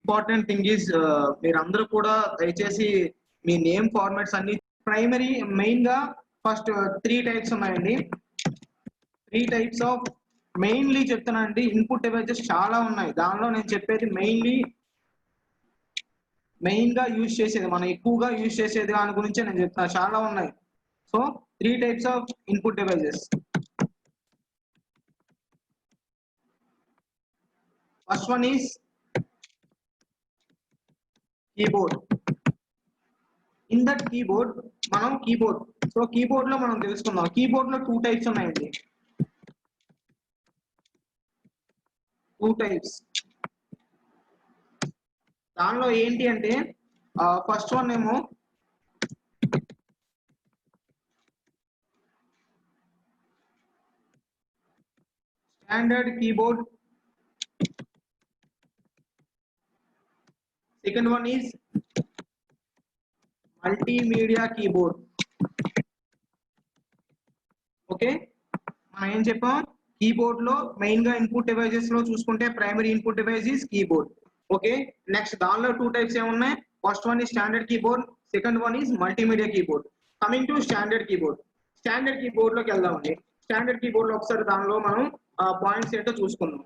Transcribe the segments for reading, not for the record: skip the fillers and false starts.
Important thing is మీరందరూ కూడా దయచేసి మీ నేమ్ ఫార్మాట్స్ అన్ని ప్రైమరీ మెయిన్ గా ఫస్ట్ 3 టైప్స్ ఉన్నాయండి. 3 టైప్స్ ఆఫ్ మెయిన్లీ చెప్తానండి. ఇన్పుట్ డివైజెస్ చాలా ఉన్నాయి. దానిలో నేను చెప్పేది మెయిన్ గా యూజ్ చేసేది, మనం ఎక్కువగా యూజ్ చేసేది దాని గురించే నేను చెప్తాను. చాలా ఉన్నాయి. So 3 types of input devices. First one is keyboard. In that keyboard మనం కీబోర్డ్ లో మనం తెలుసుకుందాం. కీబోర్డ్ లో 2 టైప్స్ ఉన్నాయండి. 2 టైప్స్. దానిలో ఏంటి అంటే ఫస్ట్ వన్ ఏమో standard keyboard. Second one is multimedia keyboard. Okay, మనం ఏం చెప్పాం, కీబోర్డ్ లో మెయిన్ గా ఇన్పుట్ డివైజెస్ లో చూసుకుంటే primary input device is keyboard. Okay, next దానిలో 2 టైప్స్ ఏమున్నాయి. First one is standard keyboard, second one is multimedia keyboard. Coming to standard keyboard. Standard keyboard లోకి వెళ్దామండి. స్టాండర్డ్ కీబోర్డ్ లో ఒకసారి దానిలో మనం పాయింట్స్ ఏంటో చూసుకుందాం.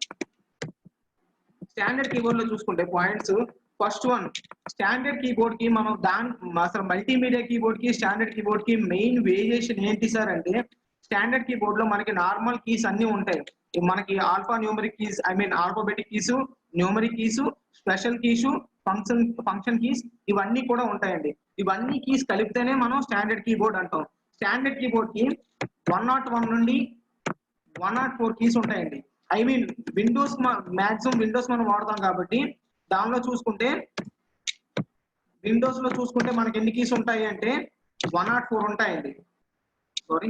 స్టాండర్డ్ కీబోర్డ్ లో చూసుకుంటే points, first one standard keyboard కి మనం అసలు మల్టీమీడియా కీబోర్డ్ కి స్టాండర్డ్ కీబోర్డ్ కి మెయిన్ వేరియేషన్ ఏంటి సార్ అంటే, స్టాండర్డ్ కీబోర్డ్ లో మనకి నార్మల్ కీస్ అన్ని ఉంటాయి. మనకి alpha numeric keys, alphabetic keys, numeric keys, special keys, function keys, ఇవన్నీ కూడా ఉంటాయండి. ఇవన్నీ కీస్ కలిపితేనే మనం స్టాండర్డ్ కీబోర్డ్ అంటాం. స్టాండర్డ్ కీబోర్డ్ కి 101 నుండి 104 కీస్ ఉంటాయండి. విండోస్ మాక్సిమం విండోస్ మనం వాడతాం కాబట్టి దానిలో చూసుకుంటే విండోస్ లో చూసుకుంటే మనకి ఎన్ని కీస్ ఉంటాయి అంటే 104 ఉంటాయండి. సారీ,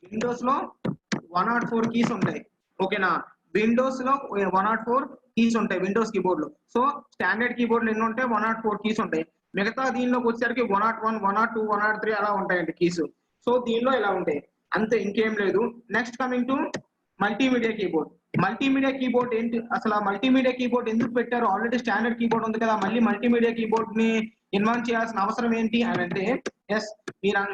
విండోస్ లో 104 కీస్ ఉంటాయి. ఓకేనా, విండోస్ లో 104 కీస్ ఉంటాయి విండోస్ కీబోర్డ్ లో. సో స్టాండర్డ్ కీబోర్డ్ ఎన్ని ఉంటాయి, 104 కీస్ ఉంటాయి. మిగతా దీనిలోకి వచ్చేసరికి 101, 102, 103 అలా ఉంటాయండి కీస్. సో దీనిలో ఇలా ఉంటాయి అంతే, ఇంకేం లేదు. Next coming to multimedia keyboard. Multimedia keyboard ఏంటి, అసలు మల్టీమీడియా కీబోర్డ్ ఎందుకు పెట్టారు? ఆల్రెడీ స్టాండర్డ్ కీబోర్డ్ ఉంది కదా, మళ్ళీ మల్టీమీడియా కీబోర్డ్ ని ఇన్వెంట్ చేయాల్సిన అవసరం ఏంటి అని అంటే, ఎస్,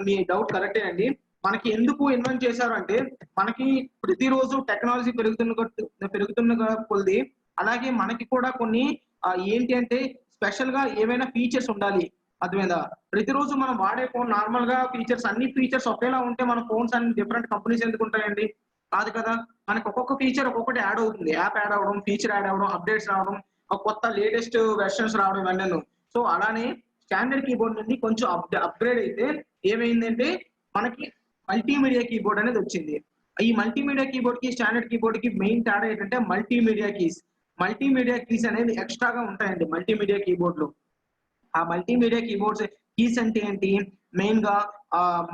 మీ డౌట్ కరెక్టే అండి. మనకి ఎందుకు ఇన్వెంట్ చేశారు అంటే, మనకి ప్రతిరోజు టెక్నాలజీ పెరుగుతున్న కొద్ది, అలాగే మనకి కూడా కొన్ని ఏంటి అంటే స్పెషల్ గా ఏమైనా ఫీచర్స్ ఉండాలి. అర్థమైందా? ప్రతిరోజు మనం వాడే ఫోన్ నార్మల్ గా అన్ని ఫీచర్స్ ఒకేలా ఉంటే మన ఫోన్స్ అన్ని డిఫరెంట్ కంపెనీస్ ఎందుకు ఉంటాయండి? కాదు కదా. మనకి ఒక్కొక్క ఫీచర్ ఒక్కొక్కటి యాడ్ అవుతుంది. యాప్ యాడ్ అవ్వడం, ఫీచర్ యాడ్ అవ్వడం, అప్డేట్స్ రావడం, కొత్త లేటెస్ట్ వెర్షన్స్ రావడం ఇవన్నీ. సో అలానే స్టాండర్డ్ కీబోర్డ్ నుండి కొంచెం అప్గ్రేడ్ అయితే ఏమైందంటే మనకి మల్టీమీడియా కీబోర్డ్ అనేది వచ్చింది. ఈ మల్టీమీడియా కీబోర్డ్ కి స్టాండర్డ్ కీబోర్డ్ కి మెయిన్ తేడా ఏంటంటే మల్టీమీడియా కీస్ అనేది ఎక్స్ట్రాగా ఉంటాయండి మల్టీమీడియా కీబోర్డ్ లో. ఆ మల్టీమీడియా కీబోర్డ్స్ కీస్ అంటే ఏంటి, మెయిన్ గా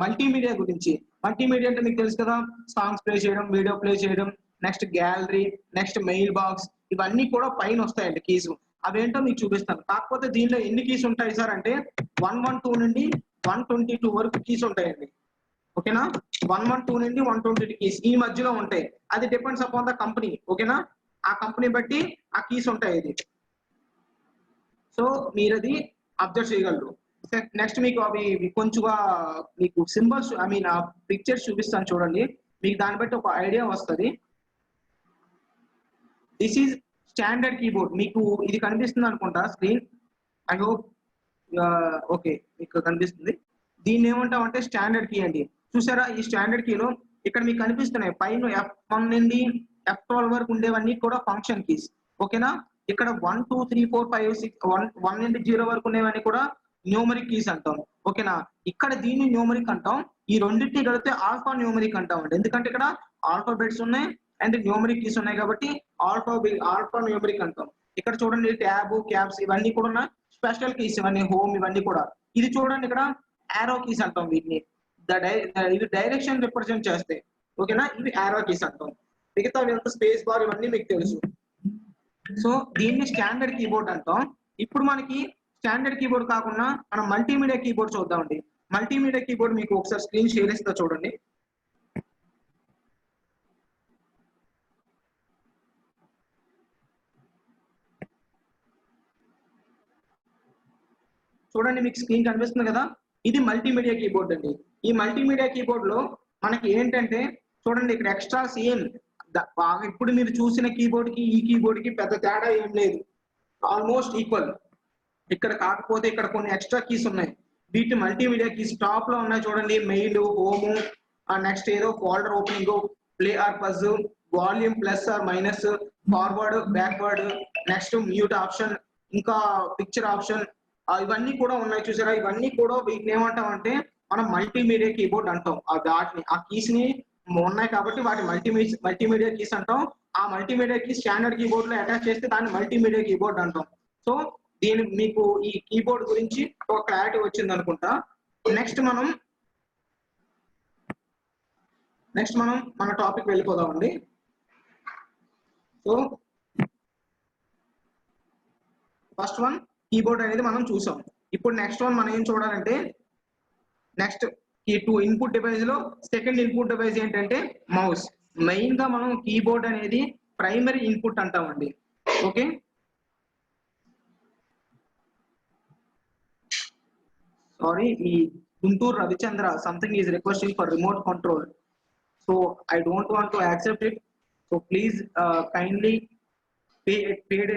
మల్టీమీడియా గురించి. మల్టీమీడియా అంటే మీకు తెలుసు కదా, సాంగ్స్ ప్లే చేయడం, వీడియో ప్లే చేయడం, next gallery, next mail box, ఇవన్నీ కూడా పైన వస్తాయండి కీస్. అవేంటో మీకు చూపిస్తాను. కాకపోతే దీనిలో ఎన్ని కీస్ ఉంటాయి సార్ అంటే 112 నుండి 122 వరకు కీస్ ఉంటాయండి. ఓకేనా, 112 నుండి 122 కీస్ ఈ మధ్యలో ఉంటాయి. అది డిపెండ్స్ అపాన్ ద కంపెనీ. ఓకేనా, ఆ కంపెనీ బట్టి ఆ కీస్ ఉంటాయి ఇది. సో మీరు అది అబ్జర్వ్ చేయగలరు. నెక్స్ట్ మీకు అవి కొంచెంగా మీకు సింబల్స్ ఆ పిక్చర్స్ చూపిస్తాను చూడండి, మీకు దాన్ని బట్టి ఒక ఐడియా వస్తుంది. This is standard keyboard. మీకు ఇది కనిపిస్తుంది అనుకుంటా స్క్రీన్. ఐ హోప్ ఓకే, మీకు కనిపిస్తుంది. దీన్ని ఏమంటాం అంటే స్టాండర్డ్ కీ అండి. చూసారా, ఈ స్టాండర్డ్ కీలో ఇక్కడ మీకు కనిపిస్తున్నాయి పైన F1 నుండి F12 వరకు ఉండేవన్నీ కూడా ఫంక్షన్ కీస్. ఓకేనా, ఇక్కడ 1 2 3 4 5 6 1 నుండి 0 వరకు ఉండేవన్నీ కూడా న్యూమరిక్ కీస్ అంటాం. ఓకేనా, ఇక్కడ దీన్ని న్యూమరిక్ అంటాం. ఈ రెండింటిని కలిపితే ఆల్ఫా న్యూమరిక్ అంటాం అండి. ఎందుకంటే ఇక్కడ ఆల్ఫాబెట్స్ ఉన్నాయి అండ్ న్యూమరిక్ కీస్ ఉన్నాయి కాబట్టి ఆల్ఫా న్యూమరిక్ అంటాం. ఇక్కడ చూడండి ట్యాబ్, క్యాప్స్ ఇవన్నీ కూడా ఉన్నాయి. స్పెషల్ కీస్ ఇవన్నీ, హోమ్ ఇవన్నీ కూడా. ఇది చూడండి ఇక్కడ యారో కీస్ అంటాం వీటిని. ఇవి డైరెక్షన్ రిప్రజెంట్ చేస్తాయి. ఓకేనా, ఇవి యారో కీస్ అంటాం. మిగతా స్పేస్ బార్ ఇవన్నీ మీకు తెలుసు. సో దీన్ని స్టాండర్డ్ కీబోర్డ్ అంటాం. ఇప్పుడు మనకి స్టాండర్డ్ కీబోర్డ్ కాకుండా మనం మల్టీమీడియా కీబోర్డ్ చూద్దామండి. మల్టీమీడియా కీబోర్డ్ మీకు ఒకసారి స్క్రీన్ షేర్ చేస్తా చూడండి. చూడండి మీకు స్క్రీన్ కనిపిస్తుంది కదా, ఇది మల్టీమీడియా కీబోర్డ్ అండి. ఈ మల్టీమీడియా కీబోర్డ్ లో మనకి ఏంటంటే చూడండి ఇక్కడ ఎక్స్ట్రా సేమ్ ఇప్పుడు మీరు చూసిన కీబోర్డ్ కి ఈ కీబోర్డ్ కి పెద్ద తేడా ఏం లేదు, ఆల్మోస్ట్ ఈక్వల్. ఇక్కడ కాకపోతే ఇక్కడ కొన్ని ఎక్స్ట్రా కీస్ ఉన్నాయి, వీటి మల్టీమీడియా కీస్ టాప్ లో ఉన్నాయి చూడండి, మెయిల్, హోమ్, నెక్స్ట్ ఏదో folder opening, play or pause, volume plus or minus, forward, backward, next mute option, ఇంకా పిక్చర్ ఆప్షన్, ఇవన్నీ కూడా ఉన్నాయి చూసారా. ఇవన్నీ కూడా వీటిని ఏమంటాం అంటే మనం మల్టీమీడియా కీబోర్డ్ అంటాం. వాటిని ఆ కీస్ ని ఉన్నాయి కాబట్టి వాటి మల్టీమీడియా కీస్ అంటాం. ఆ మల్టీమీడియా కీస్ స్టాండర్డ్ కీబోర్డ్ లో అటాచ్ చేస్తే దాన్ని మల్టీమీడియా కీబోర్డ్ అంటాం. సో దీని మీకు ఈ కీబోర్డ్ గురించి ఒక క్లారిటీ వచ్చింది అనుకుంటా. నెక్స్ట్ మనం మన టాపిక్ వెళ్ళిపోదామండి. సో ఫస్ట్ వన్ కీబోర్డ్ అనేది మనం చూసాం. ఇప్పుడు నెక్స్ట్ వన్ మనం ఏం చూడాలంటే, నెక్స్ట్ ఈ 2 ఇన్పుట్ డివైస్ లో సెకండ్ ఇన్పుట్ డివైస్ ఏంటంటే మౌస్. మెయిన్ గా మనం కీబోర్డ్ అనేది ప్రైమరీ ఇన్పుట్ అంటామండి. ఓకే, సారీ, ఈ Guntur Ravichandra something is requesting for remote control, so I don't want to accept it, so please kindly pay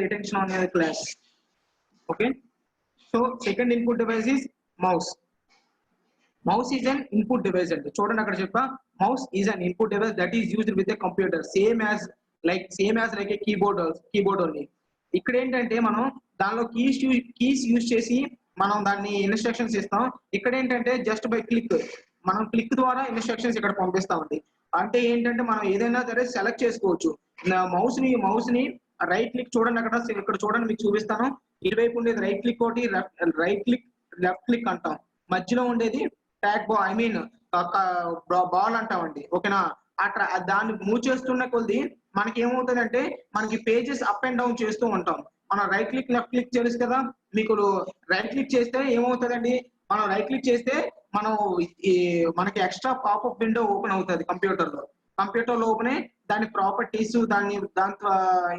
attention on your class. Okay, so second input device is mouse. Mouse is an input device అండి. చూడండి అక్కడ చెప్పా, mouse is an input device that is used with a computer same as like a keyboard only. ఇక్కడ ఏంటంటే మనం దానిలో keys use చేసి మనం దాన్ని ఇన్స్ట్రక్షన్స్ ఇస్తాం. ఇక్కడ ఏంటంటే జస్ట్ బై మనం క్లిక్ ద్వారా ఇన్స్ట్రక్షన్స్ ఇక్కడ పంపిస్తామండి. అంటే ఏంటంటే మనం ఏదైనా సరే సెలెక్ట్ చేసుకోవచ్చు. మౌస్ ని రైట్ క్లిక్ చూడండి, ఇక్కడ చూడండి మీకు చూపిస్తాను. ఇటువైపు ఉండేది రైట్ క్లిక్ ఒకటి, లెఫ్ట్ క్లిక్ అంటాం. మధ్యలో ఉండేది tag ball, I mean ball అంటామండి. ఓకేనా, దాన్ని మూవ్ చేస్తున్న కొద్ది మనకి ఏమవుతుందంటే మనకి పేజెస్ అప్ అండ్ డౌన్ చేస్తూ ఉంటాం. మనం రైట్ క్లిక్ లెఫ్ట్ క్లిక్ తెలుసు కదా మీకు. రైట్ క్లిక్ చేస్తే ఏమవుతుందండి, మనం రైట్ క్లిక్ చేస్తే మనకి ఎక్స్ట్రా పాపప్ విండో ఓపెన్ అవుతుంది కంప్యూటర్ లో ఓపెన్ అయ్యి దాని ప్రాపర్టీస్ దాంట్లో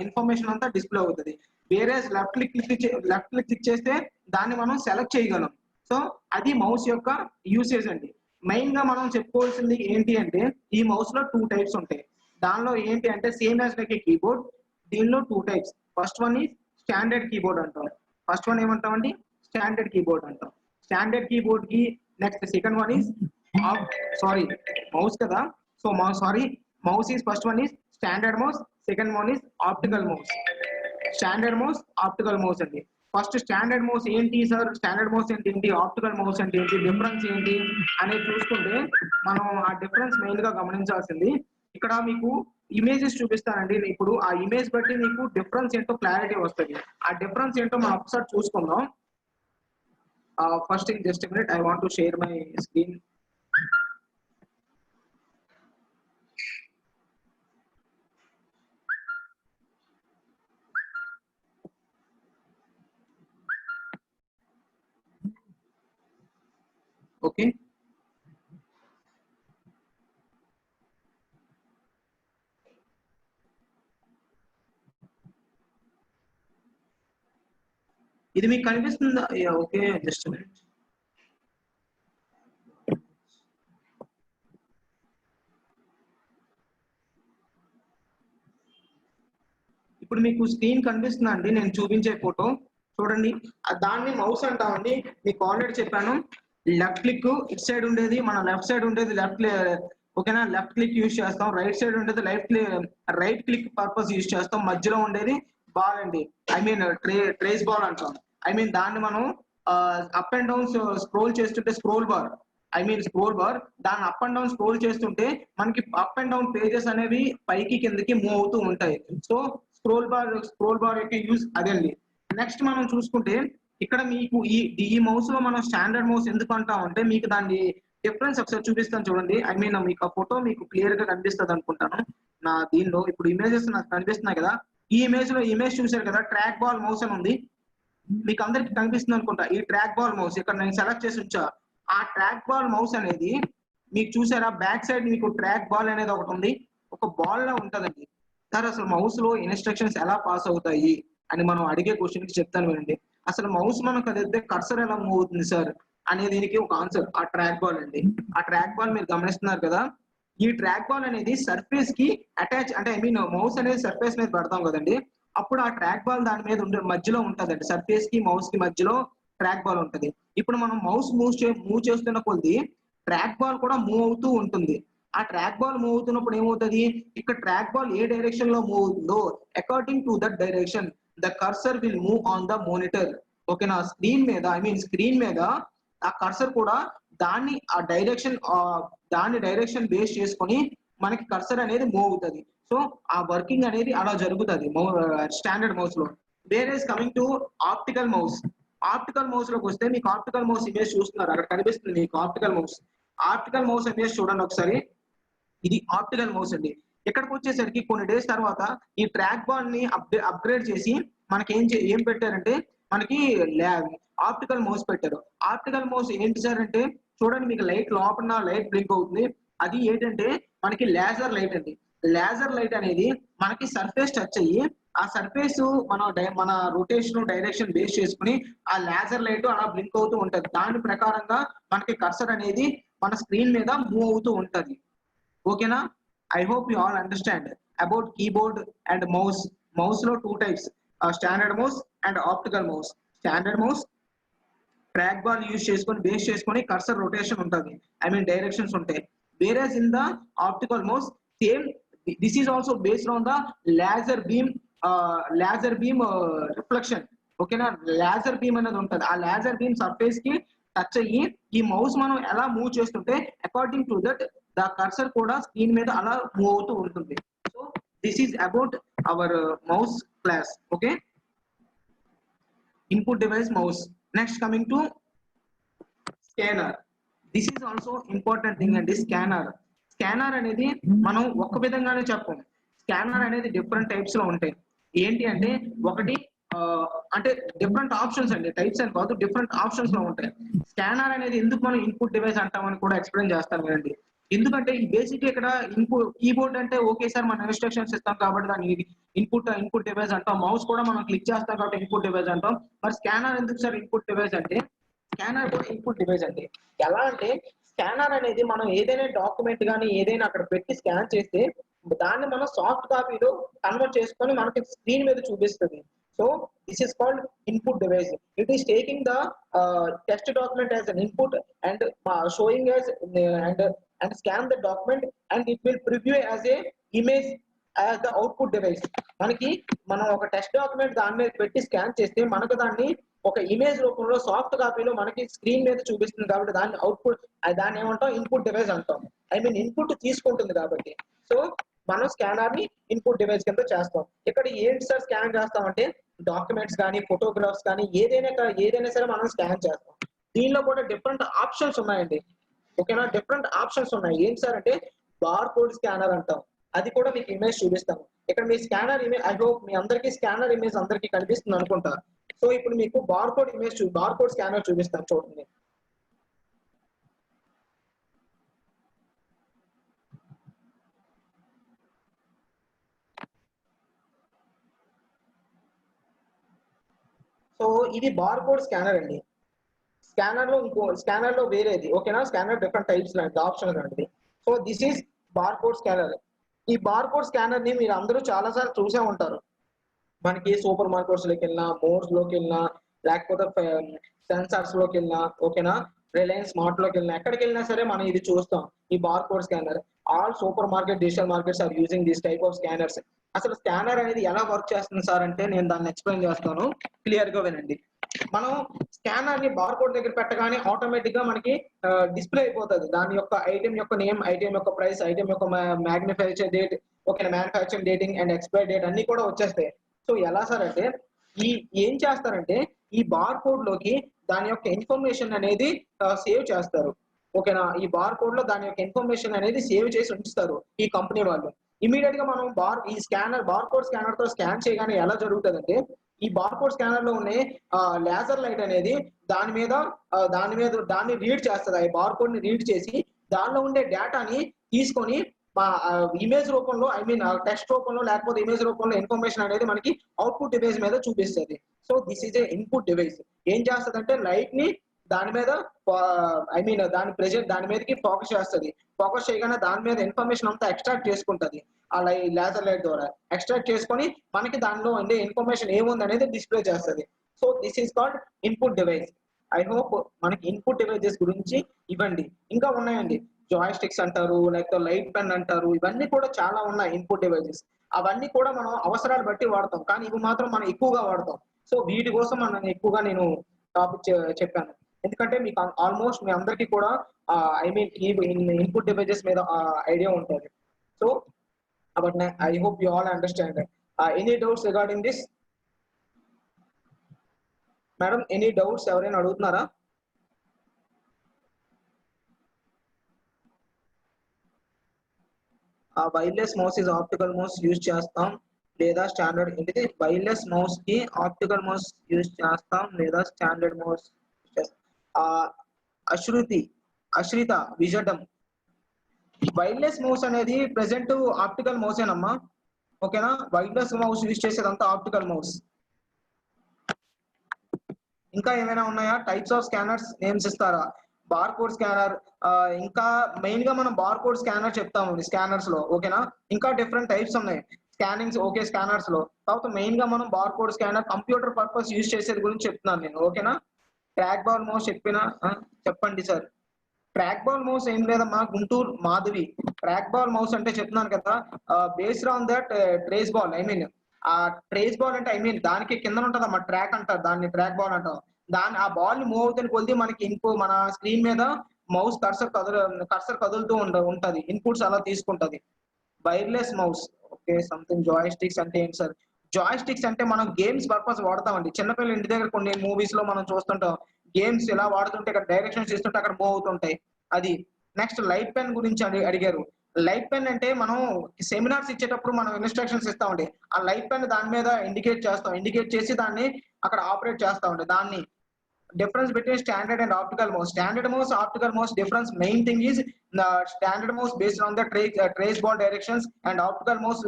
ఇన్ఫర్మేషన్ అంతా డిస్ప్లే అవుతుంది. వేరే లెఫ్ట్ క్లిక్ చేస్తే దాన్ని మనం సెలెక్ట్ చేయగలం. సో అది మౌస్ యొక్క యూసేజ్ అండి. మెయిన్ గా మనం చెప్పుకోవాల్సింది ఏంటి అంటే ఈ మౌస్ లో 2 టైప్స్ ఉంటాయి. దానిలో ఏంటి అంటే same as like a keyboard, దీనిలో 2 types. First one is standard keyboard అంటాం. ఫస్ట్ వన్ ఏమంటామండి, స్టాండర్డ్ కీబోర్డ్ అంటాం. స్టాండర్డ్ కీబోర్డ్ కి next second one is mouse కదా. So mouse is first one is standard mouse, second one is optical mouse. Standard mouse, optical mouse అండి. First standard mouse ఏంటి sir, standard mouse ఏంటి, optical mouse అంటే ఏంటి, difference ఏంటి అనేది చూసుకుంటే మనం ఆ డిఫరెన్స్ మెయిన్ గా గమనించాల్సింది. ఇక్కడ మీకు ఇమేజెస్ చూపిస్తానండి. ఇప్పుడు ఆ ఇమేజ్ బట్టి మీకు డిఫరెన్స్ ఏంటో క్లారిటీ వస్తుంది. ఆ డిఫరెన్స్ ఏంటో మనం ఒకసారి చూసుకుందాం. First just minute, I want to share my screen. Okay, ఇది మీకు కనిపిస్తుందా? Okay, just minute. ఇప్పుడు మీకు స్క్రీన్ కనిపిస్తుందా అండి నేను చూపించే ఫోటో? చూడండి, దాన్ని మౌస్ అంటామండి. మీకు ఆల్రెడీ చెప్పాను, లెఫ్ట్ క్లిక్ ఇటు సైడ్ ఉండేది, మన లెఫ్ట్ సైడ్ ఉండేది ఓకేనా, లెఫ్ట్ క్లిక్ యూజ్ చేస్తాం. రైట్ సైడ్ ఉండేది రైట్ క్లిక్ పర్పస్ యూజ్ చేస్తాం. మధ్యలో ఉండేది బాల్ అండి, ఐ మీన్ ట్రేస్ బాల్ అంటాం. ఐ మీన్ దాన్ని మనం అప్ అండ్ డౌన్ స్క్రోల్ చేస్తుంటే స్క్రోల్ బార్ దాన్ని అప్ అండ్ డౌన్ స్క్రోల్ చేస్తుంటే మనకి అప్ అండ్ డౌన్ పేజెస్ అనేవి పైకి కిందకి మూవ్ అవుతూ ఉంటాయి. సో స్క్రోల్ బార్ యొక్క యూజ్ అదండి. నెక్స్ట్ మనం చూసుకుంటే ఇక్కడ మీకు ఈ మౌస్ లో మనం స్టాండర్డ్ మౌస్ ఎందుకు అంటాం అంటే మీకు దాని డిఫరెన్స్ ఒకసారి చూపిస్తాను చూడండి. ఐ మీన్ మీకు ఆ ఫోటో మీకు క్లియర్ గా కనిపిస్తుంది అనుకుంటాను. నా దీనిలో ఇప్పుడు ఇమేజెస్ నాకు కనిపిస్తున్నాయి కదా, ఈ ఇమేజ్ చూసారు కదా, ట్రాక్ బాల్ మౌస్ అని ఉంది. మీకు అందరికి కనిపిస్తుంది అనుకుంటా. ఈ ట్రాక్ బాల్ మౌస్ ఇక్కడ నేను సెలెక్ట్ చేసి ఉంచా. ఆ ట్రాక్ బాల్ మౌస్ అనేది మీకు చూసారా, బ్యాక్ సైడ్ మీకు ట్రాక్ బాల్ అనేది ఒకటి ఉంది, ఒక బాల్ లా ఉంటదండి. సార్ అసలు మౌస్ లో ఇన్స్ట్రక్షన్స్ ఎలా పాస్ అవుతాయి అని మనం అడిగే క్వశ్చన్ కి చెప్తాను వినండి. అసలు మౌస్ మనం కదిలితే కర్సర్ ఎలా మూవ్ అవుతుంది సార్ అనే దీనికి ఒక ఆన్సర్ ఆ ట్రాక్ బాల్ అండి. ఆ ట్రాక్ బాల్ మీరు గమనిస్తున్నారు కదా, ఈ ట్రాక్ బాల్ అనేది సర్ఫేస్ కి అటాచ్, అంటే ఐ మీన్ మౌస్ అనేది సర్ఫేస్ మీద పెడతాం కదండి, అప్పుడు ఆ ట్రాక్ బాల్ దాని మీద ఉండే మధ్యలో ఉంటదండి. సర్ఫేస్ కి మౌస్ కి మధ్యలో ట్రాక్ బాల్ ఉంటది. ఇప్పుడు మనం మౌస్ మూవ్ చేస్తున్న కొద్ది ట్రాక్ బాల్ కూడా మూవ్ అవుతూ ఉంటుంది. ఆ ట్రాక్ బాల్ మూవ్ అవుతున్నప్పుడు ఏమవుతుంది, ఇక్కడ ట్రాక్ బాల్ ఏ డైరెక్షన్ లో మూవ్ అవుతుందో according to that direction the cursor will move on the monitor. ఓకేనా, స్క్రీన్ మీద ఐ మీన్ స్క్రీన్ మీద ఆ కర్సర్ కూడా దాని డైరెక్షన్ బేస్ చేసుకొని మనకి కర్సర్ అనేది మూవ్ అవుతుంది. సో ఆ వర్కింగ్ అనేది అలా జరుగుతుంది స్టాండర్డ్ మౌస్ లో. వేరే coming to optical mouse. Optical mouse లోకి వస్తే మీకు ఆప్టికల్ మౌస్ ఇమేజ్ చూస్తున్నారు, అక్కడ కనిపిస్తుంది మీకు optical mouse. Optical mouse image చూడండి ఒకసారి. ఇది ఆప్టికల్ మౌస్ అండి. ఇక్కడికి వచ్చేసరికి కొన్ని డేస్ తర్వాత ఈ ట్రాక్ బాల్ ని అప్గ్రేడ్ చేసి మనకి ఏం పెట్టారంటే మనకి ఆప్టికల్ మౌస్ పెట్టారు. ఆప్టికల్ మౌస్ ఏంటి సార్ అంటే చూడండి, మీకు లైట్ లోపల లైట్ బ్లింక్ అవుతుంది, అది ఏంటంటే మనకి లేజర్ లైట్ అండి. లేజర్ లైట్ అనేది మనకి సర్ఫేస్ టచ్ అయ్యి ఆ సర్ఫేస్ మన రొటేషన్ డైరెక్షన్ బేస్ చేసుకుని ఆ లేజర్ లైట్ అలా బ్లింక్ అవుతూ ఉంటది. దాని ప్రకారంగా మనకి కర్సర్ అనేది మన స్క్రీన్ మీద మూవ్ అవుతూ ఉంటది. ఓకేనా, I hope you all understand about keyboard and mouse. Mouse లో two types, standard mouse and optical mouse. Standard mouse track ball use చేసుకొని బేస్ చేసుకొని కర్సర్ రొటేషన్ ఉంటుంది, ఐ మీన్ డైరెక్షన్స్ ఉంటాయి. Whereas in the optical mouse same, this is also based on the laser beam reflection. ఓకేనా, laser beam అనేది ఉంటుంది, ఆ laser beam surface కి touch అయ్యి ఈ మౌస్ మనం ఎలా మూవ్ చేస్తుంటే according to that the cursor కూడా స్క్రీన్ మీద అలా మూవ్ అవుతూ ఉంటుంది. So this is about our mouse class. Okay, input device mouse. Next coming to scanner. This is also important thing అండి. స్కానర్ అనేది మనం ఒక్క విధంగానే చెప్పం. స్కానర్ అనేది డిఫరెంట్ టైప్స్ లో ఉంటాయి. ఏంటి అంటే ఒకటి అంటే డిఫరెంట్ ఆప్షన్స్ అండి, టైప్స్ అని కాదు, డిఫరెంట్ ఆప్షన్స్ లో ఉంటాయి. స్కానర్ అనేది ఎందుకు మనం ఇన్పుట్ డివైస్ అంటామని కూడా ఎక్స్ప్లెయిన్ చేస్తాను కదండి. ఎందుకంటే ఈ బేసిక్ ఇక్కడ కీబోర్డ్ అంటే ఓకే సార్ మనం ఇన్స్ట్రక్షన్స్ ఇస్తాం కాబట్టి దాన్ని ఇన్పుట్ డివైస్ అంటాం. మౌస్ కూడా మనం క్లిక్ చేస్తాం కాబట్టి ఇన్పుట్ డివైస్ అంటాం. మరి స్కానర్ ఎందుకు సార్ ఇన్పుట్ డివైస్ అంటే, స్కానర్ కూడా ఇన్పుట్ డివైస్ అండి. ఎలా అంటే స్కానర్ అనేది మనం ఏదైనా డాక్యుమెంట్ కానీ ఏదైనా అక్కడ పెట్టి స్కాన్ చేస్తే దాన్ని మనం సాఫ్ట్ కాపీలో కన్వర్ట్ చేసుకొని మనకి స్క్రీన్ మీద చూపిస్తుంది. So this is called input device. It is taking the text document as an input and sowing as and scan the document and it will preview as a image as the output device. మనం ఒక text document దాని మీద పెట్టి scan చేస్తే మనకు దాన్ని ఒక image రూపంలో సాఫ్ట్ కాపీలో మనకి స్క్రీన్ మీద చూపిస్తుంది కాబట్టి దాన్ని అవుట్పుట్, దాన్ని ఏమంటాం ఇన్పుట్ డివైస్ అంటాం. ఐ మీన్ ఇన్పుట్ తీసుకుంటుంది కాబట్టి. సో మనం స్కానర్ ని ఇన్పుట్ డివైస్ కింద చేస్తాం. ఇక్కడ ఏంటి సార్ స్కాన్ చేస్తామంటే డాక్యుమెంట్స్ కానీ ఫోటోగ్రాఫ్స్ కానీ ఏదైనా సరే మనం స్కాన్ చేస్తాం. దీనిలో కూడా డిఫరెంట్ ఆప్షన్స్ ఉన్నాయండి. ఓకేనా, డిఫరెంట్ ఆప్షన్స్ ఉన్నాయి. ఏంటి సార్ అంటే బార్ కోడ్ స్కానర్ అంటాం, అది కూడా మీకు ఇమేజ్ చూపిస్తాను. ఇక్కడ మీ స్కానర్ ఇమేజ్, ఐ హోప్ మీ అందరికీ స్కానర్ ఇమేజ్ అందరికీ కనిపిస్తుంది అనుకుంటా. సో ఇప్పుడు మీకు బార్ కోడ్ స్కానర్ చూపిస్తాను చూడండి. సో ఇది బార్ కోడ్ స్కానర్ అండి. స్కానర్ లో వేరేది. ఓకేనా, స్కానర్ డిఫరెంట్ టైప్స్ లాంటి ఆప్షన్ లాంటిది. So this is bar code scanner. ఈ బార్ కోడ్ స్కానర్ ని మీరు అందరూ చాలా సార్లు చూసే ఉంటారు. మనకి సూపర్ మార్కెట్స్ లోకి వెళ్ళినా, మోర్స్ లోకి వెళ్ళినా, లేకపోతే సెన్సార్స్ లోకి వెళ్ళినా, ఓకేనా, రిలయన్స్ స్మార్ట్ లోకి వెళ్ళినా, ఎక్కడికి వెళ్ళినా సరే మనం ఇది చూస్తాం, ఈ bar code scanner. All super market, digital markets are using this type of scanners. అసలు స్కానర్ అనేది ఎలా వర్క్ చేస్తుంది సార్ అంటే నేను దాన్ని ఎక్స్ప్లెయిన్ చేస్తాను, క్లియర్ గా వినండి. మనం స్కానర్ ని బార్ కోడ్ దగ్గర పెట్టగానే ఆటోమేటిక్ గా మనకి డిస్ప్లే అయిపోతుంది. దాని యొక్క ఐటమ్ యొక్క నేమ్, ఐటమ్ యొక్క ప్రైస్, ఐటమ్ యొక్క manufacture date, okay, manufacture dating and expire date అన్ని కూడా వచ్చేస్తాయి. సో ఎలా సార్ అంటే ఏం చేస్తారంటే ఈ బార్ కోడ్ లోకి దాని యొక్క ఇన్ఫర్మేషన్ అనేది సేవ్ చేస్తారు. ఓకేనా, ఈ బార్ కోడ్ లో దాని యొక్క ఇన్ఫర్మేషన్ అనేది సేవ్ చేసి ఉంచుతారు ఈ కంపెనీ వాళ్ళు. ఇమీడియట్ గా మనం బార్ కోడ్ స్కానర్ తో స్కాన్ చేయగానే ఎలా జరుగుతుందంటే ఈ బార్ కోడ్ స్కానర్ లో ఉన్న లేజర్ లైట్ అనేది దాన్ని రీడ్ చేస్తుంది. ఈ బార్ కోడ్ ని రీడ్ చేసి దానిలో ఉండే డేటాని తీసుకొని మా ఇమేజ్ రూపంలో ఐ మీన్ టెక్స్ట్ రూపంలో లేకపోతే ఇమేజ్ రూపంలో ఇన్ఫర్మేషన్ అనేది మనకి అవుట్పుట్ డివైస్ మీద చూపిస్తుంది. So this is a input device. ఏం చేస్తుంది అంటే లైట్ ని దాని మీద ఐ మీన్ దాని మీదకి ఫోకస్ చేస్తుంది. ఫోకస్ చేయగానే దాని మీద ఇన్ఫర్మేషన్ అంతా ఎక్స్ట్రాక్ట్ చేసుకుంటుంది ఆ లేజర్ లైట్ ద్వారా. ఎక్స్ట్రాక్ట్ చేసుకొని మనకి దానిలో ఉండే ఇన్ఫర్మేషన్ ఏముంది అనేది డిస్ప్లే చేస్తుంది. So this is called input device. I hope మనకి ఇన్పుట్ డివైజెస్ గురించి ఇవ్వండి. ఇంకా ఉన్నాయండి, జాయ్ స్టిక్స్ అంటారు, లేకపోతే లైట్ పెన్ అంటారు, ఇవన్నీ కూడా చాలా ఉన్నాయి ఇన్పుట్ డివైజెస్. అవన్నీ కూడా మనం అవసరాలు బట్టి వాడతాం, కానీ ఇవి మాత్రం మనం ఎక్కువగా వాడతాం. సో వీటి కోసం ఎక్కువగా నేను టాపిక్ చెప్పాను. ఎందుకంటే మీకు ఆల్మోస్ట్ మీ అందరికీ కూడా ఐ మీన్ ఇన్పుట్ డివైజెస్ మీద ఐడియా ఉంటుంది. So but I hope you all understand. Any doubts regarding this? Madam any doubts ఎవరైనా అడుగుతున్నారా? Wireless mouse is optical mouse use చేస్తాం లేదా స్టాండర్డ్ ఏంటిది? వైర్లెస్ మౌస్ కి ఆప్టికల్ మౌస్ యూజ్ చేస్తాం లేదా స్టాండర్డ్ మౌస్? అశ్రిత విజటం, వైర్లెస్ మౌస్ అనేది ప్రెసెంట్ ఆప్టికల్ మౌసేనమ్మా. ఓకేనా? వైర్లెస్ మౌస్ యూజ్ చేసేదంతా ఆప్టికల్ మౌస్. ఇంకా ఏమైనా ఉన్నాయా? టైప్స్ ఆఫ్ స్కానర్స్ నేమ్స్ ఇస్తారా? బార్ కోడ్ స్కానర్, ఇంకా మెయిన్ గా మనం బార్ కోడ్ స్కానర్ చెప్తాము స్కానర్స్ లో. ఓకేనా? ఇంకా డిఫరెంట్ టైప్స్ ఉన్నాయి స్కానింగ్స్. ఓకే, స్కానర్స్ లో కాబట్టి మెయిన్ గా మనం bar code scanner computer purpose use చేసేది గురించి చెప్తున్నాను నేను. ఓకేనా? ట్రాక్ బాల్ మౌస్ చెప్పండి సార్. ట్రాక్ బాల్ మౌస్ ఏం లేదమ్మా, Guntur Madhavi. Track ball mouse అంటే చెప్తున్నాను కదా, based on that trace ball. I mean ఆ ట్రేస్ బాల్ అంటే ఐ మీన్ దానికి కింద ఉంటదమ్మా ట్రాక్ అంటారు, దాన్ని ట్రాక్ బాల్ అంటాం. ఆ బాల్ ని మూవ్ అవుతున్న కొద్ది మనకి మన స్క్రీన్ మీద మౌస్ కర్సర్ కదులుతూ ఉంటది, ఇన్పుట్స్ అలా తీసుకుంటది. Wireless mouse. Okay, something Joy sticks అంటే ఏంటి సార్? జాయ్ స్టిక్స్ అంటే మనం గేమ్స్ పర్పస్ వాడతామండి. చిన్నపిల్లల ఇంటి దగ్గర కొన్ని మూవీస్ లో మనం చూస్తుంటాం, గేమ్స్ ఇలా వాడుతుంటే ఇక్కడ డైరెక్షన్స్ ఇస్తుంటే అక్కడ మూవ్ అవుతుంటాయి. అది. నెక్స్ట్ లైట్ పెన్ గురించి అడిగారు. లైట్ పెన్ అంటే మనం సెమినార్స్ ఇచ్చేటప్పుడు మనం ఇన్స్ట్రక్షన్స్ ఇస్తామండి. ఆ లైట్ పెన్ దాని మీద ఇండికేట్ చేసి దాన్ని అక్కడ ఆపరేట్ చేస్తామండి. దాన్ని difference between standard and optical mouse. Standard mouse, optical mouse difference. Main thing is the standard mouse based on the trace ball directions, and optical mouse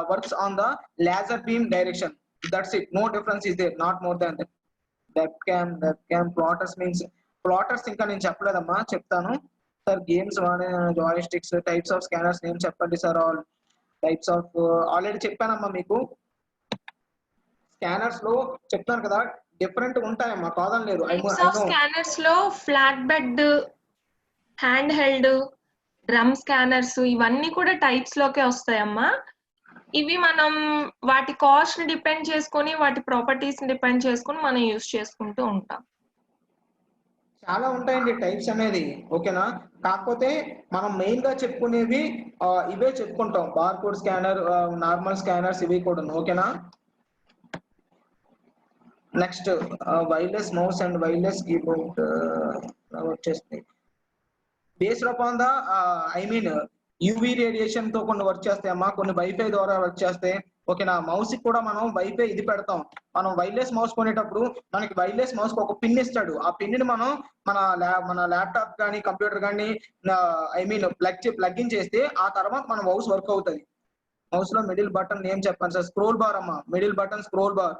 works on the laser beam direction. That's it. No difference is there. Not more than that. Webcam plotters means plotters. ఇంకా నేను చెప్పలేదమ్మా, చెప్తాను sir. Games వాడే joysticks, types of scanners name చెప్పండి sir. All types of already చెప్పానమ్మా మీకు. Scanners లో చెప్తాను కదా, డిఫరెంట్ ఉంటాయమ్మా, కాదని లేదు. స్కానర్స్ లో flat bed, hand held, drum scanners ఇవన్నీ కూడా టైప్స్ లోకే వస్తాయమ్మా. ఇవి మనం వాటి కాస్ట్ ని డిపెండ్ చేసుకొని, వాటి ప్రాపర్టీస్ ని డిపెండ్ చేసుకొని మనం యూజ్ చేసుకుంటూ ఉంటాం. చాలా ఉంటాయండి టైప్స్ అనేది. ఓకేనా? కాకపోతే మనం మెయిన్ గా చెప్పుకునేవి ఇవే చెప్పుకుంటాం, bar code scanner, normal scanners, ఇవి కూడా. ఓకేనా? Next wireless mouse and wireless keyboard వచ్చేస్తాయి. Based upon the I mean UV radiation తో కొన్ని వర్క్ చేస్తాయమ్మా, కొన్ని వైఫై ద్వారా వర్క్ చేస్తాయి. ఓకేనా? మౌస్ కి కూడా మనం వైఫై ఇది పెడతాం. మనం వైర్లెస్ మౌస్ కొనేటప్పుడు మనకి వైర్లెస్ మౌస్ కి ఒక పిన్ ఇస్తాడు. ఆ పిన్ ని మనం మన ల్యాప్టాప్ కానీ కంప్యూటర్ కానీ ఐ మీన్ ప్లగ్ ఇన్ చేస్తే ఆ తర్వాత మన మౌస్ వర్క్ అవుతుంది. మౌస్ లో మిడిల్ బటన్ నేమ్ చెప్పండి సార్. స్క్రోల్ బార్ అమ్మా, middle button scroll bar.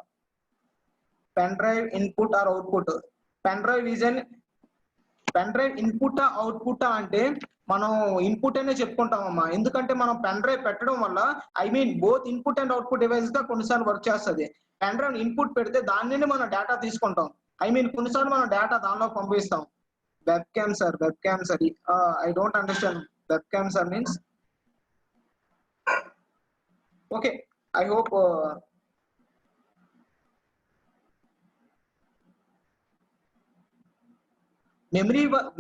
Pen drive input are output? Pen drive input output అంటే మనం ఇన్పుట్ అనే చెప్పుకుంటామమ్మా. ఎందుకంటే మనం పెన్ డ్రైవ్ పెట్టడం వల్ల I mean both input and output device గా కొన్నిసార్లు వర్క్ చేస్తుంది. పెన్ డ్రైవ్ ఇన్పుట్ పెడితే దాని మనం డేటా తీసుకుంటాం. ఐ మీన్ కొన్నిసార్లు మనం డేటా దానిలో పంపిస్తాం. Web cam sir. I don't understand web cam sir means. Okay, I hope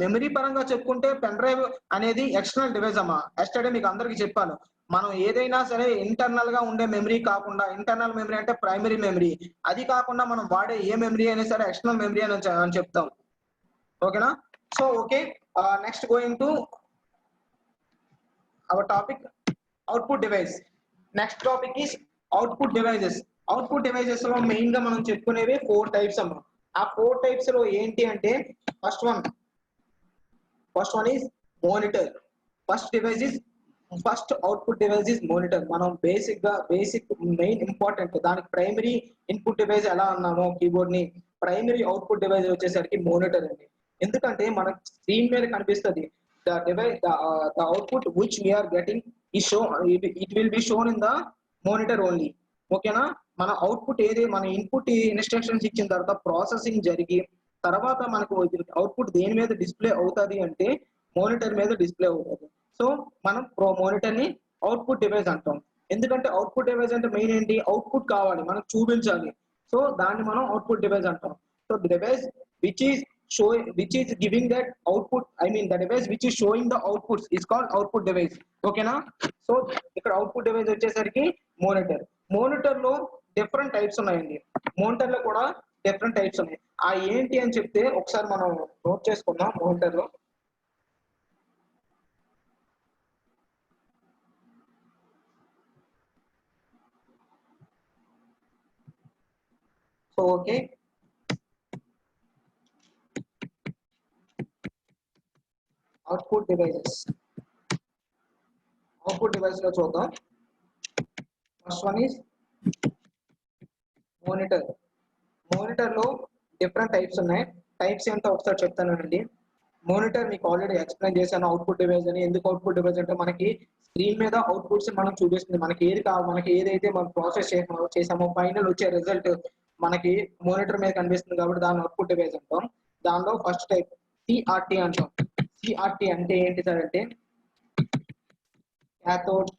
memory పరంగా చెప్పుకుంటే పెన్ డ్రైవ్ అనేది ఎక్స్టర్నల్ డివైస్ అమ్మా. ఎస్టర్డే మీకు అందరికి చెప్పాను, మనం ఏదైనా సరే ఇంటర్నల్ గా ఉండే మెమరీ కాకుండా, ఇంటర్నల్ మెమరీ అంటే ప్రైమరీ మెమరీ, అది కాకుండా మనం వాడే ఏ మెమరీ అయినా సరే ఎక్స్టర్నల్ మెమరీ అని చెప్తాం. ఓకేనా? So okay, next going to our topic output device. Next topic is output devices. Output devices లో మెయిన్ గా మనం చెప్పుకునేవి 4 టైప్స్ అమ్మా. ఆ 4 టైప్స్ లో ఏంటి అంటే first one is monitor. First device is first output device is monitor. మనం basic main important దానికి ప్రైమరీ ఇన్పుట్ డివైస్ ఎలా అన్నామో కీబోర్డ్ ని, ప్రైమరీ అవుట్పుట్ డివైస్ వచ్చేసరికి మానిటర్ అండి. ఎందుకంటే మనకు స్క్రీన్ మీద కనిపిస్తుంది the device the output which we're getting ఈ show it will be shown in the monitor only. ఓకేనా, మన అవుట్పుట్ ఏది, మన ఇన్పుట్ ఇన్స్ట్రక్షన్స్ ఇచ్చిన తర్వాత ప్రాసెసింగ్ జరిగి తర్వాత మనకు అవుట్పుట్ దేని మీద డిస్ప్లే అవుతుంది అంటే మానిటర్ మీద డిస్ప్లే అవుతుంది. సో మనం మానిటర్ ని అవుట్పుట్ డివైస్ అంటాం. ఎందుకంటే అవుట్పుట్ డివైస్ అంటే మెయిన్ ఏంటి, అవుట్పుట్ కావాలి మనకు చూపించాలి. సో దాన్ని మనం అవుట్పుట్ డివైస్ అంటాం. So device which is which is giving that output, I mean the device which is showing the outputs is called output device. ఓకేనా, సో ఇక్కడ అవుట్పుట్ డివైస్ వచ్చేసరికి మానిటర్. మానిటర్ లో డిఫరెంట్ టైప్స్ ఉన్నాయండి. Monitor లో కూడా different types ఉన్నాయి. ఆ ఏంటి అని చెప్తే ఒకసారి మనం నోట్ చేసుకుందాం. మానిటర్ లో so okay, output devices. Output device లో చూద్దాం. First one is monitor. Monitor లో డిఫరెంట్ టైప్స్ ఉన్నాయి. టైప్స్ ఏంటో ఒకసారి చెప్తానండి. మానిటర్ మీకు ఆల్రెడీ ఎక్స్ప్లెయిన్ చేశాను అవుట్పుట్ డివైస్ అని. ఎందుకు అవుట్పుట్ డివైస్ అంటే మనకి స్క్రీన్ మీద అవుట్పుట్స్ మనం చూపిస్తుంది. మనకి ఏది కావాలి, మనకి ఏదైతే మనం ప్రాసెస్ చేసామో ఫైనల్ వచ్చే రిజల్ట్ మనకి మానిటర్ మీద కనిపిస్తుంది కాబట్టి దాన్ని అవుట్పుట్ డివైస్ అంటాం. దానిలో ఫస్ట్ టైప్ సిఆర్టీ అంటాం. సిఆర్టీ అంటే ఏంటి సార్ అంటే cathode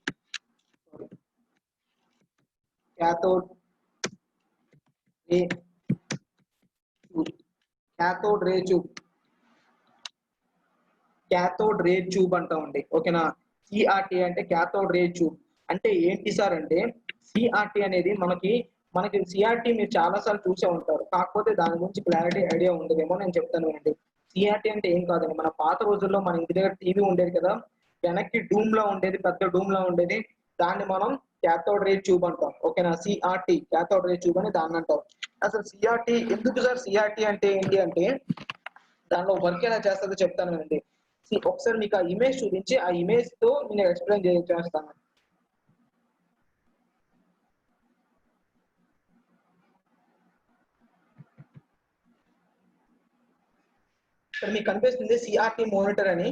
ray tube. cathode ray tube అంటామండి. ఓకేనా, సిఆర్టీ అంటే cathode ray tube అంటే ఏంటి సార్ అంటే సిఆర్టీ అనేది మనకి సిఆర్టీ మీరు చాలా సార్లు చూసే ఉంటారు, కాకపోతే దాని గురించి క్లారిటీ ఐడియా ఉండదేమో, నేను చెప్తాను అండి. సిఆర్టీ అంటే ఏం కాదండి, మన పాత రోజుల్లో మన ఇంటి దగ్గర టీవీ ఉండేది కదా, వెనక్కి డూమ్ లా ఉండేది, పెద్ద డూమ్ లా ఉండేది, దాన్ని మనం cathode ray tube అంటాం. ఓకేనా, సిఆర్టీ cathode ray tube అని దాన్ని అంటాం. అసలు సిఆర్టీ ఎందుకు సార్, సిఆర్టీ అంటే ఏంటి అంటే దానిలో వర్క్ ఎలా చేస్తుందో చెప్తాను అండి. ఒకసారి మీకు ఆ ఇమేజ్ చూపించి ఆ ఇమేజ్ తో నేను ఎక్స్ప్లెయిన్ చేస్తాను. ఇక్కడ మీకు కనిపిస్తుంది సిఆర్టీ మానిటర్ అని.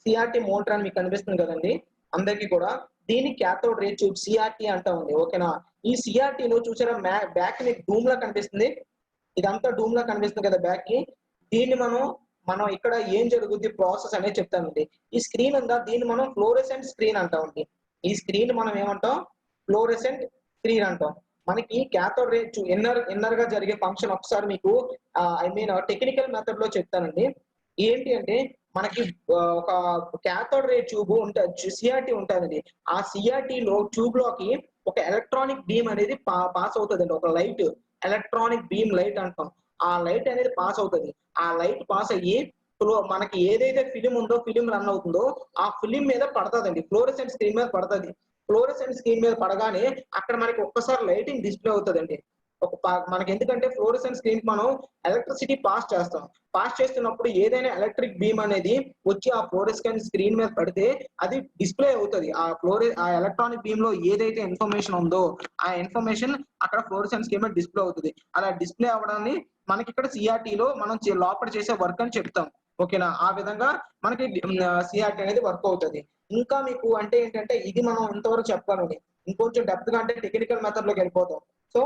సిఆర్టీ మోటార్ అని మీకు కనిపిస్తుంది కదండి అందరికీ కూడా. దీన్ని cathode ray tube సిఆర్టీ అంటా ఉంది. ఓకేనా, ఈ సిఆర్టీలో చూసారా బ్యాక్ ని డూమ్ లా కనిపిస్తుంది, ఇదంతా డూమ్ లా కనిపిస్తుంది కదా బ్యాక్ కి. దీన్ని మనం ఇక్కడ ఏం జరుగుద్ది ప్రాసెస్ అనేది చెప్తానండి. ఈ స్క్రీన్ ఉందా, దీన్ని మనం ఫ్లోరెసెంట్ స్క్రీన్ అంటామండి. ఈ స్క్రీన్ మనం ఏమంటాం, ఫ్లోరెసెంట్ స్క్రీన్ అంటాం. మనకి cathode ray tube ఇన్నర్ గా జరిగే ఫంక్షన్ ఒకసారి మీకు ఐ మీన్ టెక్నికల్ మెథడ్ లో చెప్తానండి. ఏంటి అంటే మనకి ఒక cathode ray ట్యూబ్ ఉంటుంది, సిఆర్టీ ఉంటుందండి. ఆ సిఆర్టీ లో ట్యూబ్ లోకి ఒక ఎలక్ట్రానిక్ బీమ్ అనేది పాస్ అవుతుందండి. ఒక లైట్, ఎలక్ట్రానిక్ బీమ్ లైట్ అంటాం. ఆ లైట్ అనేది పాస్ అవుతుంది. ఆ లైట్ పాస్ అయ్యి మనకి ఏదైతే ఫిలిం ఉందో, ఫిలిం రన్ అవుతుందో ఆ ఫిలిం మీద పడుతుందండి, ఫ్లోరెసెంట్ స్క్రీన్ మీద పడుతుంది. ఫ్లోరెసెంట్ స్క్రీన్ మీద పడగానే అక్కడ మనకి ఒక్కసారి లైటింగ్ డిస్ప్లే అవుతుందండి. మనకి ఎందుకంటే ఫ్లోరెసెంట్ స్క్రీన్ మనం ఎలక్ట్రిసిటీ పాస్ చేస్తాం. పాస్ చేస్తున్నప్పుడు ఏదైనా ఎలక్ట్రిక్ బీమ్ అనేది వచ్చి ఆ ఫ్లోరెసెంట్ స్క్రీన్ మీద పడితే అది డిస్ప్లే అవుతుంది. ఆ ఎలక్ట్రానిక్ బీమ్ లో ఏదైతే ఇన్ఫర్మేషన్ ఉందో ఆ ఇన్ఫర్మేషన్ అక్కడ ఫ్లోరెసెంట్ స్క్రీన్ మీద డిస్ప్లే అవుతుంది. అలా డిస్ప్లే అవ్వడాన్ని మనకి ఇక్కడ సిఆర్టీలో మనం లోపల చేసే వర్క్ అని చెప్తాం. ఓకేనా, ఆ విధంగా మనకి సిఆర్టీ అనేది వర్క్ అవుతుంది. ఇంకా మీకు అంటే ఏంటంటే ఇది మనం ఇంతవరకు చెప్పాలండి. ఇంకొంచెం డెప్త్ గా అంటే టెక్నికల్ మెథడ్ లోకి వెళ్ళిపోతాం. సో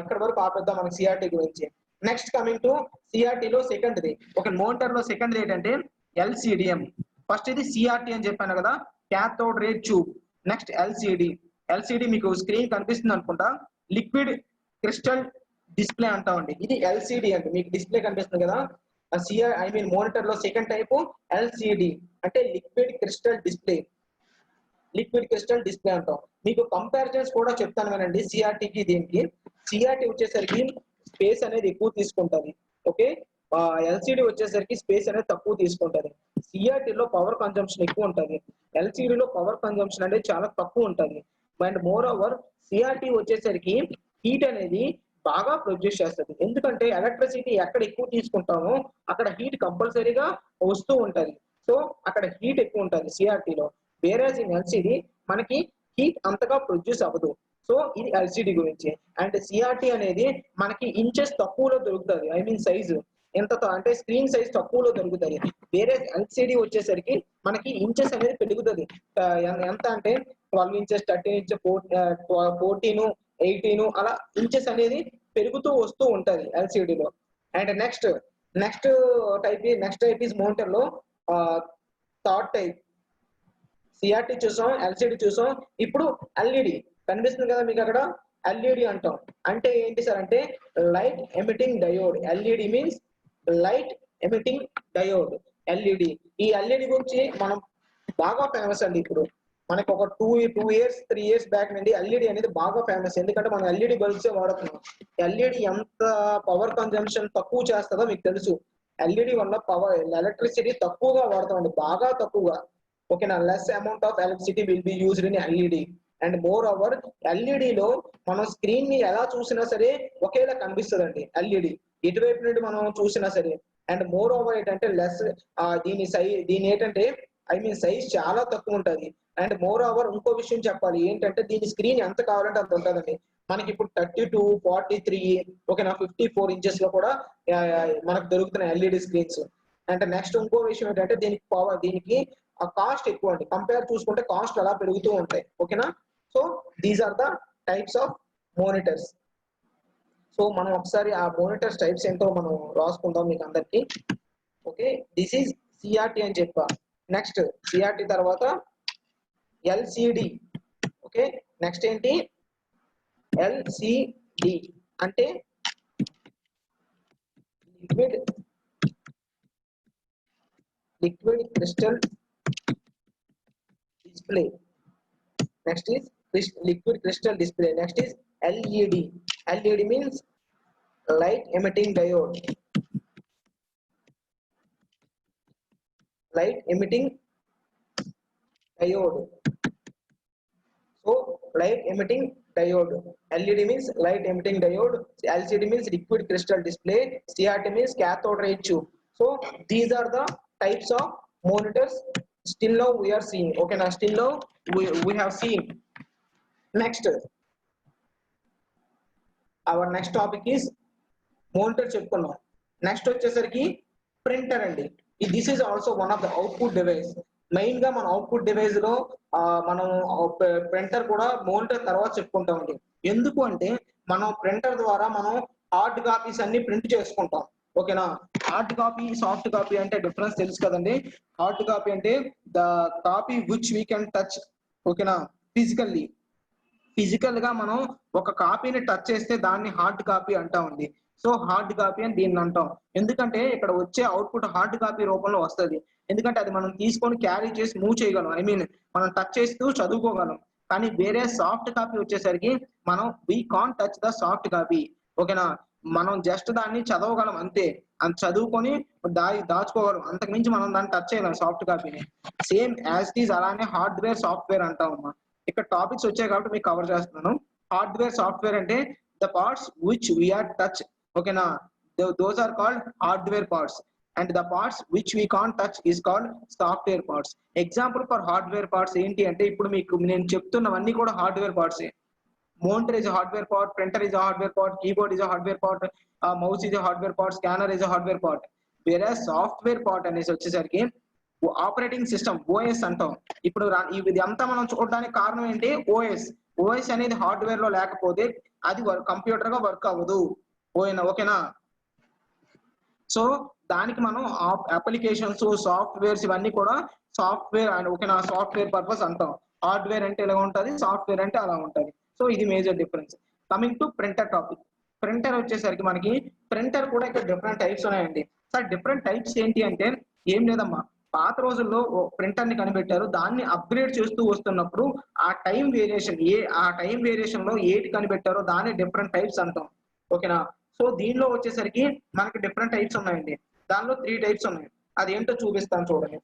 ఇక్కడ వరకు ఆపేద్దాం మనకి సిఆర్టీ గురించి. నెక్స్ట్ కమింగ్ టు సిఆర్టీలో సెకండ్ది, ఒక మోటార్ లో సెకండ్ ఏంటంటే ఎల్సిడిఎం. ఫస్ట్ ఇది సిఆర్టీ అని చెప్పాను కదా, cathode ray tube. Next LCD మీకు స్క్రీన్ కనిపిస్తుంది అనుకుంటా, లిక్విడ్ క్రిస్టల్ డిస్ప్లే అంటామండి. ఇది ఎల్సిడి అంటే మీకు డిస్ప్లే కనిపిస్తుంది కదా, ఐ మీన్ మోనిటర్ లో సెకండ్ టైప్ ఎల్సిడి అంటే లిక్విడ్ క్రిస్టల్ డిస్ప్లే అంటాం. మీకు కంపారిజన్స్ కూడా చెప్తాను వినండి. సిఆర్టీకి దీనికి, సిఆర్టీ వచ్చేసరికి స్పేస్ అనేది ఎక్కువ తీసుకుంటుంది. ఓకే, ఎల్సిడి వచ్చేసరికి స్పేస్ అనేది తక్కువ తీసుకుంటుంది. సిఆర్టీలో పవర్ కన్జంప్షన్ ఎక్కువ ఉంటుంది, ఎల్సిడిలో పవర్ కన్జంప్షన్ అనేది చాలా తక్కువ ఉంటుంది. అండ్ మోర్ ఓవర్ సిఆర్టీ వచ్చేసరికి హీట్ అనేది బాగా ప్రొడ్యూస్ చేస్తుంది. ఎందుకంటే ఎలక్ట్రిసిటీ ఎక్కడ ఎక్కువ తీసుకుంటామో అక్కడ హీట్ కంపల్సరీగా వస్తూ ఉంటుంది. సో అక్కడ హీట్ ఎక్కువ ఉంటుంది సిఆర్టీలో. వేరేజ్ ఇన్ ఎల్సిడి మనకి హీట్ అంతగా ప్రొడ్యూస్ అవ్వదు. సో ఇది ఎల్సిడి గురించి. అండ్ సిఆర్టీ అనేది మనకి ఇంచెస్ తక్కువలో దొరుకుతుంది, ఐ మీన్ సైజు ఎంత అంటే స్క్రీన్ సైజ్ తక్కువలో దొరుకుతుంది. వేరే ఎల్సిడి వచ్చేసరికి మనకి ఇంచెస్ అనేది పెరుగుతుంది. ఎంత అంటే 12 ఇంచెస్, 13 ఇంచెస్, 14, 18 అలా ఇంచెస్ అనేది పెరుగుతూ వస్తూ ఉంటది ఎల్సిడిలో. And next type is monitor లో థర్డ్ టైప్. సిఆర్టీ చూసాం, ఎల్సిడి చూసాం, ఇప్పుడు ఎల్ఈడి కనిపిస్తుంది కదా మీకు అక్కడ. ఎల్ఈడి అంటాం అంటే ఏంటి సార్ అంటే light emitting diode. LED means light emitting diode. LED, ఈ ఎల్ఈడి గురించి మనం బాగా ఫేమస్ అండి. ఇప్పుడు మనకి ఒక 2 years 3 years బ్యాక్ నుండి ఎల్ఈడి అనేది బాగా ఫేమస్. ఎందుకంటే మనం ఎల్ఈడి బల్బ్సే వాడుతున్నాం. ఎల్ఈడి ఎంత పవర్ కన్జంప్షన్ తక్కువ చేస్తుందో మీకు తెలుసు. ఎల్ఈడి వల్ల పవర్ ఎలక్ట్రిసిటీ తక్కువగా వాడతామండి, బాగా తక్కువగా. ఓకేనా, less amount of electricity will be used in LED. And more over ఎల్ఈడిలో మనం స్క్రీన్ ని ఎలా చూసినా సరే ఒకేలా కనిపిస్తుందండి ఎల్ఈడి, ఇటువైపు నుండి మనం చూసినా సరే. అండ్ మోర్ ఓవర్ ఏంటంటే లెస్ దీని ఏంటంటే ఐ మీన్ సైజ్ చాలా తక్కువ ఉంటుంది. అండ్ మోర్ ఓవర్ ఇంకో విషయం చెప్పాలి ఏంటంటే దీని స్క్రీన్ ఎంత కావాలంటే అంత ఉంటుందండి. మనకి ఇప్పుడు 32, 43, ఓకేనా 54 ఇంచెస్ లో కూడా మనకు దొరుకుతున్నాయి ఎల్ఈడి స్క్రీన్స్. అండ్ నెక్స్ట్ ఇంకో విషయం ఏంటంటే దీనికి ఆ కాస్ట్ ఎక్కువ అండి. కంపేర్ చూసుకుంటే కాస్ట్ అలా పెరుగుతూ ఉంటాయి. ఓకేనా, so these are the types of monitors. సో మనం ఒకసారి ఆ మోనిటర్స్ టైప్స్ ఏంటో మనం రాసుకుందాం మీకు అందరికి. ఓకే, దిస్ ఈజ్ సిఆర్టీ అని చెప్పా. నెక్స్ట్ సిఆర్టీ తర్వాత ఎల్సిడి. ఓకే, నెక్స్ట్ ఏంటి ఎల్సిడి అంటే liquid crystal display. Next is liquid crystal display. Next is LED. LED means light emitting diode. Light emitting diode. So light emitting diode. LED means light emitting diode. LCD means liquid crystal display. CRT means cathode ray tube. So these are the types of monitors. Still now we are seeing. Okay, now still now we have seen. Next, our next topic is monitor చెప్పుకున్నాం. Next వచ్చేసరికి printer అండి. This is also one of the output device. Main గా మన output device లో మనం printer కూడా monitor తర్వాత చెప్పుకుంటామండి. ఎందుకు అంటే మనం ప్రింటర్ ద్వారా మనం హార్డ్ కాపీస్ అన్ని ప్రింట్ చేసుకుంటాం. ఓకేనా, హార్డ్ కాపీ సాఫ్ట్ కాపీ అంటే డిఫరెన్స్ తెలుసు కదండి. హార్డ్ కాపీ అంటే the copy which we can touch. ఓకేనా, ఫిజికల్ గా మనం ఒక కాపీని టచ్ చేస్తే దాన్ని హార్డ్ కాపీ అంటామండి. సో హార్డ్ కాపీ అని దీన్ని అంటాం. ఎందుకంటే ఇక్కడ వచ్చే అవుట్పుట్ హార్డ్ కాపీ రూపంలో వస్తుంది. ఎందుకంటే అది మనం తీసుకొని క్యారీ చేసి మూవ్ చేయగలం, ఐ మీన్ మనం టచ్ చేస్తూ చదువుకోగలం. కానీ వేరే సాఫ్ట్ కాపీ వచ్చేసరికి మనం we can't touch the soft copy. ఓకేనా, మనం జస్ట్ దాన్ని చదవగలం అంతే, అది చదువుకొని దాచుకోగలం, అంతకుమించి మనం దాన్ని టచ్ చేయగలం సాఫ్ట్ కాపీని. సేమ్ యాజ్ ఇట్ ఈజ్ అలానే హార్డ్వేర్ సాఫ్ట్వేర్ అంటాం అమ్మా. ఇక్కడ టాపిక్స్ వచ్చాయి కాబట్టి మీకు కవర్ చేస్తున్నాను. హార్డ్వేర్ సాఫ్ట్వేర్ అంటే the parts which we're touch. ఓకేనా, those are called hardware parts and the parts which we can't touch is called software parts. Example for hardware parts ఏంటి అంటే ఇప్పుడు మీకు నేను చెప్తున్నవన్నీ కూడా hardware parts. Monitor is a hardware part, printer is a hardware part, keyboard is a hardware part, mouse is a hardware part, scanner is a hardware part. Whereas software part అనేసి వచ్చేసరికి operating system OS అంటాం. ఇప్పుడు ఇది అంతా మనం చూడడానికి కారణం ఏంటి, ఓఎస్ అనేది హార్డ్వేర్ లో లేకపోతే అది కంప్యూటర్ గా వర్క్ అవ్వదు. ఓకేనా, సో దానికి మనం అప్లికేషన్స్ సాఫ్ట్వేర్స్ ఇవన్నీ కూడా సాఫ్ట్వేర్ అండ్ ఓకేనా సాఫ్ట్వేర్ పర్పస్ అంటాం. హార్డ్వేర్ అంటే ఇలా ఉంటుంది, సాఫ్ట్వేర్ అంటే అలా ఉంటుంది. సో ఇది major difference. Coming to printer topic. Printer వచ్చేసరికి మనకి ప్రింటర్ కూడా ఇక్కడ డిఫరెంట్ టైప్స్ ఉన్నాయండి. సార్ డిఫరెంట్ టైప్స్ ఏంటి అంటే ఏం లేదమ్మా, పాత రోజుల్లో ప్రింటర్ ని కనిపెట్టారు, దాన్ని అప్గ్రేడ్ చేస్తూ వస్తున్నప్పుడు ఆ టైం వేరియేషన్ లో ఏది కనిపెట్టారో దాన్ని డిఫరెంట్ టైప్స్ అంటాం. ఓకేనా, సో దీనిలో వచ్చేసరికి మనకి డిఫరెంట్ టైప్స్ ఉన్నాయండి. దానిలో 3 టైప్స్ ఉన్నాయి. అది ఏంటో చూపిస్తాను చూడండి.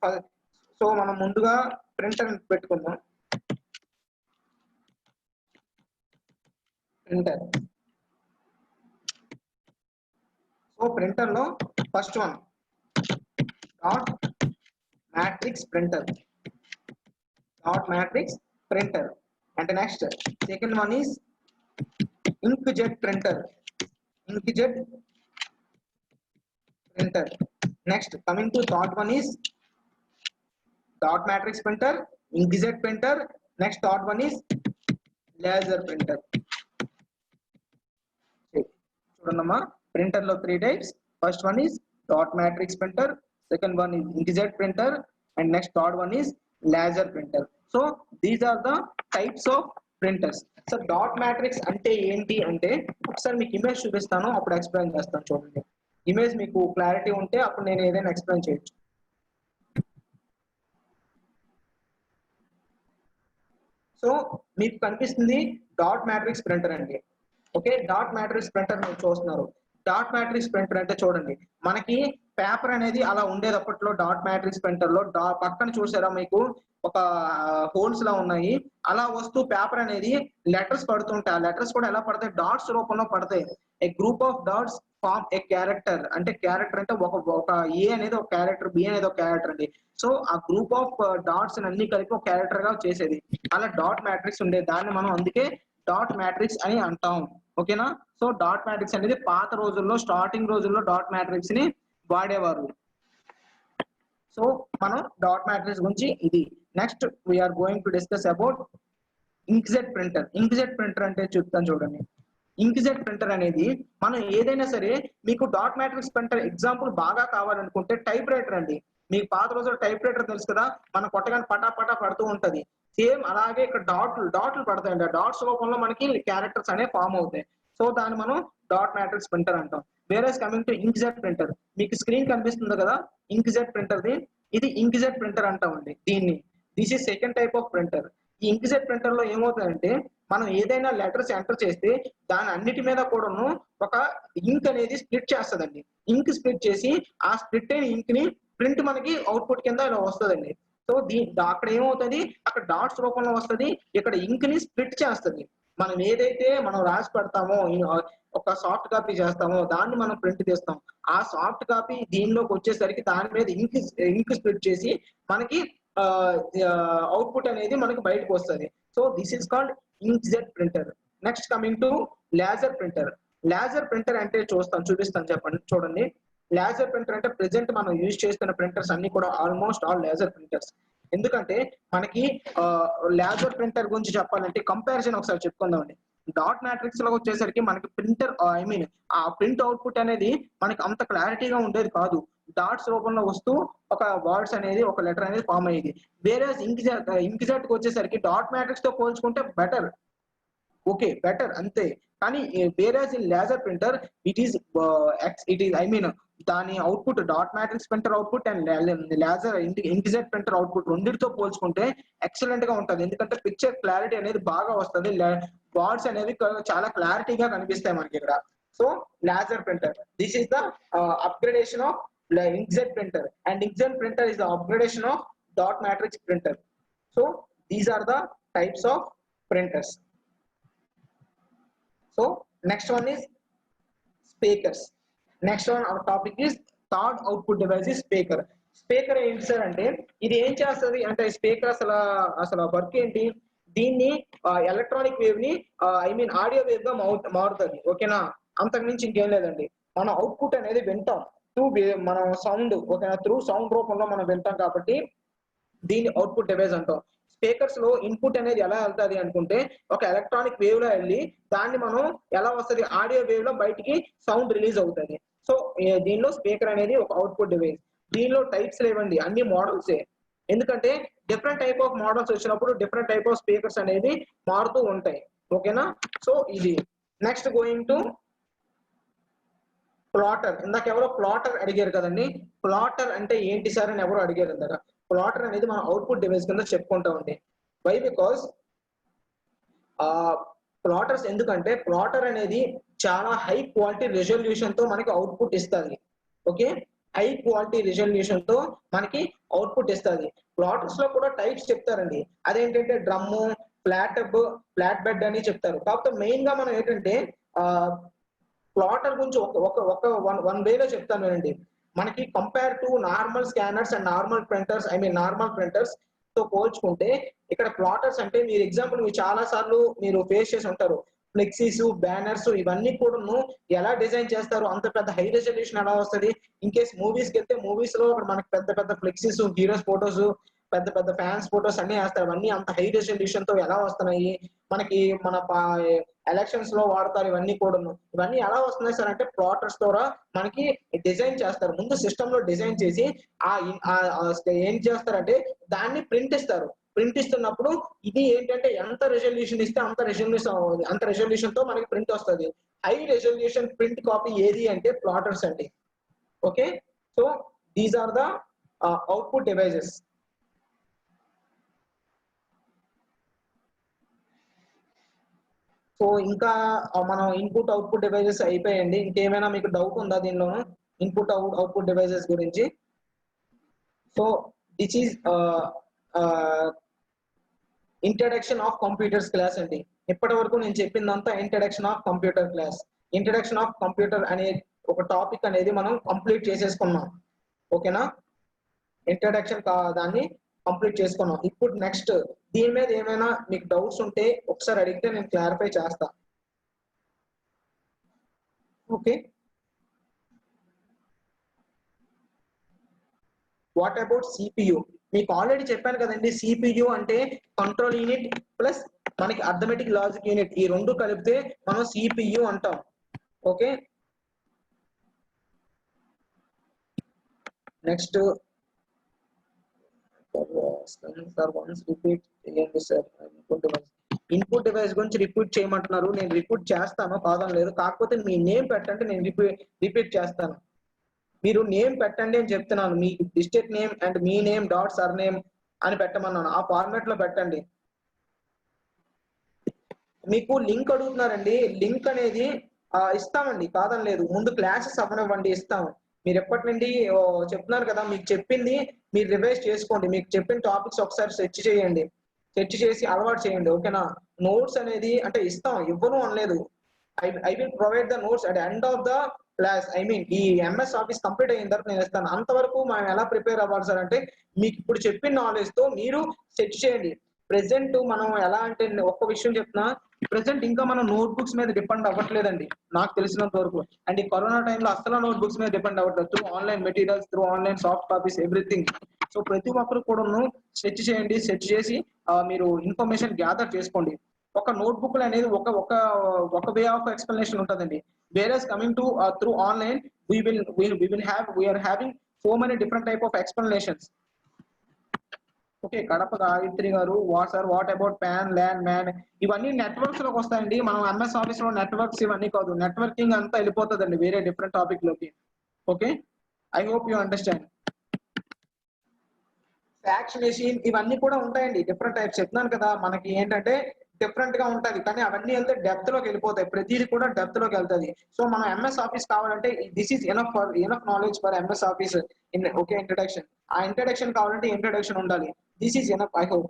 సో మనం ముందుగా ప్రింటర్ పెట్టుకుందాం. ప్రింటర్. సో ప్రింటర్ లో first one dot matrix printer, dot matrix printer. And the next second one is inkjet printer, inkjet printer. Next coming to third one is dot matrix printer, inkjet printer. Next third one is laser printer. చూడండమ్మా, printer లో 3 types. First one is dot matrix printer, second one is inkjet printer, and next third one is laser printer. So these are the types of printers. So dot matrix అంటే ఏంటి అంటే ఒకసారి మీకు image చూపిస్తాను, అప్పుడు explain చేస్తాను. చూడండి, image మీకు క్లారిటీ ఉంటే అప్పుడు నేను ఏదైనా ఎక్స్ప్లెయిన్ చేయొచ్చు. సో మీకు కనిపిస్తుంది డాట్ మ్యాట్రిక్స్ ప్రింటర్ అండి. ఓకే, డాట్ మ్యాట్రిక్స్ ప్రింటర్ మీరు చూస్తున్నారు. డాట్ మ్యాట్రిక్స్ ప్రింటర్ అంటే చూడండి, మనకి పేపర్ అనేది అలా ఉండేది అప్పట్లో. డాట్ మ్యాట్రిక్స్ ప్రింటర్ లో పక్కన చూసారా మీకు ఒక హోల్స్ లా ఉన్నాయి, అలా వస్తూ పేపర్ అనేది లెటర్స్ పడుతుంటాయి. ఆ లెటర్స్ కూడా ఎలా పడతాయి, డాట్స్ రూపంలో పడతాయి. A group of dots form a character. అంటే క్యారెక్టర్ అంటే ఒక ఏ అనేది ఒక క్యారెక్టర్, బి అనేది ఒక క్యారెక్టర్ అండి. సో ఆ గ్రూప్ ఆఫ్ డాట్స్ అన్ని కలిపి ఒక క్యారెక్టర్ గా చేసేది. అలా డాట్ మ్యాట్రిక్స్ ఉండేది, దాన్ని మనం అందుకే డాట్ మ్యాట్రిక్స్ అని అంటాం. ఓకేనా. సో డాట్ మ్యాట్రిక్స్ అనేది పాత రోజుల్లో, స్టార్టింగ్ రోజుల్లో డాట్ మ్యాట్రిక్స్ ని వాడేవారు. సో మనం డాట్ మ్యాట్రిక్స్ గురించి ఇది. Next we're going to discuss about inkjet printer. Inkjet printer అంటే చెప్తాను చూడండి. ఇంక్జెట్ ప్రింటర్ అనేది మనం ఏదైనా సరే, మీకు డాట్ మ్యాట్రిక్స్ ప్రింటర్ ఎగ్జాంపుల్ బాగా కావాలనుకుంటే టైప్ రైటర్ అండి. మీకు పాత రోజుల్లో టైప్ రైటర్ తెలుసు కదా, మనం కొట్టగానే పటా పటా పడుతూ ఉంటది. సేమ్ అలాగే ఇక్కడ డాట్లు పడతాయండి. డాట్స్ రూపంలో మనకి క్యారెక్టర్స్ అనేవి ఫామ్ అవుతాయి. సో దాన్ని మనం డాట్ మ్యాట్రిక్స్ ప్రింటర్ అంటాం. Whereas coming to inkjet printer, మీకు స్క్రీన్ కనిపిస్తుంది కదా ఇంక్జెట్ ప్రింటర్ ది, ఇది ఇంక్జెట్ ప్రింటర్ అంటామండి దీన్ని. This is second type of printer. ఈ ఇంక్జెట్ ప్రింటర్ లో ఏమవుతుందంటే, మనం ఏదైనా లెటర్స్ ఎంటర్ చేస్తే దాని అన్నిటి మీద కూడాను ఒక ఇంక్ అనేది స్ప్లిట్ చేస్తుందండి. ఇంక్ స్ప్లిట్ చేసి ఆ స్ప్లిట్ అయిన ఇంక్ ని ప్రింట్ మనకి అవుట్పుట్ కింద ఇలా వస్తుందండి. సో అక్కడ ఏమవుతుంది, అక్కడ డాట్స్ రూపంలో వస్తుంది, ఇక్కడ ఇంక్ ని స్ప్లిట్ చేస్తుంది. మనం ఏదైతే మనం రాసి పెడతామో, ఒక సాఫ్ట్ కాపీ చేస్తామో దాన్ని మనం ప్రింట్ తీస్తాం. ఆ సాఫ్ట్ కాపీ దీనిలోకి వచ్చేసరికి దాని మీద ఇంక్ స్ప్లిట్ చేసి మనకి అవుట్పుట్ అనేది మనకి బయటకు వస్తుంది. So this is called inkjet printer. Next coming to laser printer. Laser printer అంటే చూపిస్తాను చెప్పండి. చూడండి, లేజర్ ప్రింటర్ అంటే ప్రెసెంట్ మనం యూజ్ చేస్తున్న ప్రింటర్స్ అన్ని కూడా ఆల్మోస్ట్ ఆల్ లేజర్ ప్రింటర్స్. ఎందుకంటే మనకి లేజర్ ప్రింటర్ గురించి చెప్పాలంటే కంపారిజన్ ఒకసారి చెప్పుకుందామండి. డాట్ మ్యాట్రిక్స్ లో వచ్చేసరికి మనకి ప్రింటర్ ఆ ప్రింట్ అవుట్పుట్ అనేది మనకి అంత క్లారిటీగా ఉండేది కాదు. డాట్స్ రూపంలో వస్తూ ఒక వర్డ్స్ అనేది, ఒక లెటర్ అనేది ఫామ్ అయ్యేది. వేరే ఇంక్జెట్ వచ్చేసరికి డాట్ మ్యాట్రిక్స్ తో పోల్చుకుంటే బెటర్, ఓకే బెటర్ అంతే. కానీ వేరే in laser printer it is దాని output, dot matrix printer output and laser inkjet printer output రెండింటితో పోల్చుకుంటే ఎక్సలెంట్ గా ఉంటుంది. ఎందుకంటే పిక్చర్ క్లారిటీ అనేది బాగా వస్తుంది, వర్డ్స్ అనేవి చాలా క్లారిటీగా కనిపిస్తాయి మనకి ఇక్కడ. So laser printer, this is the upgradation of inkjet printer, and inkjet printer is the upgradation of dot matrix printer. So these are the types of printers. So next one is speakers. Next one our topic is third output device is speaker. Speaker ఏంటి sir అంటే, ఇది ఏం చేస్తుంది అంటే, speaker అసలు work ఏంటి, దీన్ని electronic wave ని ఆడియో వేవ్ గా మారుతుంది. ఓకేనా, అంతకు మించి ఇంకేం లేదండి. మనం అవుట్పుట్ అనేది వింటాం మన సౌండ్, ఓకేనా, త్రూ సౌండ్ రూపంలో మనం వింటాం కాబట్టి దీన్ని అవుట్పుట్ డివైస్ అంటాం. స్పీకర్స్ లో ఇన్పుట్ అనేది ఎలా వెళ్తుంది అనుకుంటే, ఒక ఎలక్ట్రానిక్ వేవ్ లో వెళ్ళి దాన్ని మనం ఎలా వస్తుంది, ఆడియో వేవ్ లో బయటికి సౌండ్ రిలీజ్ అవుతుంది. సో దీనిలో స్పీకర్ అనేది ఒక అవుట్పుట్ డివైస్. దీనిలో టైప్స్ లేవండి, అన్ని మోడల్సే. ఎందుకంటే డిఫరెంట్ టైప్ ఆఫ్ మోడల్స్ వచ్చినప్పుడు డిఫరెంట్ టైప్ ఆఫ్ స్పీకర్స్ అనేది మారుతూ ఉంటాయి. ఓకేనా. సో ఇది నెక్స్ట్ గోయింగ్ టు ప్లాటర్. ఇందాక ఎవరో ప్లాటర్ అడిగారు కదండి. ప్లాటర్ అంటే ఏంటి సార్ అని ఎవరో అడిగారు ఇందాక. ప్లాటర్ అనేది మనం అవుట్పుట్ డివైస్ కింద చెప్పుకుంటామండి. వై బికాస్ ప్లాటర్స్ ఎందుకంటే, ప్లాటర్ అనేది చాలా హై క్వాలిటీ రెజల్యూషన్ తో మనకి అవుట్పుట్ ఇస్తుంది. ఓకే, హై క్వాలిటీ రెజల్యూషన్ తో మనకి అవుట్పుట్ ఇస్తుంది. ప్లాటర్స్ లో కూడా టైప్స్ చెప్తారండి. అదేంటంటే డ్రమ్, ఫ్లాట్ బెడ్ అని చెప్తారు. కాకపోతే మెయిన్ గా మనం ఏంటంటే ప్లాటర్ గురించి ఒక వన్ వేలో చెప్తాను అండి. మనకి compare to normal scanners and normal printers, I mean normal printers తో పోల్చుకుంటే ఇక్కడ ప్లాటర్స్ అంటే మీరు ఎగ్జాంపుల్ మీరు చాలా సార్లు మీరు ఫేస్ చేసి ఉంటారు. ఫ్లెక్సీస్, బ్యానర్స్ ఇవన్నీ కూడాను ఎలా డిజైన్ చేస్తారు, అంత పెద్ద హై రెజల్యూషన్ ఎలా వస్తుంది. ఇన్ కేస్ మూవీస్ కి వెళ్తే మూవీస్ లో మనకి పెద్ద పెద్ద ఫ్లెక్సీస్, హీరోస్ ఫోటోస్, పెద్ద పెద్ద ఫ్యాన్స్ ఫోటోస్ అన్ని వేస్తారు. అవన్నీ అంత హై రెజల్యూషన్ తో ఎలా వస్తున్నాయి, మనకి మన ఎలక్షన్స్ లో వాడతారు. ఇవన్నీ కూడాను ఇవన్నీ ఎలా వస్తున్నాయి సార్ అంటే ప్లాటర్స్ ద్వారా మనకి డిజైన్ చేస్తారు. ముందు సిస్టమ్ లో డిజైన్ చేసి ఏం చేస్తారంటే దాన్ని ప్రింట్ ఇస్తారు. ప్రింట్ ఇస్తున్నప్పుడు ఇది ఏంటంటే ఎంత రెజల్యూషన్ ఇస్తే అంత రెజల్యూషన్ తో మనకి ప్రింట్ వస్తుంది. హై రెజల్యూషన్ ప్రింట్ కాపీ ఏది అంటే ప్లాటర్స్ అండి. Okay, so these are the output devices. So ఇంకా మనం ఇన్పుట్ అవుట్పుట్ డివైజెస్ అయిపోయాయండి. ఇంకేమైనా మీకు డౌట్ ఉందా దీనిలో ఇన్పుట్ అవుట్పుట్ డివైజెస్ గురించి? So this is introduction of computers class అండి. ఇప్పటి వరకు నేను చెప్పిందంతా introduction of computer class. Introduction of computer అనే ఒక టాపిక్ అనేది మనం కంప్లీట్ చేసేసుకున్నాం. ఓకేనా, ఇంట్రడక్షన్ దాన్ని కంప్లీట్ చేసుకున్నాం. ఇప్పుడు నెక్స్ట్ దీని మీద ఏమైనా మీకు డౌట్స్ ఉంటే ఒకసారి అడిగితే నేను క్లారిఫై చేస్తా. Okay, what about CPU? మీకు ఆల్రెడీ చెప్పాను కదండి, సిపియు అంటే కంట్రోల్ యూనిట్ ప్లస్ మనకి అర్థమెటిక్ లాజిక్ యూనిట్, ఈ రెండు కలిపితే మనం సిపియు అంటాం. ఓకే, నెక్స్ట్ ఇన్పుట్ డివైస్ గురించి రిపీట్ చేయమంటున్నారు. నేను రిపీట్ చేస్తాను, కాదని లేదు. కాకపోతే మీ నేమ్ పెట్టండి, నేను రిపీట్ చేస్తాను. మీరు నేమ్ పెట్టండి అని చెప్తున్నాను. మీ డిస్ట్రిక్ట్ నేమ్ అండ్ మీ నేమ్ డాట్ సర్ నేమ్ అని పెట్టమన్నాను. ఆ ఫార్మాట్ లో పెట్టండి. మీకు లింక్ అడుగుతున్నారండి. లింక్ అనేది ఇస్తామండి, కాదని లేదు. ముందు క్లాసెస్ అవ్వనివ్వండి, ఇస్తాము. మీరు ఎప్పటి నుండి చెప్తున్నారు కదా, మీకు చెప్పింది మీరు రివైజ్ చేసుకోండి. మీకు చెప్పిన టాపిక్స్ ఒకసారి సెర్చ్ చేయండి, సెర్చ్ చేసి అలవాటు చేయండి. ఓకేనా, నోట్స్ అనేది అంటే ఇస్తాం, ఇవ్వను అనలేదు. I will provide the notes at end of the class. I mean ఈ ఎంఎస్ ఆఫీస్ కంప్లీట్ అయిన తర్వాత నేను ఇస్తాను. అంతవరకు మనం ఎలా ప్రిపేర్ అవ్వాలి సార్ అంటే మీకు ఇప్పుడు చెప్పిన నాలెడ్జ్ తో మీరు సెట్ చేయండి. ప్రెసెంట్ మనం ఎలా అంటే ఒక్క విషయం చెప్తున్నా, ప్రెసెంట్ ఇంకా మనం నోట్ బుక్స్ మీద డిపెండ్ అవ్వట్లేదండి నాకు తెలిసినంత వరకు. అండ్ ఈ కరోనా టైంలో అసలు నోట్ బుక్స్ మీద డిపెండ్ అవ్వట్లేదు. Through online materials, through online soft copies, everything. So ప్రతి ఒక్కరు కూడాను సెర్చ్ చేయండి, సెర్చ్ చేసి మీరు ఇన్ఫర్మేషన్ గ్యాదర్ చేసుకోండి. ఒక నోట్ బుక్ అనేది ఒక వే ఆఫ్ ఎక్స్ప్లెనేషన్ ఉంటుందండి. Whereas coming to through online we're having so many different type of explanations. Okay, Kadapa Gayatri గారు, what about PAN, LAN, MAN, ఇవన్నీ నెట్వర్క్స్ లోకి వస్తాయండి. మనం ఎంఎస్ ఆఫీస్ లో నెట్వర్క్స్ ఇవన్నీ కాదు, నెట్వర్కింగ్ అంతా వెళ్ళిపోతుందండి వేరే డిఫరెంట్ టాపిక్ లోకి. Okay, I hope you understand. Fax machine ఇవన్నీ కూడా ఉంటాయండి, డిఫరెంట్ టైప్స్. చెప్తున్నాను కదా, మనకి ఏంటంటే డిఫరెంట్ గా ఉంటది, కానీ అవన్నీ వెళ్తే డెప్త్ లోకి వెళ్ళిపోతాయి. ప్రతిదీ కూడా డెప్త్ లోకి వెళ్తుంది. సో మనం ఎంఎస్ ఆఫీస్ కావాలంటే this is enough knowledge for MS office in okay introduction. ఆ ఇంట్రడక్షన్ కావాలంటే ఇంట్రడక్షన్ ఉండాలి. This is enough, I hope.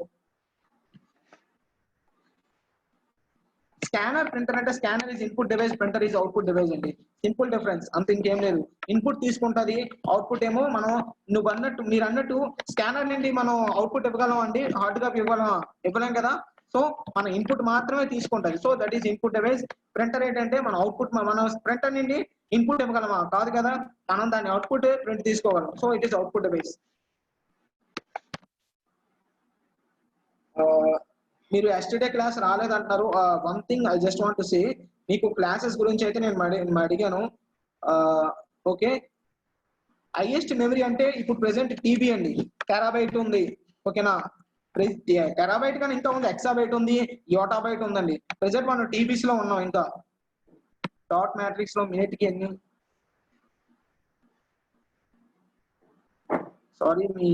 Scanner printer అంటే scanner is input device, printer is output device అండి. Simple difference, అంత ఇంకేం లేదు. Input తీసుకుంటది, అవుట్పుట్ ఏమో మనం మీరు అన్నట్టు స్కానర్ నుండి మనం అవుట్పుట్ ఇవ్వగలం అండి, హార్డ్ కాపీ ఇవ్వలేం కదా. సో మన ఇన్పుట్ మాత్రమే తీసుకుంటది. So that is input device. Printer ఏంటంటే మన అవుట్పుట్, మనం ప్రింటర్ నుండి ఇన్పుట్ ఇవ్వగలమా? కాదు కదా, మనం దాని అవుట్పుట్ ప్రింట్ తీసుకోగలం. So it is output device. మీరు ఎస్టర్డే క్లాస్ రాలేదంటారు. One thing I just want to say, మీకు క్లాసెస్ గురించి అయితే నేను అడిగాను. ఓకే, హైయెస్ట్ మెమరీ అంటే ఇప్పుడు ప్రెసెంట్ టీబీ అండి, టెరాబైట్ ఉంది. ఓకేనా, టెరాబైట్ కానీ ఇంకా ఉంది, ఎక్సాబైట్ ఉంది, యోటాబైట్ ఉందండి. ప్రెసెంట్ మనం టీబీస్ లో ఉన్నాం. ఇంకా డాట్ మ్యాట్రిక్స్ లో మినిట్కి ఎన్ని, సారీ మీ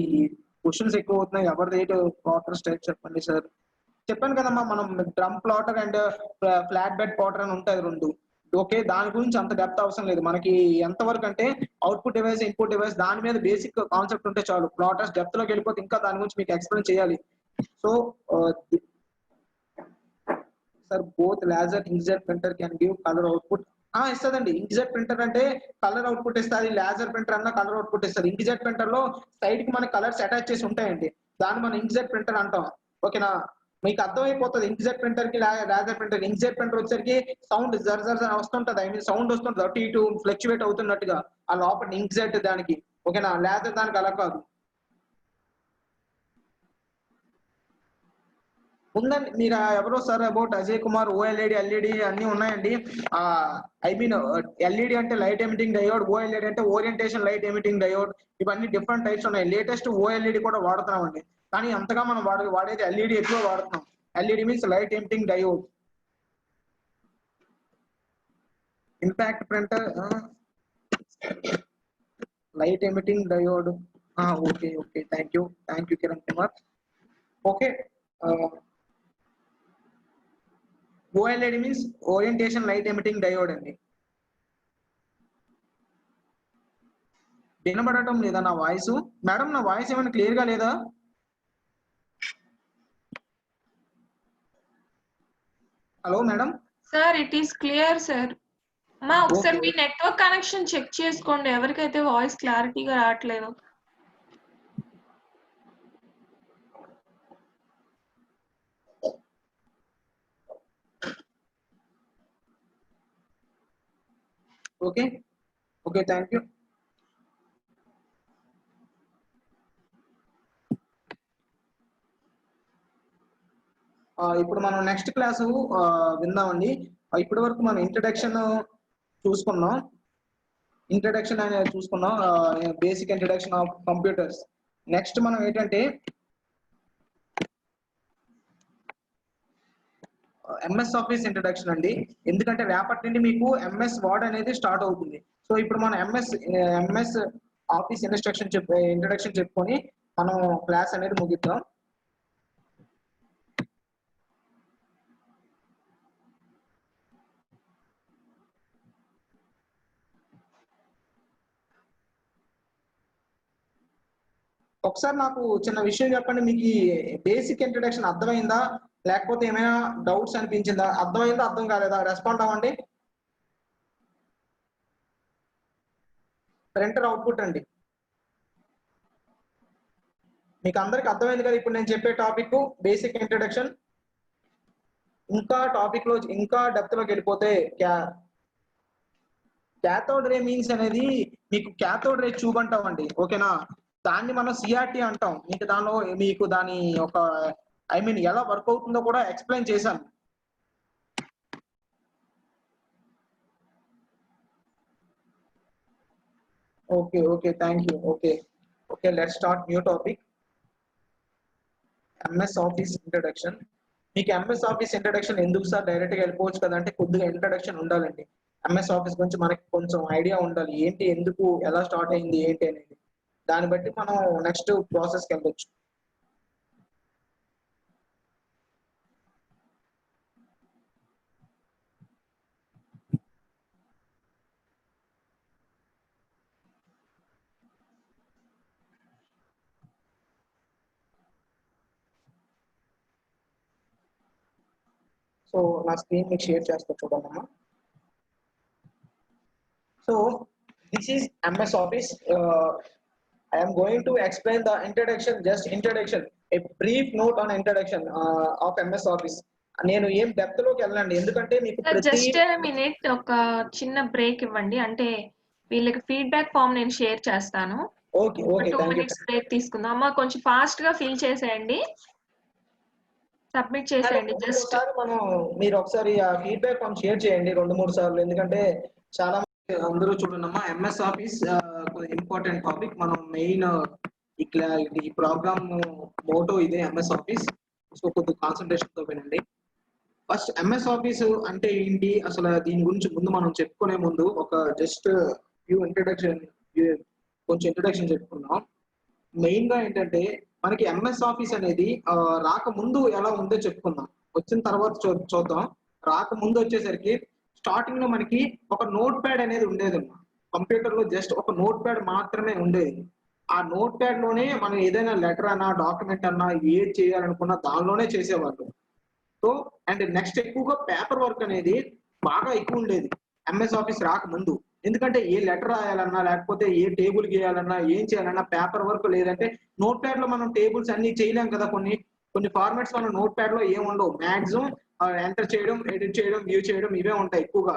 క్వశ్చన్స్ ఎక్కువ అవుతున్నాయి. ఎవరి రేట్ ప్లాటర్ టైప్ చెప్పండి సార్. చెప్పాను కదమ్మా, మనం drum platter and flat bed platter అని ఉంటాయి రెండు. ఓకే, దాని గురించి అంత డెప్త్ అవసరం లేదు మనకి. ఎంతవరకు అంటే అవుట్పుట్ డివైస్, ఇన్పుట్ డివైస్, దాని మీద బేసిక్ కాన్సెప్ట్ ఉంటే చాలు. ప్లాటర్స్ డెప్త్ లోకి వెళ్ళిపోతే ఇంకా దాని గురించి మీకు ఎక్స్ప్లెయిన్ చేయాలి. So sir both laser inkjet printer can give colour output. ఇస్తుందండి. ఇంక్జెట్ ప్రింటర్ అంటే కలర్ అవుట్పుట్ ఇస్తుంది, లేజర్ ప్రింటర్ అన్న కలర్ అవుట్పుట్ ఇస్తుంది. ఇంక్జెట్ ప్రింటర్ లో సైడ్ కి మన కలర్స్ అటాచ్ చేసి ఉంటాయండి, దాన్ని మనం ఇంక్జెట్ ప్రింటర్ అంటాం. ఓకేనా, మీకు అర్థమైపోతుంది. ఇంక్జెట్ ప్రింటర్ కి లేజర్ ప్రింటర్. ఇంక్జెట్ ప్రింటర్ వచ్చేసరికి సౌండ్ జర్ జర్ వస్తుంటది, ఐ మీన్ సౌండ్ వస్తుంటది అటు ఇటు ఫ్లక్చువేట్ అవుతున్నట్టుగా ఆ లోపల ఇంక్జెట్ దానికి. ఓకేనా, లేజర్ దానికి అలా కాదు. ఉందండి, మీరు ఎవరో sir about Ajay Kumar OLED LED అన్ని ఉన్నాయండి. ఐ మీన్ ఎల్ఈడి అంటే లైట్ ఎమిటింగ్ డయోడ్, ఓఎల్ఈడి అంటే ఓరియంటేషన్ లైట్ ఎమిటింగ్ డయోడ్. ఇవన్నీ డిఫరెంట్ టైప్స్ ఉన్నాయి. లేటెస్ట్ ఓఎల్ఈడి కూడా వాడుతున్నామండి, కానీ అంతగా మనం వాడేది ఎల్ఈడి ఎక్కువ వాడుతున్నాం. LED means light emitting diode. Impact printer, light emitting diode. Okay okay, thank you Kiran Kumar. Okay, OLED means orientation light emitting diode అండి. వినబడటం లేదా నా వాయిస్? మేడం నా వాయిస్ ఏమైనా క్లియర్ గా లేదా? Hello madam. Sir it is clear sir. మా ఒకసారి okay మీ network connection check చేసుకోండి, ఎవరికైతే వాయిస్ క్లారిటీగా రావట్లేదు. Okay okay, thank you. ఇప్పుడు మనం నెక్స్ట్ క్లాసు విందామండి. ఇప్పటి వరకు మనం ఇంట్రడక్షన్ చూసుకున్నాం. ఇంట్రడక్షన్ అనేది చూసుకున్నాం, basic introduction of computers. Next మనం ఏంటంటే ఎంఎస్ ఆఫీస్ ఇంట్రడక్షన్ అండి. ఎందుకంటే రేపటి నుండి మీకు ఎంఎస్ వర్డ్ అనేది స్టార్ట్ అవుతుంది. సో ఇప్పుడు మనం ఎంఎస్ ఆఫీస్ ఇంట్రడక్షన్ చెప్పుకొని మనం క్లాస్ అనేది ముగిద్దాం. ఒకసారి నాకు చిన్న విషయం చెప్పండి, మీకు ఈ బేసిక్ ఇంట్రడక్షన్ అర్థమైందా, లేకపోతే ఏమైనా డౌట్స్ అనిపించిందా? అర్థమైందా, అర్థం కాలేదా? రెస్పాండ్ అవ్వండి. ప్రింటర్ అవుట్పుట్ అండి. మీకు అందరికి అర్థమైంది కదా ఇప్పుడు నేను చెప్పే టాపిక్ బేసిక్ ఇంట్రడక్షన్. ఇంకా డెప్త్ లోకి వెళ్ళిపోతే క్యాథోడ్ రే మీన్స్ అనేది మీకు క్యాథోడ్ రే ట్యూబ్ అంటామండి. ఓకేనా, దాన్ని మనం సిఆర్టీ అంటాం. మీకు దాని ఒక ఐ మీన్ ఎలా వర్క్ అవుతుందో కూడా ఎక్స్ప్లెయిన్ చేశాను. Okay, thank you. Okay, let's start new topic, MS office introduction. మీకు ఎంఎస్ ఆఫీస్ ఇంట్రడక్షన్ ఎందుకు సార్ డైరెక్ట్ గా వెళ్ళిపోవచ్చు కదా అంటే, కొద్దిగా ఇంట్రడక్షన్ ఉండాలండి. ఎంఎస్ ఆఫీస్ గురించి మనకి కొంచెం ఐడియా ఉండాలి, ఏంటి ఎందుకు ఎలా స్టార్ట్ అయింది ఏంటి అనేది. దాన్ని బట్టి మనం నెక్స్ట్ ప్రాసెస్కి వెళ్ళొచ్చు. సో నా స్క్రీన్ మీకు షేర్ చేస్తా చూడమ్మా. So this is MS Office. I am going to explain the introduction, just introduction, a brief note on introduction of MS Office. నేను ఏం డెప్త్ లోకి వెళ్ళండి, ఎందుకంటే మీకు జస్ట్ మినిట్, ఒక చిన్న బ్రేక్ ఇవ్వండి. అంటే వీళ్ళకి ఫీడ్బ్యాక్ ఫామ్ నేను షేర్ చేస్తాను. ఓకే 2 మినిట్స్ బ్రేక్ తీసుకుందాం. అమ్మా కొంచెం ఫాస్ట్ గా ఫిల్ చేసేయండి, సబ్మిట్ చేసేయండి. జస్ట్ మీరు ఒకసారి ఆ ఫీడ్బ్యాక్ ఫామ్ షేర్ చేయండి 2-3 సార్లు, ఎందుకంటే చాలా మంది అందరూ చూడండమ్మా. MS office important topic. మనం మెయిన్ ఈ ప్రోగ్రామ్ మోటో ఇదే ఎంఎస్ ఆఫీస్. సో కొద్దిగా కాన్సన్ట్రేషన్ తో వినండి. ఫస్ట్ ఎంఎస్ ఆఫీస్ అంటే ఏంటి అసలు, దీని గురించి ముందు మనం చెప్పుకునే ముందు ఒక జస్ట్ కొంచెం ఇంట్రడక్షన్ చెప్పుకున్నాం. మెయిన్ గా ఏంటంటే మనకి ఎంఎస్ ఆఫీస్ అనేది రాకముందు ఎలా ఉందో చెప్పుకుందాం, వచ్చిన తర్వాత చూద్దాం. రాకముందు వచ్చేసరికి స్టార్టింగ్ లో మనకి ఒక నోట్ ప్యాడ్ అనేది ఉండేదమ్మా. కంప్యూటర్ లో జస్ట్ ఒక నోట్ ప్యాడ్ మాత్రమే ఉండేది. ఆ నోట్ ప్యాడ్ లోనే మనం ఏదైనా లెటర్ అన్నా డాక్యుమెంట్ అన్నా ఏది చేయాలనుకున్నా దానిలోనే చేసేవాళ్ళు. సో అండ్ నెక్స్ట్ ఎక్కువగా పేపర్ వర్క్ అనేది బాగా ఎక్కువ ఉండేది. ఎంఎస్ ఆఫీస్ రాకముందు. ఎందుకంటే ఏ లెటర్ రాయాలన్నా లేకపోతే ఏ టేబుల్ గీయాలన్నా ఏం చేయాలన్నా పేపర్ వర్క్, లేదంటే నోట్ ప్యాడ్ లో మనం టేబుల్స్ అన్ని చేయలేం కదా. కొన్ని ఫార్మాట్స్ మనం నోట్ ప్యాడ్ లో ఏం ఉండవు. మాక్సిమం ఎంటర్ చేయడం, ఎడిట్ చేయడం, వ్యూ చేయడం ఇవే ఉంటాయి ఎక్కువగా.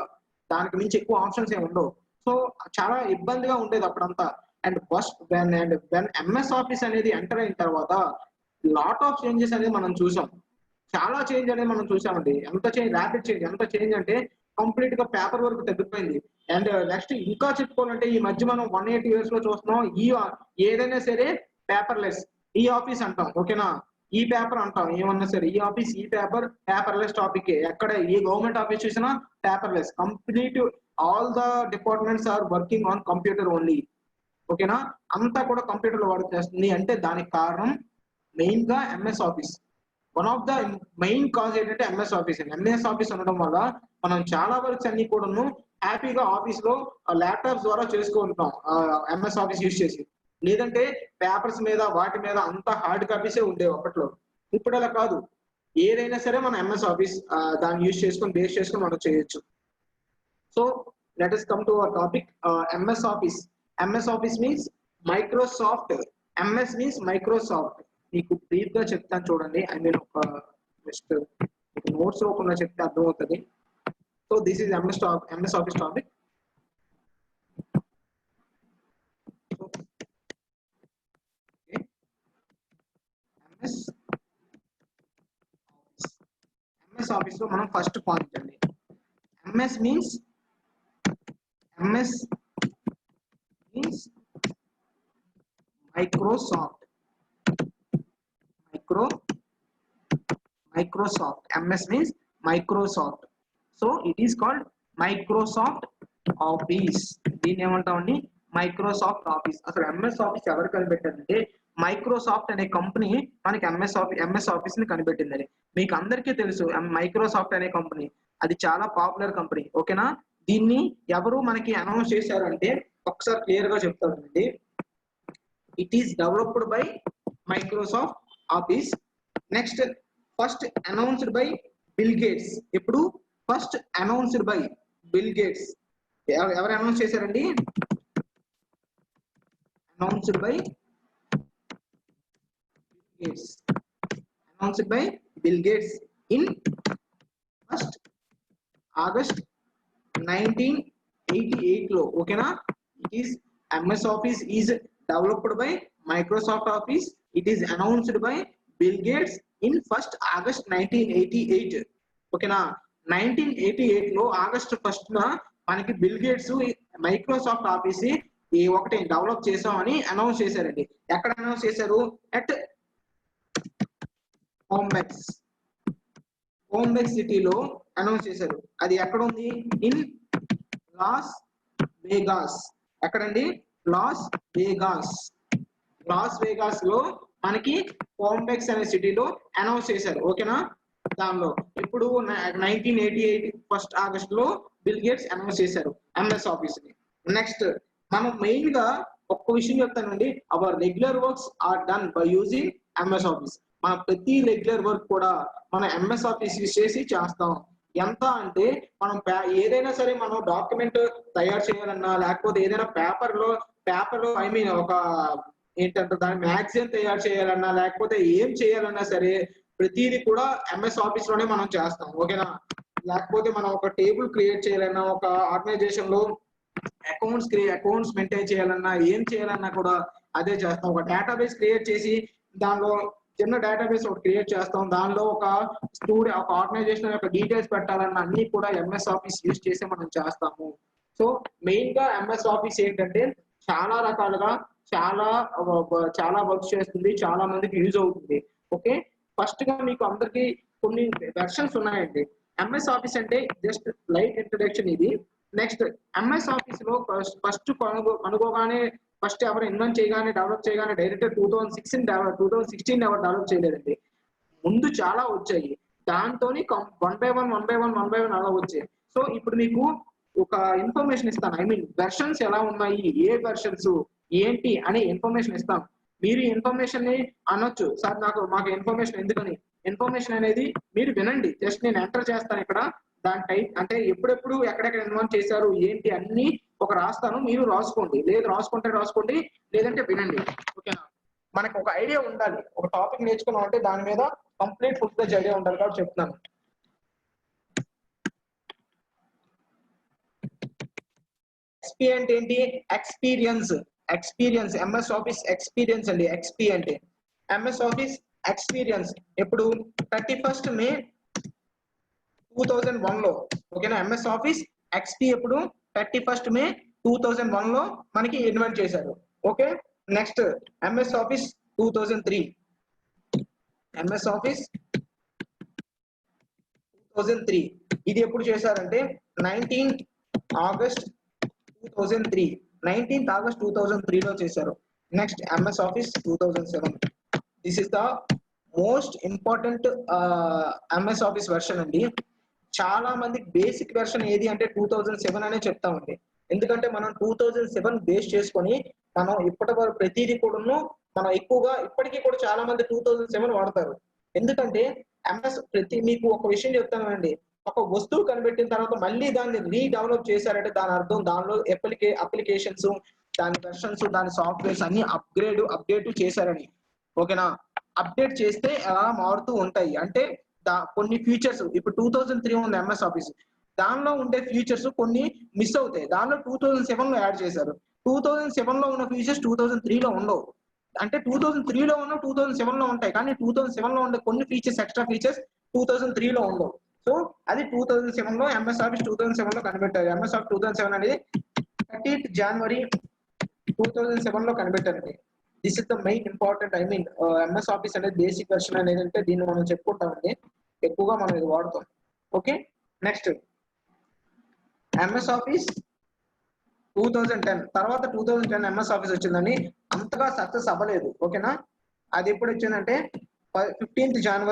దానికి మించి ఎక్కువ ఆప్షన్స్ ఏమి ఉండవు. సో చాలా ఇబ్బందిగా ఉండేది అప్పుడంతా. And first when MS office అనేది ఎంటర్ అయిన తర్వాత లాట్ ఆఫ్ చేంజెస్ అనేది మనం చూసాం. చాలా చేంజ్ అనేది మనం చూసామండి. ఎంత చేంజ్, ర్యాపిడ్ చేంజ్. ఎంత చేంజ్ అంటే కంప్లీట్ గా పేపర్ వర్క్ తగ్గిపోయింది. అండ్ నెక్స్ట్ ఇంకా చెప్పుకోవాలంటే ఈ మధ్య మనం 180 years లో చూస్తున్నాం. ఏదైనా సరే పేపర్లెస్, ఈ ఆఫీస్ అంటాం, ఓకేనా. ఈ పేపర్ అంటాం ఏమన్నా సరే, ఈ ఆఫీస్, ఈ పేపర్లెస్ టాపిక్. ఎక్కడ ఏ గవర్నమెంట్ ఆఫీస్ చూసినా paperless. Complete all the departments are working on computer only, ఓకేనా. అంతా కూడా కంప్యూటర్ లో వర్క్ చేస్తుంది. అంటే దానికి కారణం మెయిన్ గా MS office. One of the main cause ఏంటంటే ఎంఎస్ ఆఫీస్. ఎంఎస్ ఆఫీస్ ఉండడం వల్ల మనం చాలా వర్క్స్ అన్ని కూడాను హ్యాపీగా ఆఫీస్ లో ల్యాప్టాప్స్ ద్వారా చేసుకుంటాం ఎంఎస్ ఆఫీస్ యూజ్ చేసి. లేదంటే పేపర్స్ మీద వాటి మీద అంత హార్డ్ కాపీసే ఉండేవి అప్పట్లో. ఇప్పుడు అలా కాదు. ఏదైనా సరే మన ఎంఎస్ ఆఫీస్ దాన్ని యూజ్ చేసుకొని, బేస్ చేసుకొని మనం చేయొచ్చు. So let us come to our topic. MS Office. MS office means Microsoft. MS means Microsoft. మీకు బ్రీఫ్ గా చెప్తాను చూడండి. ఐ మీన్ ఒక జస్ట్ నోట్స్ లోకుండా చెప్తే అర్థమవుతుంది. So this is MS office topic. MS Office లో మనం ఫస్ట్ పాయింట్ అండి. MS means Microsoft. Microsoft. MS means Microsoft. So it is called Microsoft Office. దీన్ని ఏమంటామండి? Microsoft office. అసలు ఎంఎస్ ఆఫీస్ ఎవరు కనిపెట్టారంటే మైక్రోసాఫ్ట్ అనే కంపెనీ మనకి ఎంఎస్ ఆఫీస్ ని కనిపెట్టిందని. మీకు అందరికీ తెలుసు మైక్రోసాఫ్ట్ అనే కంపెనీ. అది చాలా పాపులర్ కంపెనీ, ఓకేనా. దీన్ని ఎవరు మనకి అనౌన్స్ చేశారు అంటే ఒకసారి క్లియర్ గా చెప్తానండి. It is developed by Microsoft office. Next first announced by Bill Gates. ఇప్పుడు first announced by Bill Gates. ఎవరు అనౌన్స్ చేశారండి? Announced by Gates. Announced by Bill Gates in first August 1988 లో, ఓకేనా. It is MS office is developed by Microsoft office. It is announced by Bill Gates in first August 1988, ఓకేనా. 1988 లో August 1st మనకి Bill Gates Microsoft office ఒకటి develop చేసామని announce చేశారండి. ఎక్కడ announce చేశారు? అట్ హోంబెక్స్ సిటీలో అనౌన్స్ చేశారు. అది ఎక్కడ ఉంది? In Las Vegas. ఎక్కడండి? లాస్ వేగాస్ లో మనకి హోంబెక్స్ అనే సిటీలో అనౌన్స్ చేశారు, ఓకేనా. దానిలో ఇప్పుడు 1988 ఫస్ట్ ఆగస్ట్ లో బిల్ గేట్స్ అనౌన్స్ చేశారు ఎంఎస్ ఆఫీస్ ని. నెక్స్ట్ మనం మెయిన్ గా ఒక్క విషయం చెప్తానండి. Our regular works are done by using MS Office. మన ప్రతి రెగ్యులర్ వర్క్ కూడా మన ఎంఎస్ ఆఫీస్ యూజ్ చేసి చేస్తాం. ఎంత అంటే మనం ఏదైనా సరే మనం డాక్యుమెంట్ తయారు చేయాలన్నా, లేకపోతే ఏదైనా పేపర్ లో ఐ మీన్ ఒక ఏంటంటే దాని మ్యాగజైన్ తయారు చేయాలన్నా, లేకపోతే ఏం చేయాలన్నా సరే ప్రతిదీ కూడా ఎంఎస్ ఆఫీస్ లోనే మనం చేస్తాం, ఓకేనా. లేకపోతే మనం ఒక టేబుల్ క్రియేట్ చేయాలన్నా, ఒక ఆర్గనైజేషన్ లో అకౌంట్స్ మెయింటైన్ చేయాలన్నా, ఏం చేయాలన్నా కూడా అదే చేస్తాం. ఒక డేటాబేస్ క్రియేట్ చేసి దానిలో చిన్న డేటాబేస్ ఒకటి క్రియేట్ చేస్తాం. దానిలో ఒక ఆర్గనైజేషన్ యొక్క డీటెయిల్స్ పెట్టాలన్నా అన్ని కూడా ఎంఎస్ ఆఫీస్ యూజ్ చేసి మనం చేస్తాము. సో మెయిన్ గా ఎంఎస్ ఆఫీస్ ఏంటంటే చాలా రకాలుగా చాలా వర్క్ చేస్తుంది, చాలా మందికి యూజ్ అవుతుంది, ఓకే. ఫస్ట్ గా మీకు అందరికి కొన్ని వెర్షన్స్ ఉన్నాయండి. ఎంఎస్ ఆఫీస్ అంటే జస్ట్ లైట్ ఇంట్రడక్షన్ ఇది. నెక్స్ట్ ఎంఎస్ ఆఫీస్ లో ఫస్ట్ కనుగోగానే ఫస్ట్ ఎవరు ఇన్వెంట్ చేయగానే డెవలప్ చేయగానే డైరెక్ట్ 2016 ఎవరు డెవలప్ చేయలేదండి. ముందు చాలా వచ్చాయి. దాంతో వన్ బై వన్ అలా వచ్చాయి. సో ఇప్పుడు మీకు ఒక ఇన్ఫర్మేషన్ ఇస్తాను. ఐ మీన్ వెర్షన్స్ ఎలా ఉన్నాయి, ఏ వెర్షన్స్ ఏంటి అనే ఇన్ఫర్మేషన్ ఇస్తాను. మీరు ఇన్ఫర్మేషన్ ని అనొచ్చు, సార్ మాకు ఇన్ఫర్మేషన్ ఎందుకని. ఇన్ఫర్మేషన్ అనేది మీరు వినండి. జస్ట్ నేను ఎంటర్ చేస్తాను ఇక్కడ. దాని టైప్ అంటే ఎప్పుడెప్పుడు ఎక్కడెక్కడ ఇన్వాల్వ్ చేశారు ఏంటి అన్ని ఒక రాస్తాను, మీరు రాసుకోండి. లేదు రాసుకుంటే రాసుకోండి, లేదంటే వినండి. ఓకేనా? మనకు ఒక ఐడియా ఉండాలి. ఒక టాపిక్ నేర్చుకున్నాం అంటే దాని మీద కంప్లీట్ ఫుల్ ఫ్లెడ్జ్ ఐడియా ఉండాలి కాబట్టి చెప్తున్నాను. ఎక్స్పీ అంటే ఏంటి? Experience. Experience MS office experience అండి. ఎక్స్పీ అంటే ఎంఎస్ ఆఫీస్ ఎక్స్పీరియన్స్. ఎప్పుడు 31st May 2001 లో. ఓకేనా? ఎంఎస్ ఆఫీస్ ఎక్స్పీ ఎప్పుడు 31st May 2001 లో మనకి ఇన్వెంట్ చేశారు. Okay, next MS office 2003. MS office 2003 ఇది ఎప్పుడు చేశారంటే 19th August 2003. 19th August 2003 లో చేశారు. Next MS office 2007. This is the most important MS office version అండి. చాలా మంది బేసిక్ వెర్షన్ ఏది అంటే 2007 అనే చెప్తామండి. ఎందుకంటే మనం 2007 బేస్ చేసుకొని మనం ఇప్పటి వరకు ప్రతిదీ కూడాను మనం ఎక్కువగా ఇప్పటికీ కూడా చాలా మంది 2007 వాడతారు. ఎందుకంటే ఎంఎస్ మీకు ఒక విషయం చెప్తానండి, ఒక వస్తువు కనిపెట్టిన తర్వాత మళ్ళీ దాన్ని రీడెవలప్ చేశారంటే దాని అర్థం దానిలో అప్లికేషన్స్, దాని వెర్షన్స్, దాని సాఫ్ట్వేర్స్ అన్ని అప్డేట్ చేశారని. ఓకేనా? అప్డేట్ చేస్తే అలా మారుతూ ఉంటాయి. అంటే కొన్ని ఫీచర్స్ ఇప్పుడు 2003 ఉంది ఎంఎస్ ఆఫీస్, దానిలో ఉండే ఫీచర్స్ కొన్ని మిస్ అవుతాయి. దానిలో 2007 లో యాడ్ చేశారు. 2007 లో ఉన్న ఫీచర్స్ 2003 లో ఉండవు. అంటే 2003 లో ఉన్న 2007 లో ఉంటాయి, కానీ 2007 లో ఉండే కొన్ని ఫీచర్స్, ఎక్స్ట్రా ఫీచర్స్ 2003 లో ఉండవు. సో అది 2007 లో ఎంఎస్ ఆఫీస్ 2007 లో కనిపెట్టారు. ఎంఎస్ ఆఫీస్ 2007 అనేది 30th January 2007 లో కనిపెట్టారండి. This is the main important. I mean MS office అనేది బేసిక్ వెర్షన్ అనేది అంటే దీన్ని మనం చెప్పుకుంటామండి, ఎక్కువగా మనం ఇది వాడతాం. ఓకే, నెక్స్ట్ ఎంఎస్ ఆఫీస్ 2010 తర్వాత 2010 ఎంఎస్ ఆఫీస్ వచ్చిందని అంతగా సక్సెస్ అవ్వలేదు. ఓకేనా? అది ఎప్పుడు వచ్చిందంటే 15th June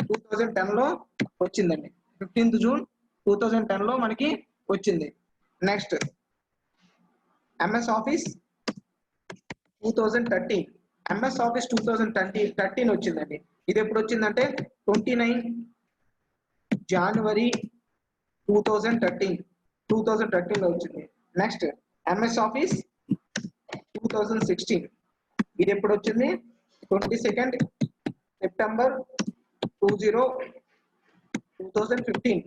2010 లో వచ్చిందండి. 15th June 2010 లో మనకి వచ్చింది. Next MS office 2013. MS office 2013 వచ్చిందండి. ఇది ఎప్పుడు వచ్చిందంటే 29 January 2013 లో వచ్చింది. Next MS office 2016. ఇది ఎప్పుడు వచ్చింది? 22nd September 2015.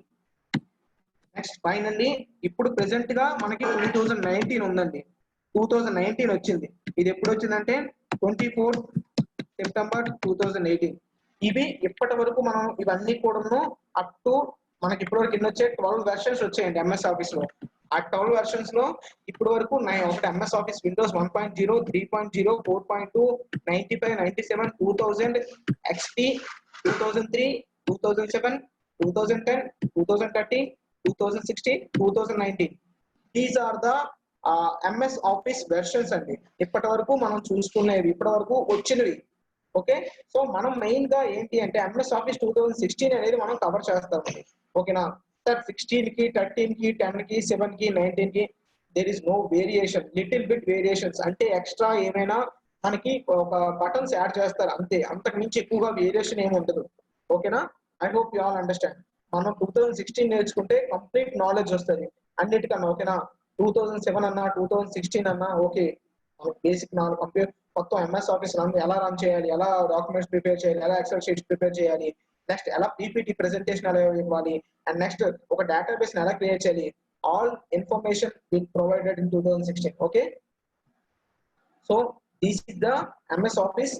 నెక్స్ట్ ఫైనల్లీ ఇప్పుడు ప్రెసెంట్ గా మనకి 2019 ఉందండి. 2019 వచ్చింది. ఇది ఎప్పుడు వచ్చిందంటే 24th September 2018. ఇవి ఇప్పటి వరకు మనం ఇవన్నీ కూడాను అప్ టు మనకి ఇప్పటి వరకు ఎన్ని వచ్చాయి? 12 వెర్షన్స్ వచ్చాయండి ఎంఎస్ ఆఫీస్ లో. ఆ 12 వెర్షన్స్ లో ఇప్పటి వరకు ఒకటి MS office Windows 1.0, 3.0, 4.2, 95, 97, 2000, XP, 2003, 2007, 2010, 2013, 2016, 2019. These are the MS Office versions అండి. ఇప్పటి వరకు మనం చూసుకునేవి, ఇప్పటి వరకు వచ్చినవి. ఓకే, సో మనం మెయిన్ గా ఏంటి అంటే ఎంఎస్ ఆఫీస్ 2016 అనేది మనం కవర్ చేస్తామండి. ఓకేనా? సార్ 16 కి, 13 కి, 10 కి, 7 కి, 19 కి there is no variation, little bit variations. అంటే ఎక్స్ట్రా ఏమైనా మనకి ఒక బటన్స్ యాడ్ చేస్తారు అంతే, అంతకు మించి ఎక్కువగా వేరియేషన్ ఏమి ఉండదు. ఓకేనా? I hope you all understand. మనం 2016 నేర్చుకుంటే కంప్లీట్ నాలెడ్జ్ వస్తుంది అన్నిటికన్నా. ఓకేనా? 2007 అన్నా 2016 అన్నా ఓకే, బేసిక్ నాలెడ్జ్ కంప్లీట్ మొత్తం ఎంఎస్ ఆఫీస్ ఎలా రన్ చేయాలి, ఎలా డాక్యుమెంట్స్ ప్రిపేర్ చేయాలి, ఎలా ఎక్సెల్ షీట్స్ ప్రిపేర్ చేయాలి, నెక్స్ట్ ఎలా పీపీటీ ప్రెజెంటేషన్ ఎలా ఇవ్వాలి, అండ్ నెక్స్ట్ ఒక డేటాబేస్ ఎలా క్రియేట్ చేయాలి, all information will provided in 2016. Okay, so this is the MS office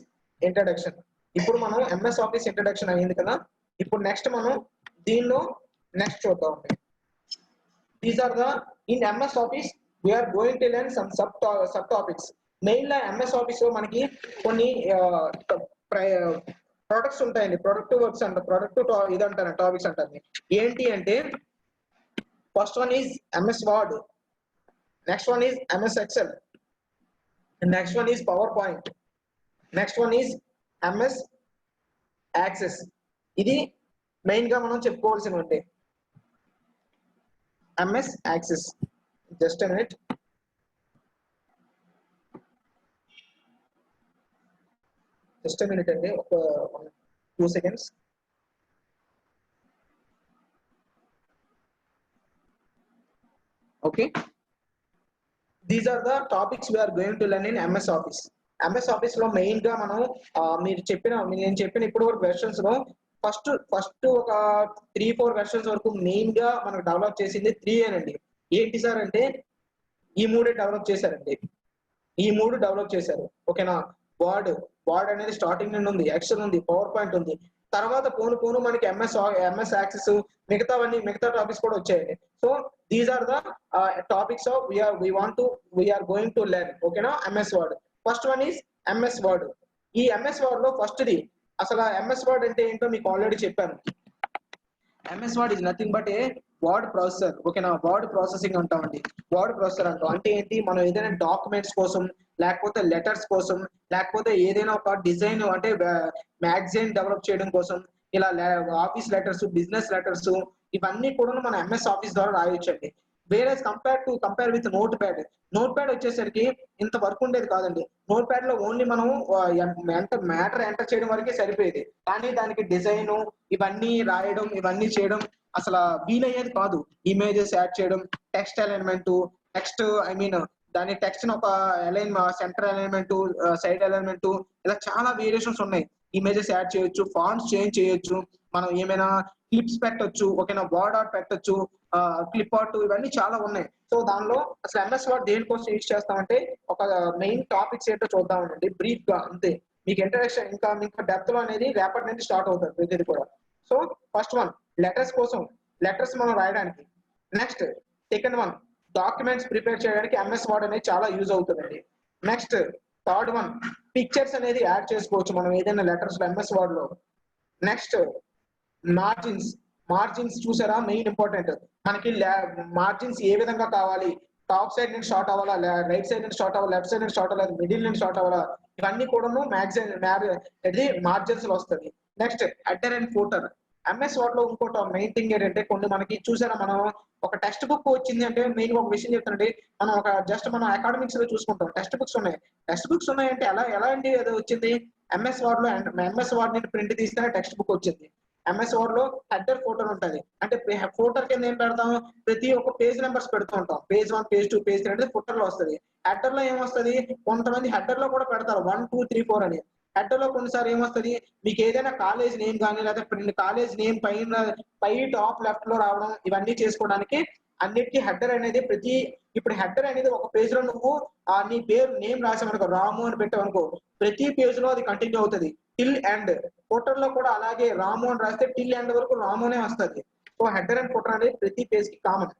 introduction. ఇప్పుడు మనం ఎంఎస్ ఆఫీస్ ఇంట్రడక్షన్ అయింది కదా, ఇప్పుడు నెక్స్ట్ మనం దీనిలో నెక్స్ట్ చూద్దాం. These are the in MS Office we're going to learn some sub topics. Main గా MS Office లో మనకి కొన్ని ప్రొడక్ట్స్ ఉంటాయండి, ప్రొడక్టివ్ వర్క్స్ అంటారు, ప్రొడక్టివ్ ఇది అంటారు, టాపిక్స్ అంటారు. ఏంటి అంటే first one is MS Word, next one is MS Excel, next one is PowerPoint, next one is MS Access. ఇది మెయిన్ గా మనం చెప్పుకోవాల్సినవి ఉంటాయి. MS Access, just a minute. Just a minute అండి, ఒక 2 seconds. Okay, these are the topics we're going to learn in MS Office. MS Office లో main గా మనం నేను చెప్పిన ఇప్పుడు వరకు వెర్షన్స్ లో ఫస్ట్ ఒక 3-4 వెర్షన్స్ వరకు మెయిన్ గా మనకు డెవలప్ చేసింది 3 అండి. ఏంటి సార్ అంటే ఈ మూడే డెవలప్ చేశారండి. ఈ మూడు డెవలప్ చేశారు. ఓకేనా, వర్డ్ అనేది స్టార్టింగ్ నుండి ఉంది, ఎక్సెల్ ఉంది, పవర్ పాయింట్ ఉంది. తర్వాత పోను మనకి ఎంఎస్ యాక్సెస్ మిగతా టాపిక్స్ కూడా వచ్చాయండి. So these are the topics of we're going to learn. ఓకేనా, MS word. First one is MS word. ఈ ఎంఎస్ వర్డ్ లో ఫస్ట్ది అసలు ఎంఎస్ వర్డ్ అంటే ఏంటో మీకు ఆల్రెడీ చెప్పాను. MS word is nothing but A word processor. ఓకేనా, వర్డ్ ప్రాసెసింగ్ అంటామండి. వర్డ్ ప్రాసెసర్ అంటాం అంటే ఏంటి, మనం ఏదైనా డాక్యుమెంట్స్ కోసం, లేకపోతే లెటర్స్ కోసం, లేకపోతే ఏదైనా ఒక డిజైన్ అంటే మ్యాగజైన్ డెవలప్ చేయడం కోసం, ఇలా ఆఫీస్ లెటర్స్, బిజినెస్ లెటర్స్, ఇవన్నీ కూడా మనం ఎంఎస్ ఆఫీస్ ద్వారా రాయొచ్చండి. వేరే కంపేర్ విత్ నోట్ ప్యాడ్ వచ్చేసరికి ఇంత వర్క్ ఉండేది కాదండి. నోట్ ప్యాడ్ లో ఓన్లీ మనం మ్యాటర్ ఎంటర్ చేయడం వరకే సరిపోయేది. కానీ దానికి డిజైన్ ఇవన్నీ రాయడం, ఇవన్నీ చేయడం అసలు వీలయ్యేది కాదు. ఇమేజెస్ యాడ్ చేయడం, టెక్స్ట్ అలైన్మెంట్, దాని టెక్స్ట్ ఒక సెంటర్ అలైన్మెంట్, సైడ్ అలైన్మెంట్, ఇలా చాలా వేరియేషన్స్ ఉన్నాయి. ఇమేజెస్ యాడ్ చేయొచ్చు, ఫాంట్స్ చేంజ్ చేయొచ్చు, మనం ఏమైనా క్లిప్స్ పెట్టొచ్చు. ఓకేనా, వర్డ్ ఆర్ట్ పెట్టొచ్చు, క్లిప్ ఆర్ట్, ఇవన్నీ చాలా ఉన్నాయి. సో దానిలో అసలు ఎంఎస్ వర్డ్ దేనికోసం యూజ్ చేస్తామంటే ఒక మెయిన్ టాపిక్స్ ఏంటో చూద్దామండి బ్రీఫ్ గా, అంతే. మీకు ఇంట్రడక్షన్ ఇంకా డెప్త్ లో అనేది రేపటి నుంచి స్టార్ట్ అవుతుంది ప్రతిది కూడా. సో ఫస్ట్ వన్ లెటర్స్ కోసం, లెటర్స్ మనం రాయడానికి. Next second one documents prepare చేయడానికి ఎంఎస్ వర్డ్ అనేది చాలా యూజ్ అవుతుందండి. నెక్స్ట్ థర్డ్ వన్ పిక్చర్స్ అనేది యాడ్ చేసుకోవచ్చు మనం ఏదైనా లెటర్స్ లో ఎంఎస్ వర్డ్ లో. నెక్స్ట్ మార్జిన్స్ చూసారా, మెయిన్ ఇంపార్టెంట్. మనకి మార్జిన్స్ ఏ విధంగా కావాలి, టాప్ సైడ్ నుంచి స్టార్ట్ అవ్వాలా, రైట్ సైడ్ నుంచి స్టార్ట్ అవ్వాలి, లెఫ్ట్ సైడ్ నుంచి స్టార్ట్ అవ్వాలి, మిడిల్ నుంచి స్టార్ట్ అవ్వాలా, ఇవన్నీ కూడాను మార్జిన్స్ లో వస్తుంది. Next header and footer. MS word లో ఇంకోటి మెయిన్ థింగ్ ఏంటంటే కొన్ని మనకి చూసారా, మనం ఒక టెక్స్ట్ బుక్ వచ్చింది అంటే మెయిన్ ఒక విషయం చెప్తానండి. మనం మనం అకాడమిక్స్ లో చూసుకుంటాం, టెక్స్ట్ బుక్స్ ఉన్నాయంటే ఎలా అండి అది వచ్చింది? ఎంఎస్ వర్డ్ నుండి ప్రింట్ తీస్తేనే టెక్స్ట్ బుక్ వచ్చింది. ఎంఎస్ వర్డ్ లో హెడర్ ఫోటర్ ఉంటుంది. అంటే ఫోటర్ కింద ఏం పెడతాం, ప్రతి ఒక్క పేజ్ నెంబర్స్ పెడుతూ ఉంటాం. పేజ్ 1, పేజ్ 2, పేజ్ 3 అనేది ఫుటర్ లో వస్తుంది. హెడర్ లో ఏమొస్తుంది, కొంతమంది హెడర్ లో కూడా పెడతారు 1, 2, 3, 4 అని. హెడర్ లో కొన్నిసారి ఏమొస్తుంది, మీకు ఏదైనా కాలేజ్ నేమ్ కానీ లేకపోతే కాలేజ్ నేమ్ పై టాప్ లెఫ్ట్ లో రావడం, ఇవన్నీ చేసుకోవడానికి అన్నిటికీ హెడర్ అనేది ఇప్పుడు హెడర్ అనేది ఒక పేజ్ లో నువ్వు నీ పేరు నేమ్ రాసామనుకో, రాము అని పెట్టామనుకో, ప్రతి పేజ్ లో అది కంటిన్యూ అవుతుంది టిల్ ఎండ్. ఫోటర్ లో కూడా అలాగే రాము అని రాస్తే టిల్ ఎండ్ వరకు రామునే వస్తుంది. సో హెడర్ అండ్ ఫోటర్ అనేది ప్రతి పేజ్ కి common.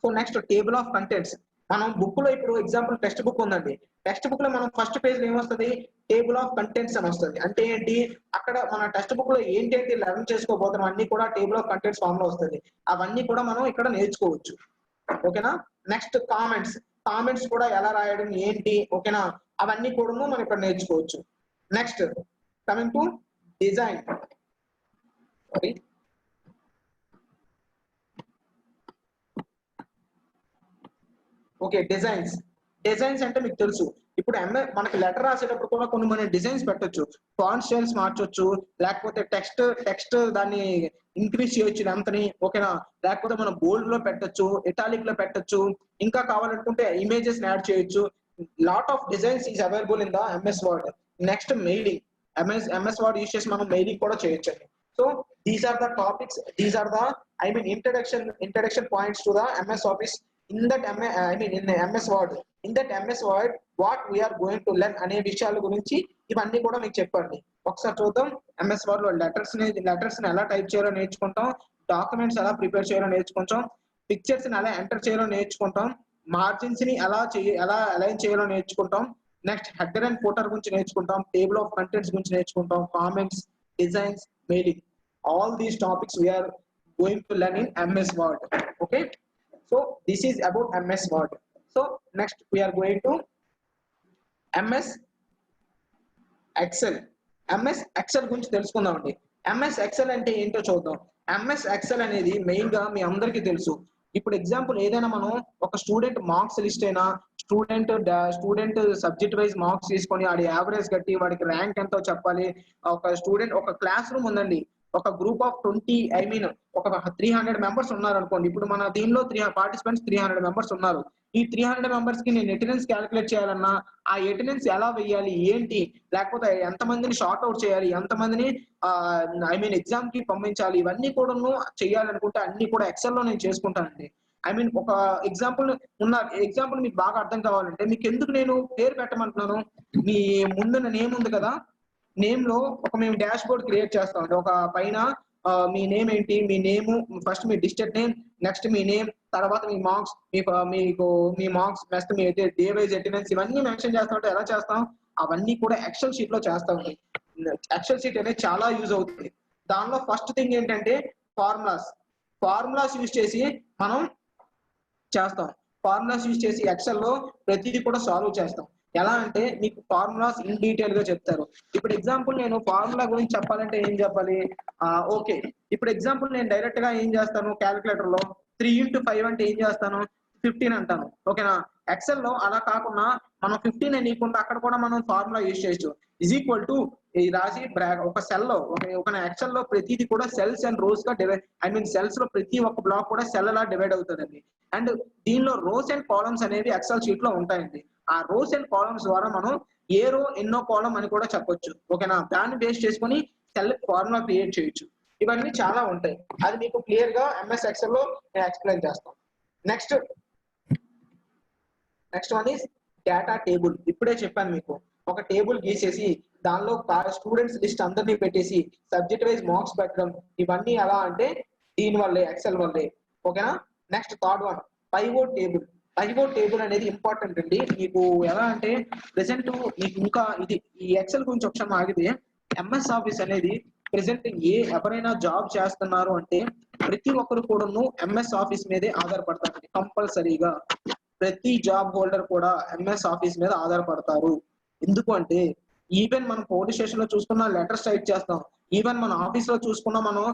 So next table of contents. మనం బుక్ లో ఇప్పుడు ఎగ్జాంపుల్ టెక్స్ట్ బుక్ ఉందండి. టెక్స్ట్ బుక్ లో మనం ఫస్ట్ పేజ్ లో ఏమొస్తుంది, టేబుల్ ఆఫ్ కంటెంట్స్ అని వస్తుంది. అంటే ఏంటి, అక్కడ మన టెక్స్ట్ బుక్ లో ఏంటంటే లెర్న్ చేసుకోబోతున్నాం అన్ని కూడా టేబుల్ ఆఫ్ కంటెంట్స్ ఫామ్ లో వస్తుంది. అవన్నీ కూడా మనం ఇక్కడ నేర్చుకోవచ్చు. ఓకేనా. నెక్స్ట్ కామెంట్స్ కూడా ఎలా రాయడం ఏంటి, ఓకేనా, అవన్నీ కూడా మనం ఇక్కడ నేర్చుకోవచ్చు. Next coming to design. Okay, designs అంటే మీకు తెలుసు. ఇప్పుడు మనకి లెటర్ రాసేటప్పుడు కూడా కొన్ని మనం డిజైన్స్ పెట్టొచ్చు, ఫాంట్ స్టైల్స్ మార్చొచ్చు, లేకపోతే టెక్స్ట్ దాన్ని ఇంక్రీజ్ చేయొచ్చు లెంత్ని, ఓకేనా, లేకపోతే మనం బోల్డ్ లో పెట్టొచ్చు, ఇటాలిక్ లో పెట్టొచ్చు, ఇంకా కావాలనుకుంటే ఇమేజెస్ యాడ్ చేయొచ్చు. Lot of designs is available in the MS Word. Next mailing. MS Word use చేసి మనం మెయిలింగ్ కూడా చేయొచ్చు. So these are the topics, these are the introduction points to the MS Office. In that in MS Word, what we are going to learn అనే విషయాల గురించి ఇవన్నీ కూడా మీకు చెప్పండి. ఒకసారి చూద్దాం. ఎంఎస్ వర్డ్ లో లెటర్స్ ని ఎలా టైప్ చేయాలో నేర్చుకుంటాం, డాక్యుమెంట్స్ ఎలా ప్రిపేర్ చేయాలో నేర్చుకుంటాం, పిక్చర్స్ ని ఎలా ఎంటర్ చేయాలో నేర్చుకుంటాం, మార్జిన్స్ ని ఎలా అలైన్ చేయాలో నేర్చుకుంటాం. నెక్స్ట్ హెడర్ అండ్ ఫూటర్ గురించి నేర్చుకుంటాం, టేబుల్ ఆఫ్ కంటెంట్స్ గురించి నేర్చుకుంటాం, comments, designs, mailing. All these topics we are going to learn in MS Word. Okay, so this is about MS Word. So next we are going to MS Excel. MS Excel గురించి తెలుసుకుందామండి. MS Excel అంటే ఏంటో చూద్దాం. MS Excel అనేది main గా మీ అందరికీ తెలుసు. ఇప్పుడు ఎగ్జాంపుల్ ఏదైనా మనం ఒక స్టూడెంట్ మార్క్స్ లిస్ట్ అయినా, స్టూడెంట్ సబ్జెక్ట్ వైజ్ మార్క్స్ తీసుకొని వాడి యావరేజ్ కట్టి వాడికి ర్యాంక్ ఎంతో చెప్పాలి. ఒక క్లాస్ రూమ్ ఉందండి, ఒక గ్రూప్ ఆఫ్ 20 ఒక 300 మెంబర్స్ ఉన్నారు అనుకోండి. ఇప్పుడు మన దీనిలో పార్టిసిపెంట్స్ 300 మెంబర్స్ ఉన్నారు. ఈ 300 మెంబర్స్ కి నేను అటెండెన్స్ క్యాలిక్యులేట్ చేయాలన్నా ఆ అటెండెన్స్ ఎలా వేయాలి ఏంటి, లేకపోతే ఎంతమందిని షార్ట్ అవుట్ చేయాలి, ఎంతమందిని ఎగ్జామ్ కి పంపించాలి, ఇవన్నీ కూడా చేయాలనుకుంటే అన్ని కూడా ఎక్సెల్ లో నేను చేసుకుంటానండి. ఒక ఎగ్జాంపుల్ మీకు బాగా అర్థం కావాలంటే, మీకు ఎందుకు నేను పేరు పెట్టమంటున్నాను, మీ ముందున్న నేమ్ ఉంది కదా, నేమ్ లో మేము డాష్ బోర్డ్ క్రియేట్ చేస్తామండి. ఒక పైన మీ నేమ్ ఏంటి, మీ నేమ్ ఫస్ట్ మీ డిస్ట్రిక్ట్ నేమ్, నెక్స్ట్ మీ నేమ్, తర్వాత మీ మార్క్స్, మీ మార్క్స్, నెక్స్ట్ మీ డే వైజ్ అటెండెన్స్, ఇవన్నీ మెన్షన్ చేస్తామంటే ఎలా చేస్తాం, అవన్నీ కూడా ఎక్సెల్ షీట్ లో చేస్తామండి. ఎక్సెల్ షీట్ అనేది చాలా యూజ్ అవుతుంది. దానిలో ఫస్ట్ థింగ్ ఏంటంటే ఫార్ములాస్ యూజ్ చేసి మనం చేస్తాం. ఫార్ములాస్ యూజ్ చేసి ఎక్సెల్ లో ప్రతిదీ కూడా సాల్వ్ చేస్తాం. ఎలా అంటే మీకు ఫార్ములాస్ ఇన్ డీటెయిల్ గా చెప్తారు. ఇప్పుడు ఎగ్జాంపుల్ నేను ఫార్ములా గురించి చెప్పాలంటే ఏం చెప్పాలి, ఓకే, ఇప్పుడు ఎగ్జాంపుల్ నేను డైరెక్ట్ గా ఏం చేస్తాను, క్యాలిక్యులేటర్ లో 3 into 5 అంటే ఏం చేస్తాను, 15 అంటాను. ఓకేనా, ఎక్సెల్ లో అలా కాకుండా మనం 15 అని ఇవ్వకుండా అక్కడ కూడా మనం ఫార్ములా యూజ్ చేయొచ్చు. ఈజ్ ఈక్వల్ టు రాసి ఒక సెల్ లో ఒక ఎక్సెల్ లో ప్రతిది కూడా సెల్స్ అండ్ రోస్ గా డివైడ్, సెల్స్ లో ప్రతి ఒక్క బ్లాక్ కూడా సెల్ లా డివైడ్ అవుతుందండి. అండ్ దీనిలో రోస్ అండ్ కాలమ్స్ అనేవి ఎక్సెల్ షీట్ లో ఉంటాయండి. ఆ రోస్ అండ్ కాలమ్స్ ద్వారా మనం ఏ రో ఎన్నో కాలమ్ అని కూడా చెప్పొచ్చు. ఓకేనా, దాన్ని బేస్ చేసుకుని సెల్ ఫార్ములా క్రియేట్ చేయొచ్చు. ఇవన్నీ చాలా ఉంటాయి. అది మీకు క్లియర్ గా ఎంఎస్ ఎక్సెల్ లో నేను ఎక్స్ప్లెయిన్ చేస్తాను. Next one is data table. ఇప్పుడే చెప్పాను మీకు, ఒక టేబుల్ గీసేసి దానిలో స్టూడెంట్స్ లిస్ట్ అందరినీ పెట్టేసి సబ్జెక్ట్ వైజ్ మార్క్స్ పెట్టడం, ఇవన్నీ ఎలా అంటే దీని వల్లే, ఎక్సెల్ వల్లే. ఓకేనా, next third one pivot table. Pivot table అనేది ఇంపార్టెంట్ అండి. మీకు ఎలా అంటే ప్రెసెంట్ మీకు ఇంకా ఈ ఎక్సెల్ గురించి ఒకసారి ఆగితే, ఎంఎస్ ఆఫీస్ అనేది ప్రెసెంట్ ఎవరైనా జాబ్ చేస్తున్నారు అంటే ప్రతి ఒక్కరు కూడాను ఎంఎస్ ఆఫీస్ మీదే ఆధారపడతారు కంపల్సరీగా. ప్రతి జాబ్ హోల్డర్ కూడా ఎంఎస్ ఆఫీస్ మీద ఆధారపడతారు. ఎందుకు అంటే ఈవెన్ మనం పోలీస్ స్టేషన్ లో చూసుకున్న లెటర్స్ టైప్ చేస్తాం, ఈవెన్ మన ఆఫీస్ లో చూసుకున్నా మనం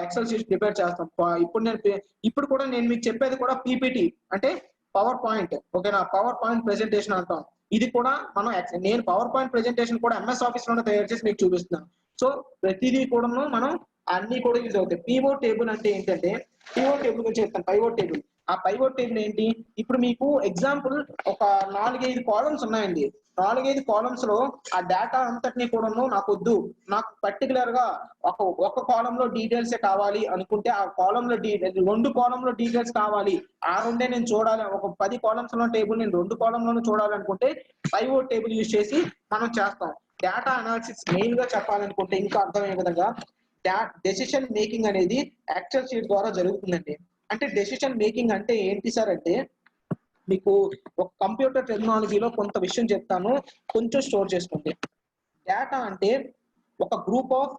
ఎక్సెల్ షీట్ ప్రిపేర్ చేస్తాం. ఇప్పుడు కూడా నేను మీకు చెప్పేది కూడా పీపీటీ అంటే పవర్ పాయింట్. ఓకేనా, పవర్ పాయింట్ ప్రెజెంటేషన్ అంటాం. ఇది కూడా మనం నేను పవర్ పాయింట్ ప్రెజెంటేషన్ కూడా ఎంఎస్ ఆఫీస్ లోనే తయారు చేసి మీకు చూపిస్తున్నాను. సో ప్రతిదీ కూడాను మనం అన్ని కూడా యూజ్ అవుతాయి. పీవోట్ టేబుల్ అంటే ఏంటంటే, పీవోట్ టేబుల్ గురించి చెప్తాను. పైవోట్ టేబుల్, ఆ పైవోట్ టేబుల్ ఏంటి, ఇప్పుడు మీకు ఎగ్జాంపుల్ ఒక 4-5 కాలమ్స్ ఉన్నాయండి. 4-5 కాలమ్స్ లో ఆ డేటా అంతటినీ కూడాను నాకు పర్టికులర్ గా ఒక కాలం లో డీటెయిల్స్ కావాలి అనుకుంటే, ఆ కాలం లో 2 కాలం లో డీటెయిల్స్ కావాలి, ఆ రెండే నేను చూడాలి, ఒక 10 కాలమ్స్ లో టేబుల్ నేను 2 కాలం లోనే చూడాలనుకుంటే పైవోట్ టేబుల్ యూజ్ చేసి మనం చేస్తాం. డేటా అనాలిసిస్ మెయిన్ గా చెప్పాలనుకుంటే ఇంకా అర్థమయ్యే విధంగా, డెసిషన్ మేకింగ్ అనేది ఎక్సెల్ షీట్ ద్వారా జరుగుతుందండి. అంటే డెసిషన్ మేకింగ్ అంటే ఏంటి సార్ అంటే, మీకు ఒక కంప్యూటర్ టెక్నాలజీలో కొంత విషయం చెప్తాను, కొంచెం స్టోర్ చేసుకోండి. డేటా అంటే ఒక గ్రూప్ ఆఫ్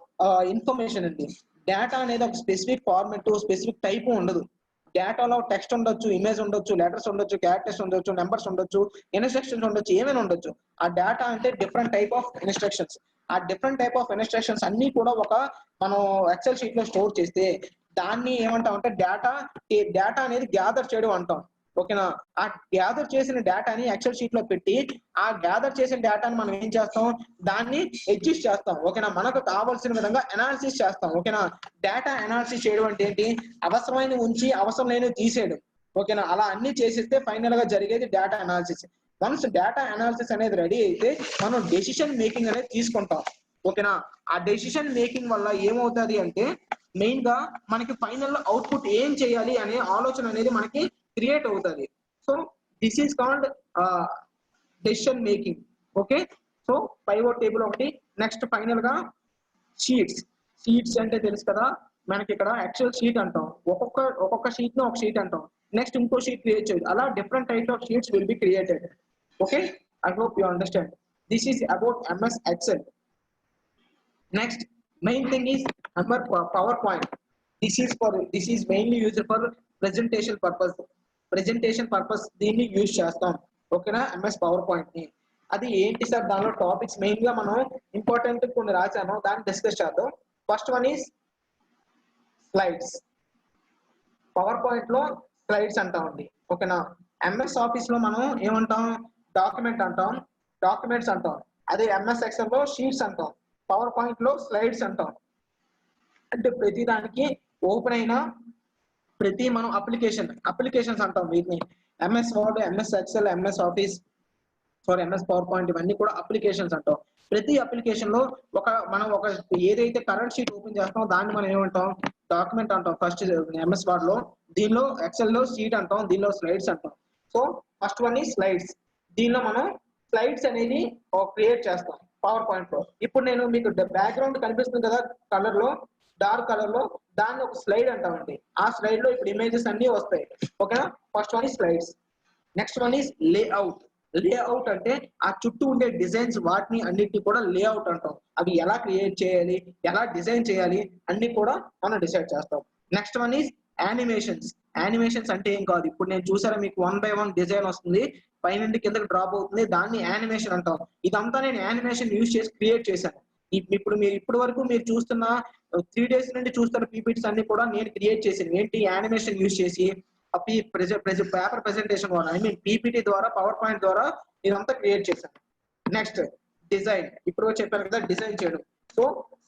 ఇన్ఫర్మేషన్ అండి. డేటా అనేది ఒక స్పెసిఫిక్ ఫార్మెట్, స్పెసిఫిక్ టైప్ ఉండదు. డేటాలో టెక్స్ట్ ఉండొచ్చు, ఇమేజ్ ఉండొచ్చు, లెటర్స్ ఉండొచ్చు, క్యారెక్టర్స్ ఉండొచ్చు, నెంబర్స్ ఉండొచ్చు, ఇన్స్ట్రక్షన్స్ ఉండొచ్చు, ఏమైనా ఉండొచ్చు. ఆ డేటా అంటే డిఫరెంట్ టైప్ ఆఫ్ ఇన్స్ట్రక్షన్స్. ఆ డిఫరెంట్ టైప్ ఆఫ్ ఇన్స్ట్రక్షన్స్ అన్ని కూడా మనం ఎక్సెల్ షీట్ లో స్టోర్ చేస్తే దాన్ని ఏమంటాం అంటే డేటా అనేది గ్యాదర్ చేయడం అంటాం. ఓకేనా, ఆ గ్యాదర్ చేసిన డేటాని ఎక్సెల్ షీట్ లో పెట్టి ఆ గ్యాదర్ చేసిన డేటాని మనం ఏం చేస్తాం, దాన్ని అడ్జస్ట్ చేస్తాం. ఓకేనా, మనకు కావాల్సిన విధంగా అనాలిసిస్ చేస్తాం. ఓకేనా, డేటా అనాలిసిస్ చేయడం అంటే ఏంటి, అవసరమైన ఉంచి అవసరం లేని తీసేయడం. ఓకేనా, అలా అన్ని చేసేస్తే ఫైనల్ గా జరిగేది data analysis. Once data analysis అనేది రెడీ అయితే మనం డెసిషన్ మేకింగ్ అనేది తీసుకుంటాం. ఓకేనా, ఆ డెసిషన్ మేకింగ్ వల్ల ఏమవుతుంది అంటే మెయిన్ గా మనకి ఫైనల్ లో అవుట్పుట్ ఏం చేయాలి అనే ఆలోచన అనేది మనకి క్రియేట్ అవుతుంది. So this is called decision making. Okay, so pivot table ఒకటి. నెక్స్ట్ ఫైనల్ గా షీట్స్ అంటే తెలుసు కదా మనకి, ఇక్కడ ఎక్సెల్ షీట్ అంటాం. ఒక్కొక్క షీట్ ను ఒక షీట్ అంటాం. నెక్స్ట్ ఇంకో షీట్ క్రియేట్ చేయొచ్చు. అలా different types of sheets will be created. Okay, I hope you understand. This is about MS XL. Next main thing is number PowerPoint. This is mainly used for presentation purpose. దీన్ని use చేస్తాం. ఓకేనా, MS power point ని. అది ఏంటి sir, దానిలో topics main గా మనం important కొన్ని రాశాను, దాన్ని డిస్కస్ చేద్దాం. First one is slides. Power point లో స్లైడ్స్ అంటామండి. ఓకేనా, ఎంఎస్ ఆఫీస్ లో మనం ఏమంటాం, డాక్యుమెంట్స్ అంటాం. అదే ఎంఎస్ ఎక్సెల్ లో షీట్స్ అంటాం, పవర్ పాయింట్ లో స్లైడ్స్ అంటాం. అంటే ప్రతి దానికి ఓపెన్ అయిన ప్రతి మనం అప్లికేషన్స్ అంటాం వీటిని. MS word, MS Excel, MS Office, MS power point, ఇవన్నీ కూడా అప్లికేషన్స్ అంటాం. ప్రతి అప్లికేషన్ లో మనం ఒక ఏదైతే కరెంట్ షీట్ ఓపెన్ చేస్తామో దాన్ని మనం ఏమంటాం, డాక్యుమెంట్ అంటాం. ఫస్ట్ ఎంఎస్ వర్డ్ లో, దీనిలో ఎక్సెల్ లో షీట్ అంటాం, దీనిలో స్లైడ్స్ అంటాం. సో ఫస్ట్ వన్ ఈ స్లైడ్స్. దీనిలో మనం స్లైడ్స్ అనేది క్రియేట్ చేస్తాం పవర్ పాయింట్ లో. ఇప్పుడు నేను మీకు బ్యాక్గ్రౌండ్ కనిపిస్తుంది కదా కలర్ లో, డార్క్ కలర్ లో, దాన్ని ఒక స్లైడ్ అంటామండి. ఆ స్లైడ్ లో ఇప్పుడు ఇమేజెస్ అన్ని వస్తాయి. ఓకేనా? ఫస్ట్ వన్ ఈ slides. Next one is layout. Layout అంటే ఆ చుట్టూ ఉండే డిజైన్స్, వాటిని అన్నిటిని కూడా లేఅవుట్ అంటాం. అవి ఎలా క్రియేట్ చేయాలి, ఎలా డిజైన్ చేయాలి అన్ని కూడా మనం డిసైడ్ చేస్తాం. Next one is animations. Animations అంటే ఏం కాదు, ఇప్పుడు నేను చూసారా మీకు 1 by 1 డిజైన్ వస్తుంది, పైనుండి కిందకి డ్రాప్ అవుతుంది, దాన్ని యానిమేషన్ అంటాం. ఇదంతా నేను యానిమేషన్ యూజ్ చేసి క్రియేట్ చేశాను. ఇప్పుడు మీరు ఇప్పటి వరకు మీరు చూస్తున్న 3 days నుండి చూస్తున్న పీపీటీస్ అన్ని కూడా నేను క్రియేట్ చేశాను. ఏంటి? యానిమేషన్ యూజ్ చేసి పేపర్ ప్రెజెంటేషన్ ద్వారా, ఐ మీన్ పీపీటీ ద్వారా, పవర్ పాయింట్ ద్వారా ఇదంతా క్రియేట్ చేశాను. Next design. ఇప్పుడు చెప్పాను కదా డిజైన్ చేయడం. సో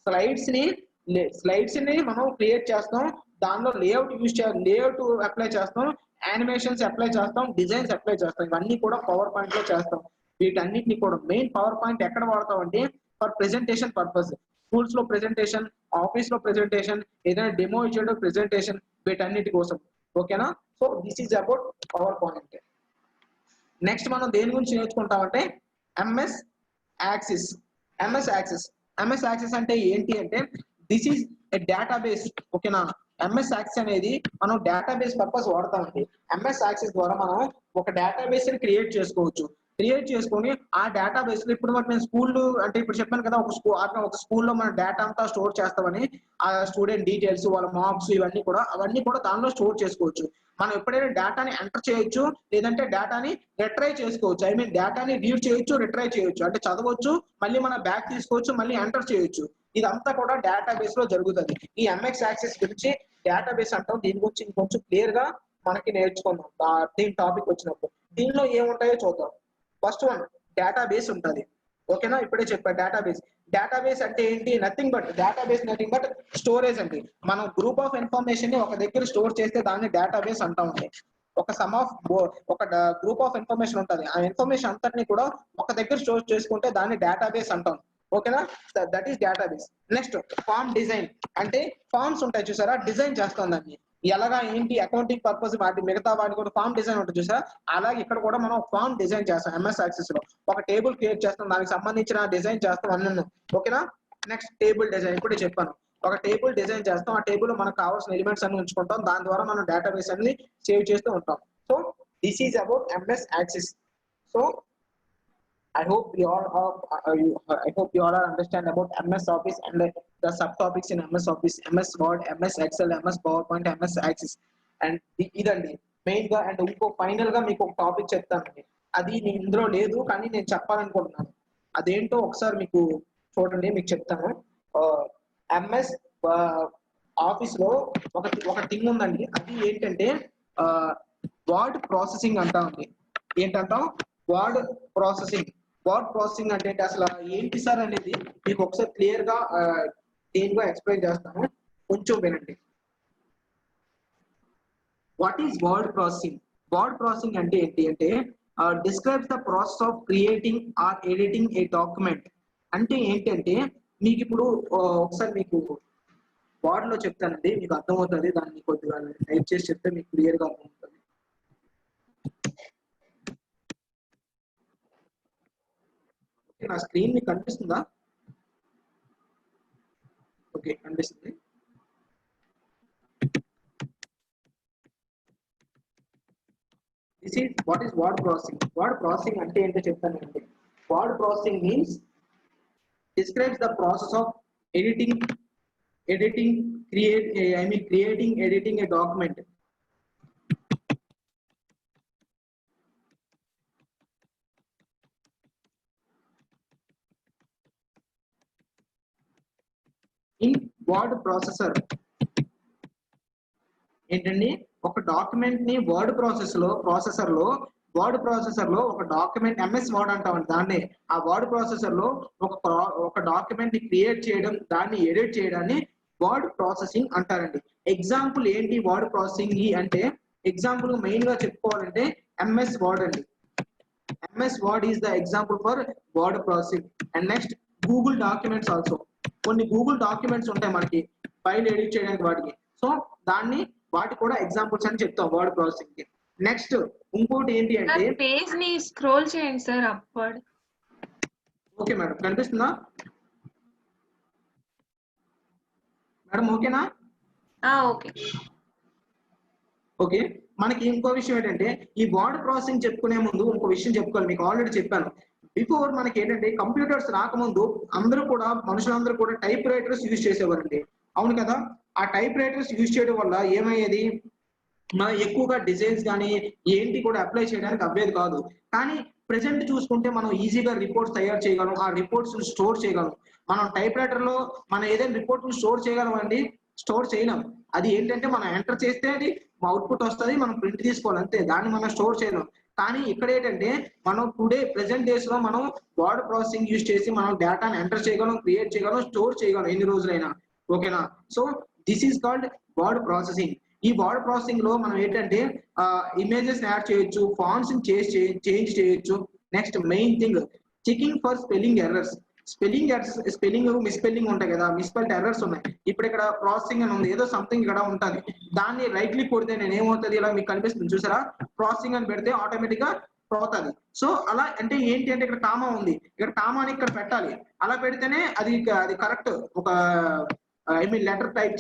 స్లైడ్స్ ని మనం క్రియేట్ చేస్తాం, దానిలో లేఅవుట్ యూజ్ చేయాలి, లేఅవుట్ అప్లై చేస్తాం, యానిమేషన్స్ అప్లై చేస్తాం, డిజైన్స్ అప్లై చేస్తాం. ఇవన్నీ కూడా పవర్ పాయింట్ లో చేస్తాం. వీటన్నిటిని కూడా మెయిన్ పవర్ పాయింట్ ఎక్కడ వాడతాం అంటే ఫర్ ప్రెజెంటేషన్ పర్పస్. స్కూల్స్ లో ప్రెజెంటేషన్, ఆఫీస్ లో ప్రెజెంటేషన్, ఏదైనా డెమో ఇచ్చేయడం ప్రెజెంటేషన్, వీటన్నిటి కోసం. ఓకేనా? So this is about power point. Next మనం దేని గురించి నేర్చుకుంటామంటే ఎంఎస్ యాక్సిస్. ఎంఎస్ యాక్సిస్ అంటే ఏంటి అంటే దిస్ ఈజ్ ఎ డేటాబేస్. ఓకేనా? ఎంఎస్ యాక్సిస్ అనేది మనం డేటాబేస్ పర్పస్ వాడతామండి. ఎంఎస్ యాక్సిస్ ద్వారా మనం ఒక డేటాబేస్ ని క్రియేట్ చేసుకోవచ్చు. క్రియేట్ చేసుకొని ఆ డేటాబేస్ లో ఇప్పుడు నేను స్కూల్ అంటే ఇప్పుడు చెప్పాను కదా, ఒక స్కూల్లో మన డేటా అంతా స్టోర్ చేస్తామని, ఆ స్టూడెంట్ డీటెయిల్స్, వాళ్ళ మార్క్స్, అవన్నీ కూడా దానిలో స్టోర్ చేసుకోవచ్చు. మనం ఎప్పుడైనా డేటాని ఎంటర్ చేయొచ్చు, లేదంటే డేటాని రిట్రైవ్ చేసుకోవచ్చు. ఐ మీన్ డేటాని రీడ్ చేయొచ్చు, రిట్రైవ్ చేయొచ్చు. అంటే చదవచ్చు, మళ్ళీ మనం బ్యాక్ తీసుకోవచ్చు, మళ్ళీ ఎంటర్ చేయొచ్చు. ఇదంతా కూడా డేటాబేస్ లో జరుగుతుంది. ఈ ఎంఎస్ యాక్సెస్ గురించి డేటాబేస్ అంటాం. దీని గురించి ఇంకొంచెం క్లియర్ గా మనకి నేర్చుకుందాం దీని టాపిక్ వచ్చినప్పుడు. దీనిలో ఏముంటాయో చూద్దాం. ఫస్ట్ వన్ డేటాబేస్ ఉంటుంది. ఓకేనా? ఇప్పుడే చెప్పా డేటాబేస్ అంటే ఏంటి? నథింగ్ బట్ స్టోరేజ్ అండి. మనం గ్రూప్ ఆఫ్ ఇన్ఫర్మేషన్ ని ఒక దగ్గర స్టోర్ చేస్తే దాన్ని డేటాబేస్ అంటామండి. ఒక గ్రూప్ ఆఫ్ ఇన్ఫర్మేషన్ ఉంటుంది, ఆ ఇన్ఫర్మేషన్ అంతటిని కూడా ఒక దగ్గర స్టోర్ చేసుకుంటే దాన్ని డేటాబేస్ అంటాం. ఓకేనా? That is database. Next form design. అంటే ఫార్మ్స్ ఉంటాయి చూసారా, డిజైన్ చేస్తాం దాన్ని. ఎలాగా ఏంటి? అకౌంటింగ్ పర్పస్ మిగతా వాటి కూడా ఫార్మ్ డిజైన్ ఉంటుంది చూసారా, అలాగే ఇక్కడ కూడా మనం ఫార్మ్ డిజైన్ చేస్తాం. ఎంఎస్ యాక్సెస్ లో ఒక టేబుల్ క్రియేట్ చేస్తాం, దానికి సంబంధించిన డిజైన్ చేస్తాం అన్నీ. ఓకేనా? Next table design. ఇప్పుడే చెప్పాను, ఒక టేబుల్ డిజైన్ చేస్తాం, ఆ టేబుల్ మనకు కావాల్సిన ఎలిమెంట్స్ అన్ని ఉంచుకుంటాం, దాని ద్వారా మనం డేటాబేస్ అన్ని సేవ్ చేస్తూ ఉంటాం. So this is about MS access. So I hope you all are understand about MS Office and the subtopics in MS Office, MS Word, MS Excel, MS PowerPoint, MS Access. And ఇదండి main గా. And ఇంకో final గా మీకు ఒక topic చెప్తానండి, అది నేను ఇందులో లేదు కానీ నేను చెప్పాలనుకుంటున్నాను. అదేంటో ఒకసారి మీకు చూడండి, మీకు చెప్తాను. ఎంఎస్ ఆఫీస్ లో ఒక థింగ్ ఉందండి, అది ఏంటంటే వర్డ్ ప్రాసెసింగ్ అంటామండి. ఏంటంటాం? Word processing. అంటే అసలు ఏంటి సార్ అనేది మీకు ఒకసారి క్లియర్ గా దేనిగా ఎక్స్ప్లెయిన్ చేస్తాను, కొంచెం వినండి. What is word processing? Word processing అంటే ఏంటి అంటే describes the process of creating or editing a document. అంటే ఏంటంటే మీకు ఇప్పుడు ఒకసారి మీకు వర్డ్ లో చెప్తానండి, మీకు అర్థమవుతుంది. దాన్ని కొద్దిగా టైప్ చేసి చెప్తే మీకు క్లియర్ గా అర్థమవుతుంది. నా స్క్రీన్ మీకు కనిపిస్తుందా? ఓకే, కనిపిస్తుంది. This is what is word processing. Word processing అంటే ఏంటో చెప్తానండి. Word processing means describes the process of creating, editing a document. In word processor ఏంటండి, ఒక డాక్యుమెంట్ ని వర్డ్ ప్రాసెసర్ లో ఒక డాక్యుమెంట్ ఎంఎస్ వర్డ్ అంటామండి దాన్ని. ఆ వర్డ్ ప్రాసెసర్ లో ఒక డాక్యుమెంట్ ని క్రియేట్ చేయడం, దాన్ని ఎడిట్ చేయడాన్ని వర్డ్ ప్రాసెసింగ్ అంటారండి. ఎగ్జాంపుల్ ఏంటి వర్డ్ ప్రాసెసింగ్ అంటే, ఎగ్జాంపుల్ మెయిన్ గా చెప్పుకోవాలంటే ఎంఎస్ వర్డ్ అండి. MS word is the example for word processing. And next Google documents also. కొన్ని గూగుల్ డాక్యుమెంట్స్ ఉంటాయి మనకి ఫైల్ ఎడిట్ చేయడానికి వాటికి, సో వాటి కూడా ఎగ్జాంపుల్స్ అని చెప్తాం వర్డ్ ప్రాసెసింగ్ కి. నెక్స్ట్ ఇంకోటి ఏంటి అంటే, పేజ్ ని స్క్రోల్ చేయండి సార్ అప్వర్డ్. ఓకే మేడం, కనిపిస్తుందా మేడం? ఓకేనా? ఓకే. ఓకే, మనకి ఇంకో విషయం ఏంటంటే, ఈ వర్డ్ ప్రాసెసింగ్ చెప్పుకునే ముందు ఇంకో విషయం చెప్పుకోవాలి. మీకు ఆల్రెడీ చెప్పాను, బిఫోర్ మనకి ఏంటంటే కంప్యూటర్స్ రాకముందు అందరూ కూడా, మనుషులందరూ కూడా టైప్ రైటర్స్ యూజ్ చేసేవారండి. అవును కదా? ఆ టైప్ రైటర్స్ యూజ్ చేయడం వల్ల ఏమయ్యేది, మనం ఎక్కువగా డిజైన్స్ కానీ ఏంటి కూడా అప్లై చేయడానికి అవ్వేది కాదు. కానీ ప్రెసెంట్ చూసుకుంటే మనం ఈజీగా రిపోర్ట్స్ తయారు చేయగలం, ఆ రిపోర్ట్స్ స్టోర్ చేయగలం. మనం టైప్ రైటర్ లో మనం ఏదైనా రిపోర్ట్ స్టోర్ చేయగలం అండి? స్టోర్ చేయలేం. అది ఏంటంటే మనం ఎంటర్ చేస్తే అది అవుట్పుట్ వస్తుంది, మనం ప్రింట్ తీసుకోవాలి అంతే, దాన్ని మనం స్టోర్ చేయలేం. కానీ ఇక్కడ ఏంటంటే మనం టుడే ప్రెసెంట్ డేస్ లో మనం వర్డ్ ప్రాసెసింగ్ యూజ్ చేసి మనం డేటాను ఎంటర్ చేయగలం, క్రియేట్ చేయగలం, స్టోర్ చేయగలం ఎన్ని రోజులైనా. ఓకేనా? So this is called word processing. ఈ వర్డ్ ప్రాసెసింగ్ లో మనం ఏంటంటే ఇమేజెస్ యాడ్ చేయొచ్చు, ఫాంట్స్ చేంజ్ చేయొచ్చు. Next main thing checking for spelling errors. Spelling misspelling ఉంటాయి కదా, మిస్స్పెల్డ్ ఎర్రర్స్ ఉన్నాయి. ఇప్పుడు ఇక్కడ ప్రాసెసింగ్ అని ఉంది, ఏదో సంథింగ్ ఇక్కడ ఉంటుంది, దాన్ని రైట్ క్లిక్ కొడితే నేను ఏమవుతుంది, ఇలా మీకు కనిపిస్తుంది చూసారా, ప్రాసెసింగ్ అని పెడితే ఆటోమేటిక్ గా పోతుంది. సో అలా అంటే ఏంటి అంటే, ఇక్కడ కామా ఉంది, ఇక్కడ కామాని ఇక్కడ పెట్టాలి, అలా పెడితేనే అది కరెక్ట్ ఒక లెటర్ టైప్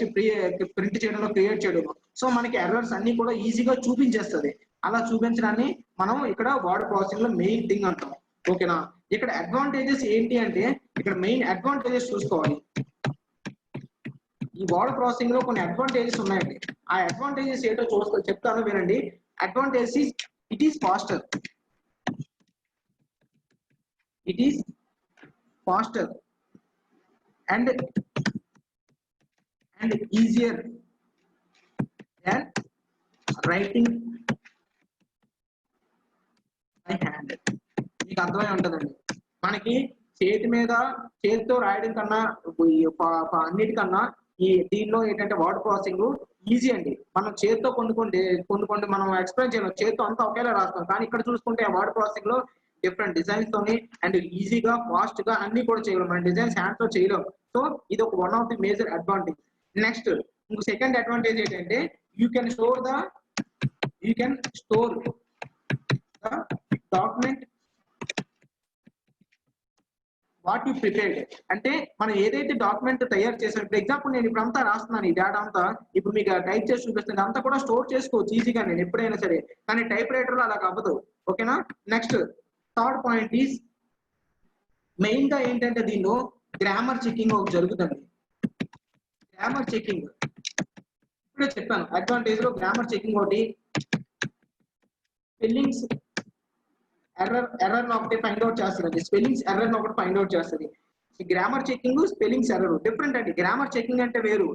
ప్రింట్ చేయడంలో, క్రియేట్ చేయడంలో. సో మనకి ఎర్రర్స్ అన్ని కూడా ఈజీగా చూపించేస్తుంది. అలా చూపించడాన్ని మనం ఇక్కడ వర్డ్ ప్రాసెసింగ్ లో మెయిన్ థింగ్ అంటాం. ఓకేనా? ఇక్కడ అడ్వాంటేజెస్ ఏంటి అంటే, ఇక్కడ మెయిన్ అడ్వాంటేజెస్ చూసుకోవాలి. ఈ వర్డ్ ప్రాసెసింగ్ లో కొన్ని అడ్వాంటేజెస్ ఉన్నాయండి. ఆ అడ్వాంటేజెస్ ఏంటో చెప్తాను వినండి. Advantage is it is faster. It is faster and easier than writing by hand. మీకు అర్థమై ఉంటుందండి. మనకి చేతితో రాయడం కన్నా అన్నిటికన్నా దీనిలో ఏంటంటే వర్డ్ ప్రాసెసింగ్ ఈజీ అండి. మనం చేతితో కొన్ని మనం ఎక్స్ప్లెయిన్ చేయలేం, చేతితో అంతా ఒకేలా రాస్తాం. కానీ ఇక్కడ చూసుకుంటే వర్డ్ ప్రాసెసింగ్ లో డిఫరెంట్ డిజైన్స్ తోని అండ్ ఈజీగా ఫాస్ట్ గా అన్ని కూడా చేయలేం. మన డిజైన్స్ హ్యాండ్ తో చేయలేం. సో ఇది ఒక one of the major advantage. Next ఇంకో సెకండ్ అడ్వాంటేజ్ ఏంటంటే, you can store the document what you prepared. అంటే మనం ఏదైతే డాక్యుమెంట్ తయారు చేసాం, ఇప్పుడు ఎగ్జాంపుల్ నేను ఇప్పుడు అంతా రాస్తున్నాను, ఈ డేటా అంతా ఇప్పుడు మీకు టైప్ చేసి చూపిస్తుంది, అంతా కూడా స్టోర్ చేసుకోవచ్చు ఈజీగా నేను ఎప్పుడైనా సరే. కానీ టైప్ రైటర్ లో అలా అవ్వదు. ఓకేనా? Next third point is main గా ఏంటంటే, దీనిలో గ్రామర్ చెకింగ్ ఒకటి జరుగుతుంది. గ్రామర్ చెకింగ్ ఇప్పుడే చెప్పాను, అడ్వాంటేజ్ లో గ్రామర్ చెకింగ్ ఒకటి, స్పెల్లింగ్స్ ఎర్రర్ ఒకటి ఫైండ్ అవుట్ చేస్తుంది. స్పెల్లింగ్స్ ఎర్రర్ ఒకటి ఫైండ్ అవుట్ చేస్తుంది. Grammar checking, spellings error different అండి. గ్రామర్ చెకింగ్ అంటే వేరు,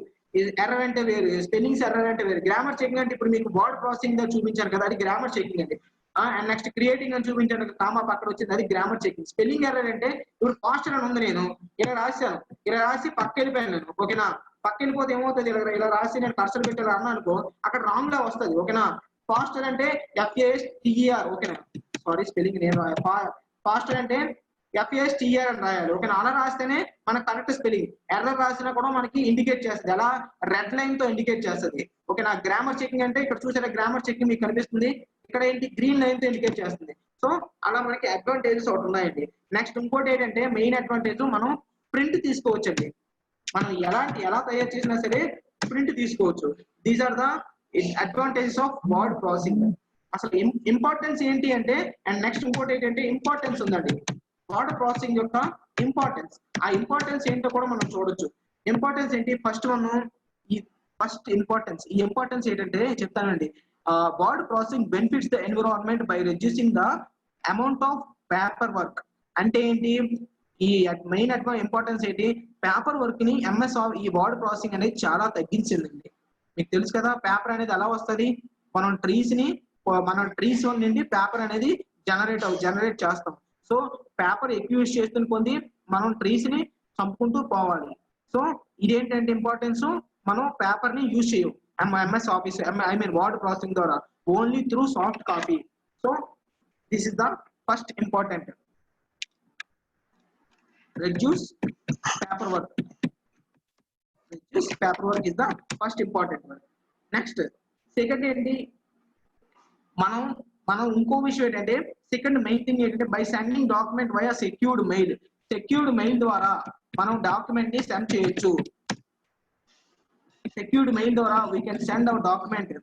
ఎర్రర్ అంటే వేరు, స్పెల్లింగ్స్ ఎర్రర్ అంటే వేరు. గ్రామర్ చెకింగ్ అంటే ఇప్పుడు మీకు వర్డ్ ప్రాసెసింగ్ గా చూపించారు కదా, అది గ్రామర్ చెకింగ్ అండి. అండ్ నెక్స్ట్ క్రియేటింగ్ అని చూపించాను, కామా పక్కన వచ్చింది, అది గ్రామర్ చెకింగ్. స్పెల్లింగ్ ఎర్రర్ అంటే ఇప్పుడు ఫాస్టర్ అని ఉంది, నేను ఇలా రాశాను, ఇలా రాసి పక్క వెళ్ళిపోయాను నేను. ఓకేనా? పక్క వెళ్ళిపోతే ఏమవుతుంది, ఇలా రాసి నేను కర్సర్ పెట్టి అన్నా అనుకో, అక్కడ రాంగ్ లా వస్తుంది. ఓకేనా? ఫాస్టర్ అంటే FASTER. ఓకేనా? సారీ స్పెల్లింగ్ నేను ఫాస్టర్ అంటే FASTER అని రాయాలి. ఓకేనా? అలా రాస్తేనే మనకు కరెక్ట్ స్పెల్లింగ్. ఎర్రర్ రాసినా కూడా మనకి ఇండికేట్ చేస్తుంది, అలా రెడ్ లైన్ తో ఇండికేట్ చేస్తుంది. ఓకేనా? గ్రామర్ చెకింగ్ అంటే ఇక్కడ చూసారా, గ్రామర్ చెకింగ్ మీకు కనిపిస్తుంది, ఇక్కడ ఏంటి గ్రీన్ లైన్ తో ఇండికేట్ చేస్తుంది. సో అలా మనకి అడ్వాంటేజెస్ ఒకటి ఉన్నాయండి. నెక్స్ట్ ఇంకోటి ఏంటంటే, మెయిన్ అడ్వాంటేజ్ మనం ప్రింట్ తీసుకోవచ్చండి. మనం ఎలా తయారు చేసినా సరే ప్రింట్ తీసుకోవచ్చు. These are the advantages of word processing. అసలు ఇంపార్టెన్స్ ఏంటి అంటే, అండ్ నెక్స్ట్ ఇంకోటి ఏంటంటే ఇంపార్టెన్స్ ఉందండి వర్డ్ ప్రాసెసింగ్ యొక్క ఇంపార్టెన్స్. ఆ ఇంపార్టెన్స్ ఏంటో కూడా మనం చూడొచ్చు. ఇంపార్టెన్స్ ఏంటి, ఈ ఇంపార్టెన్స్ ఏంటంటే చెప్తానండి. Word processing benefits the environment by reducing the amount of paper work. అంటే ఏంటి, ఈ మెయిన్ ఇంపార్టెన్స్ ఏంటి, పేపర్ వర్క్ ని ఈ వర్డ్ ప్రాసెసింగ్ అనేది చాలా తగ్గించిందండి. మీకు తెలుసు కదా, పేపర్ అనేది ఎలా వస్తుంది, మనం ట్రీస్ నుండి పేపర్ అనేది జనరేట్ చేస్తాం. సో పేపర్ ఎక్కువ యూజ్ చేస్తున్న కొంది మనం ట్రీస్ ని చంపుకుంటూ పోవాలి. సో ఇదేంటంటే ఇంపార్టెన్స్, మనం పేపర్ ని యూజ్ చేయం MS office I mean word processing ద్వారా, only through soft copy. So this is the first important, reduce paperwork. Reduce paperwork is the first important one. Next, second ఏంటి, మనం ఇంకో విషయం ఏంటంటే, సెకండ్ మెయిన్ థింగ్ ఏంటంటే, by sending document via secured mail. Secured mail ద్వారా మనం document ని send చేయొచ్చు. సెక్యూర్డ్ మెయిల్ ద్వారా we can send our document.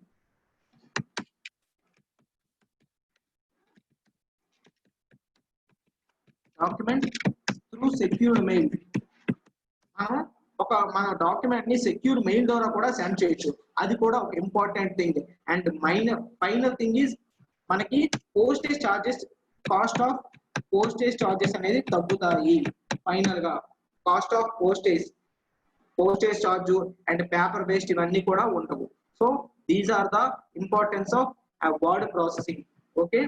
Document through secured mail. మన డాక్యుమెంట్ ని సెక్యూర్ మెయిల్ ద్వారా కూడా సెండ్ చేయొచ్చు. అది కూడా ఒక important thing. And final thing is, మనకి postage charges, cost of postage charges అనేది తగ్గుతాయి. ఫైనల్ గా cost of postage charge and paper based ఇవన్నీ కూడా ఉండవు. So these are the importance of word processing. Okay,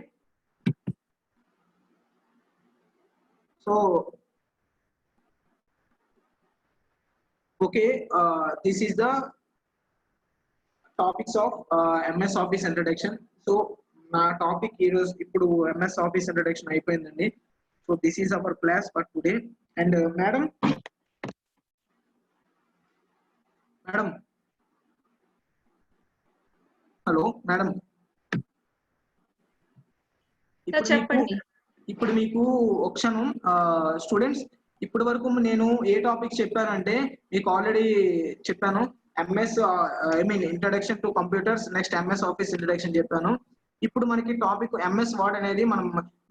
so okay, this is the topics of MS Office introduction. So na topic ippudu MS Office introduction ayipindandi. So this is our class for today. And madam hello madam, ఇప్పుడు మీకు ఒక క్షణం students, ఇప్పటి వరకు నేను ఏ topic చెప్పానంటే మీకు already చెప్పాను. MS I mean introduction to computers, next MS office introduction చెప్పాను. ఇప్పుడు మనకి టాపిక్ ఎంఎస్ వర్డ్ అనేది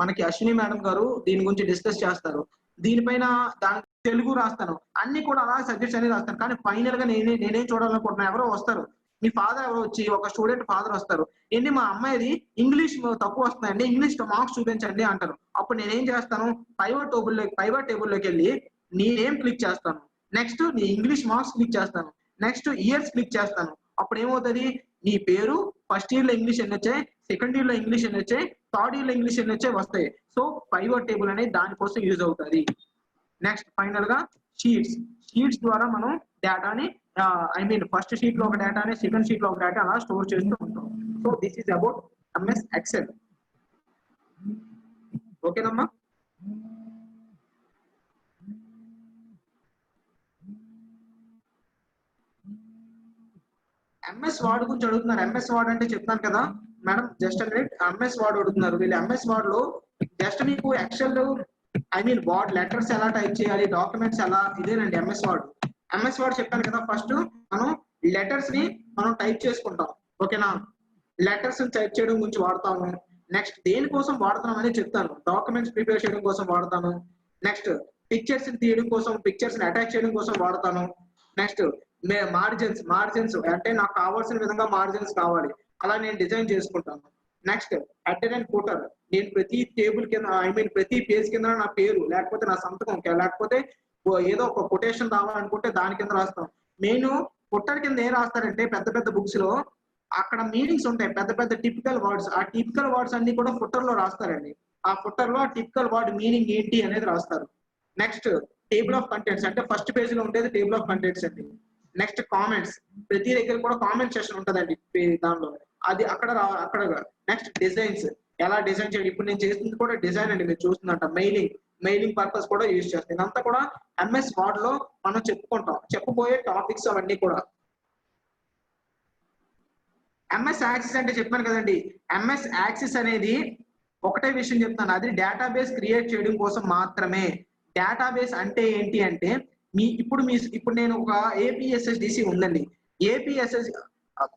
మనకి అశ్విని మేడం గారు దీని గురించి డిస్కస్ చేస్తారు. దీనిపైన దాని తెలుగు రాస్తాను, అన్ని కూడా అలా సబ్జెక్ట్స్ అనేది రాస్తాను. కానీ ఫైనల్ గా నేనేం చూడాలనుకుంటున్నా, ఎవరో వస్తారు, మీ ఫాదర్ ఎవరో వచ్చి, ఒక స్టూడెంట్ ఫాదర్ వస్తారు, ఏంటి మా అమ్మాయిది ఇంగ్లీష్ తక్కువ వస్తుందండి, ఇంగ్లీష్ మార్క్స్ చూపించండి అంటారు. అప్పుడు నేనేం చేస్తాను, పైవట్ టేబుల్లోకి వెళ్ళి నీ నేమ్ క్లిక్ చేస్తాను, నెక్స్ట్ నీ ఇంగ్లీష్ మార్క్స్ క్లిక్ చేస్తాను, నెక్స్ట్ ఇయర్స్ క్లిక్ చేస్తాను. అప్పుడు ఏమవుతుంది, నీ పేరు, ఫస్ట్ ఇయర్ లో ఇంగ్లీష్ ఎన్ని వచ్చాయి, సెకండ్ ఇయర్ లో ఇంగ్లీష్ ఎన్ని వచ్చాయి, థర్డ్ ఇయర్ లో ఇంగ్లీష్ ఎన్ని వచ్చాయి వస్తాయి. సో పైవట్ టేబుల్ అనేది దానికోసం యూజ్ అవుతుంది. నెక్స్ట్ ఫైనల్ గా షీట్స్ ద్వారా మనం డేటాని ఐ మీన్ ఫస్ట్ షీట్ లో ఒక డేటాని, సెకండ్ షీట్ లో ఒక డేటా అలా స్టోర్ చేస్తూ ఉంటాం. So this is about MS Excel. ఓకేనమ్మా, ఎంఎస్ వర్డ్ గురించి అడుగుతున్నారు. ఎంఎస్ వర్డ్ అంటే చెప్తాను కదా madam, just minute. MS Word అడుగుతున్నారు వీళ్ళు. ఎంఎస్ వర్డ్ లో జస్ట్ మీకు Excel I mean Word letters ఎలా టైప్ చేయాలి, డాక్యుమెంట్స్ ఎలా, ఇదేనండి ఎంఎస్ వర్డ్. ఎంఎస్ వర్డ్ చెప్పాను కదా, ఫస్ట్ మనం లెటర్స్ ని మనం టైప్ చేసుకుంటాం. ఓకేనా, లెటర్స్ టైప్ చేయడం గురించి వాడతాము. నెక్స్ట్ దేనికోసం వాడతాం అనేది చెప్తాను. డాక్యుమెంట్స్ ప్రిపేర్ చేయడం కోసం వాడతాను. నెక్స్ట్ పిక్చర్స్ తీయడం కోసం, పిక్చర్స్ ని అటాచ్ చేయడం కోసం వాడతాను. నెక్స్ట్ మార్జిన్స్ అంటే నాకు కావాల్సిన విధంగా మార్జిన్స్ కావాలి, అలా నేను డిజైన్ చేసుకుంటాను. నెక్స్ట్ హెడర్ అండ్ ఫూటర్, నేను ప్రతి టేబుల్ కింద ఐ మీన్ ప్రతి పేజ్ కింద నా పేరు లేకపోతే నా సంతకం లేకపోతే ఏదో ఒక కొటేషన్ రావాలనుకుంటే దాని కింద రాస్తాం. నేను ఫుటర్ కింద ఏం రాస్తారంటే పెద్ద పెద్ద బుక్స్ లో అక్కడ మీనింగ్స్ ఉంటాయి, పెద్ద పెద్ద టిపికల్ వర్డ్స్. ఆ టిపికల్ వర్డ్స్ అన్ని కూడా ఫుటర్ లో రాస్తారండి. ఆ ఫుటర్ లో ఆ టిపికల్ వర్డ్ మీనింగ్ ఏంటి అనేది రాస్తారు. నెక్స్ట్ టేబుల్ ఆఫ్ కంటెంట్స్, అంటే ఫస్ట్ పేజ్ లో ఉండేది టేబుల్ ఆఫ్ కంటెంట్స్ అండి. నెక్స్ట్ కామెంట్స్, ప్రతి దగ్గర కూడా కామెంట్ సెక్షన్ ఉంటుందండి దానిలో, అది అక్కడ నెక్స్ట్ డిజైన్స్, ఎలా డిజైన్ చేయాలి. ఇప్పుడు నేను చేస్తుంది కూడా డిజైన్ అండి, మీరు చూస్తుందంట మెయిలింగ్ పర్పస్ కూడా యూజ్ చేస్తాం. ఇదంతా కూడా ఎంఎస్ వర్డ్ లో మనం చెప్పబోయే టాపిక్స్ అవన్నీ కూడా. ఎంఎస్ యాక్సెస్ అంటే చెప్పాను కదండి, ఎంఎస్ యాక్సెస్ అనేది ఒకటే విషయం చెప్తాను, అది డేటాబేస్ క్రియేట్ చేయడం కోసం మాత్రమే. డేటాబేస్ అంటే ఏంటి అంటే ఇప్పుడు నేను ఒక ఏపీఎస్ఎస్డిసి ఉందండి, ఏపీఎస్ఎస్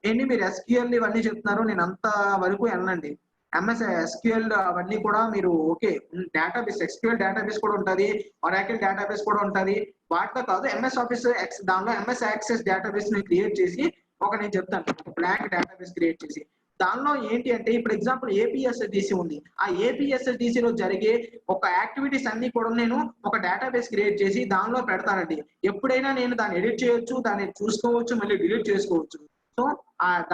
ఏంటి మీరు ఎస్క్యూఎల్ ఇవన్నీ చెప్తున్నారు, నేను అంత వరకు వెళ్ళండి. ఎంఎస్ ఎస్క్యూఎల్ అవన్నీ కూడా మీరు ఓకే, డేటాబేస్ ఎస్క్యూఎల్ డేటాబేస్ కూడా ఉంటుంది, ఒరాకిల్ డేటాబేస్ కూడా ఉంటుంది. వాటితో కాదు ఎంఎస్ ఆఫీస్ దానిలో ఎంఎస్ యాక్సెస్ డేటాబేస్ ని క్రియేట్ చేసి నేను చెప్తాను, ఒక బ్లాంక్ డేటాబేస్ క్రియేట్ చేసి దానిలో ఏంటి అంటే ఇప్పుడు ఎగ్జాంపుల్ ఏపీఎస్ఎస్డిసి ఉంది, ఆ ఏపీఎస్ఎస్డిసి లో జరిగే ఒక యాక్టివిటీస్ అన్ని కూడా నేను ఒక డేటాబేస్ క్రియేట్ చేసి దానిలో పెడతానండి. ఎప్పుడైనా నేను దాన్ని ఎడిట్ చేయొచ్చు, దాన్ని చూసుకోవచ్చు, మళ్ళీ డిలీట్ చేసుకోవచ్చు. సో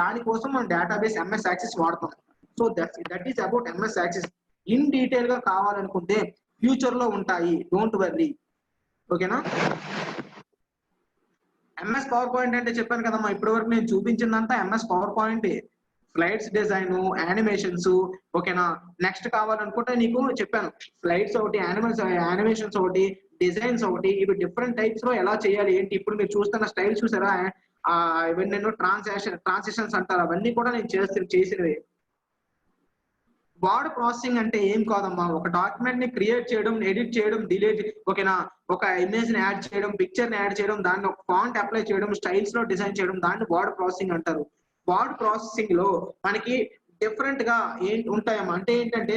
దానికోసం మనం డేటాబేస్ ఎంఎస్ యాక్సెస్ వాడతాం. So that is about MS access. In detail గా కావాలనుకుంటే ఫ్యూచర్ లో ఉంటాయి, డోంట్ వర్రీ. ఓకేనా, ఎంఎస్ పవర్ పాయింట్ అంటే చెప్పాను కదమ్మా, ఇప్పటి వరకు నేను చూపించిందంతా MS PowerPoint. Slides design, animations, ఓకేనా. నెక్స్ట్ కావాలనుకుంటే నీకు చెప్పాను, స్లైడ్స్ ఒకటి, యానిమేషన్స్ ఒకటి, డిజైన్స్ ఒకటి, ఇవి డిఫరెంట్ టైప్స్ లో ఎలా చేయాలి ఏంటి. ఇప్పుడు మీరు చూస్తున్న స్టైల్ చూసారా, ఇవన్నీ ట్రాన్సిషన్స్ అంటారు, అవన్నీ కూడా నేను చేసినవి. వర్డ్ ప్రాసెసింగ్ అంటే ఏం కాదమ్మా, ఒక డాక్యుమెంట్ ని క్రియేట్ చేయడం, ఎడిట్ చేయడం, డిలీట్, ఓకేనా, ఒక ఇమేజ్ ని యాడ్ చేయడం, పిక్చర్ ని యాడ్ చేయడం, దాన్ని ఒక ఫాంట్ అప్లై చేయడం, స్టైల్స్ లో డిజైన్ చేయడం, దాన్ని వర్డ్ ప్రాసెసింగ్ అంటారు. వర్డ్ ప్రాసెసింగ్ లో మనకి డిఫరెంట్ గా ఏంటి ఉంటాయమ్మా, అంటే ఏంటంటే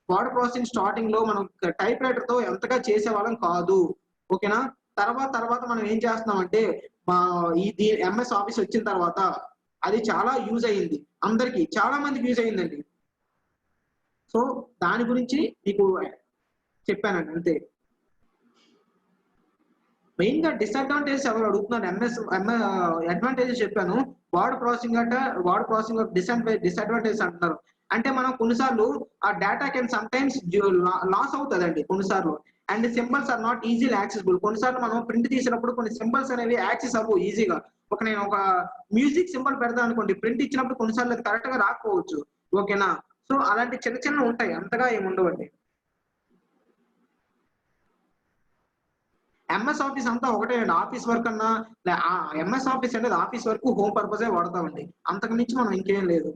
వర్డ్ ప్రాసెసింగ్ స్టార్టింగ్ లో మనం టైప్ రైటర్ తో ఎంతగా చేసే వాళ్ళం కాదు, ఓకేనా. తర్వాత మనం ఏం చేస్తున్నామంటే ఈ ఎంఎస్ ఆఫీస్ వచ్చిన తర్వాత అది చాలా యూజ్ అయ్యింది, అందరికి చాలా మందికి యూజ్ అయ్యిందండి. సో దాని గురించి మీకు చెప్పానండి అంతే. మెయిన్ గా డిసడ్వాంటేజెస్ ఎవరు అడుగుతున్నారు, అడ్వాంటేజెస్ చెప్పాను. వర్డ్ ప్రాసెసింగ్ డిసడ్వాంటేజెస్ అంటున్నారు. అంటే మనం కొన్నిసార్లు ఆ data can some times loss అవుతుందండి కొన్నిసార్లు. And symbols are not easily accessible. కొన్నిసార్లు మనం ప్రింట్ తీసినప్పుడు కొన్ని సింబల్స్ అనేవి యాక్సెస్ అవ్వవు ఈజీగా. నేను ఒక మ్యూజిక్ సింబల్ పెడతాను అనుకోండి, ప్రింట్ ఇచ్చినప్పుడు కొన్నిసార్లు అది కరెక్ట్ గా రాకపోవచ్చు, ఓకేనా. సో అలాంటి చిన్న ఉంటాయి, అంతగా ఏమి ఉండవండి. ఎంఎస్ ఆఫీస్ అంతా ఒకటే అండి, ఆఫీస్ వర్క్ అన్నా ఎంఎస్ ఆఫీస్ అనేది ఆఫీస్ వర్క్, హోమ్ పర్పసే వాడతామండి, అంతకు మించి మనం ఇంకేం లేదు.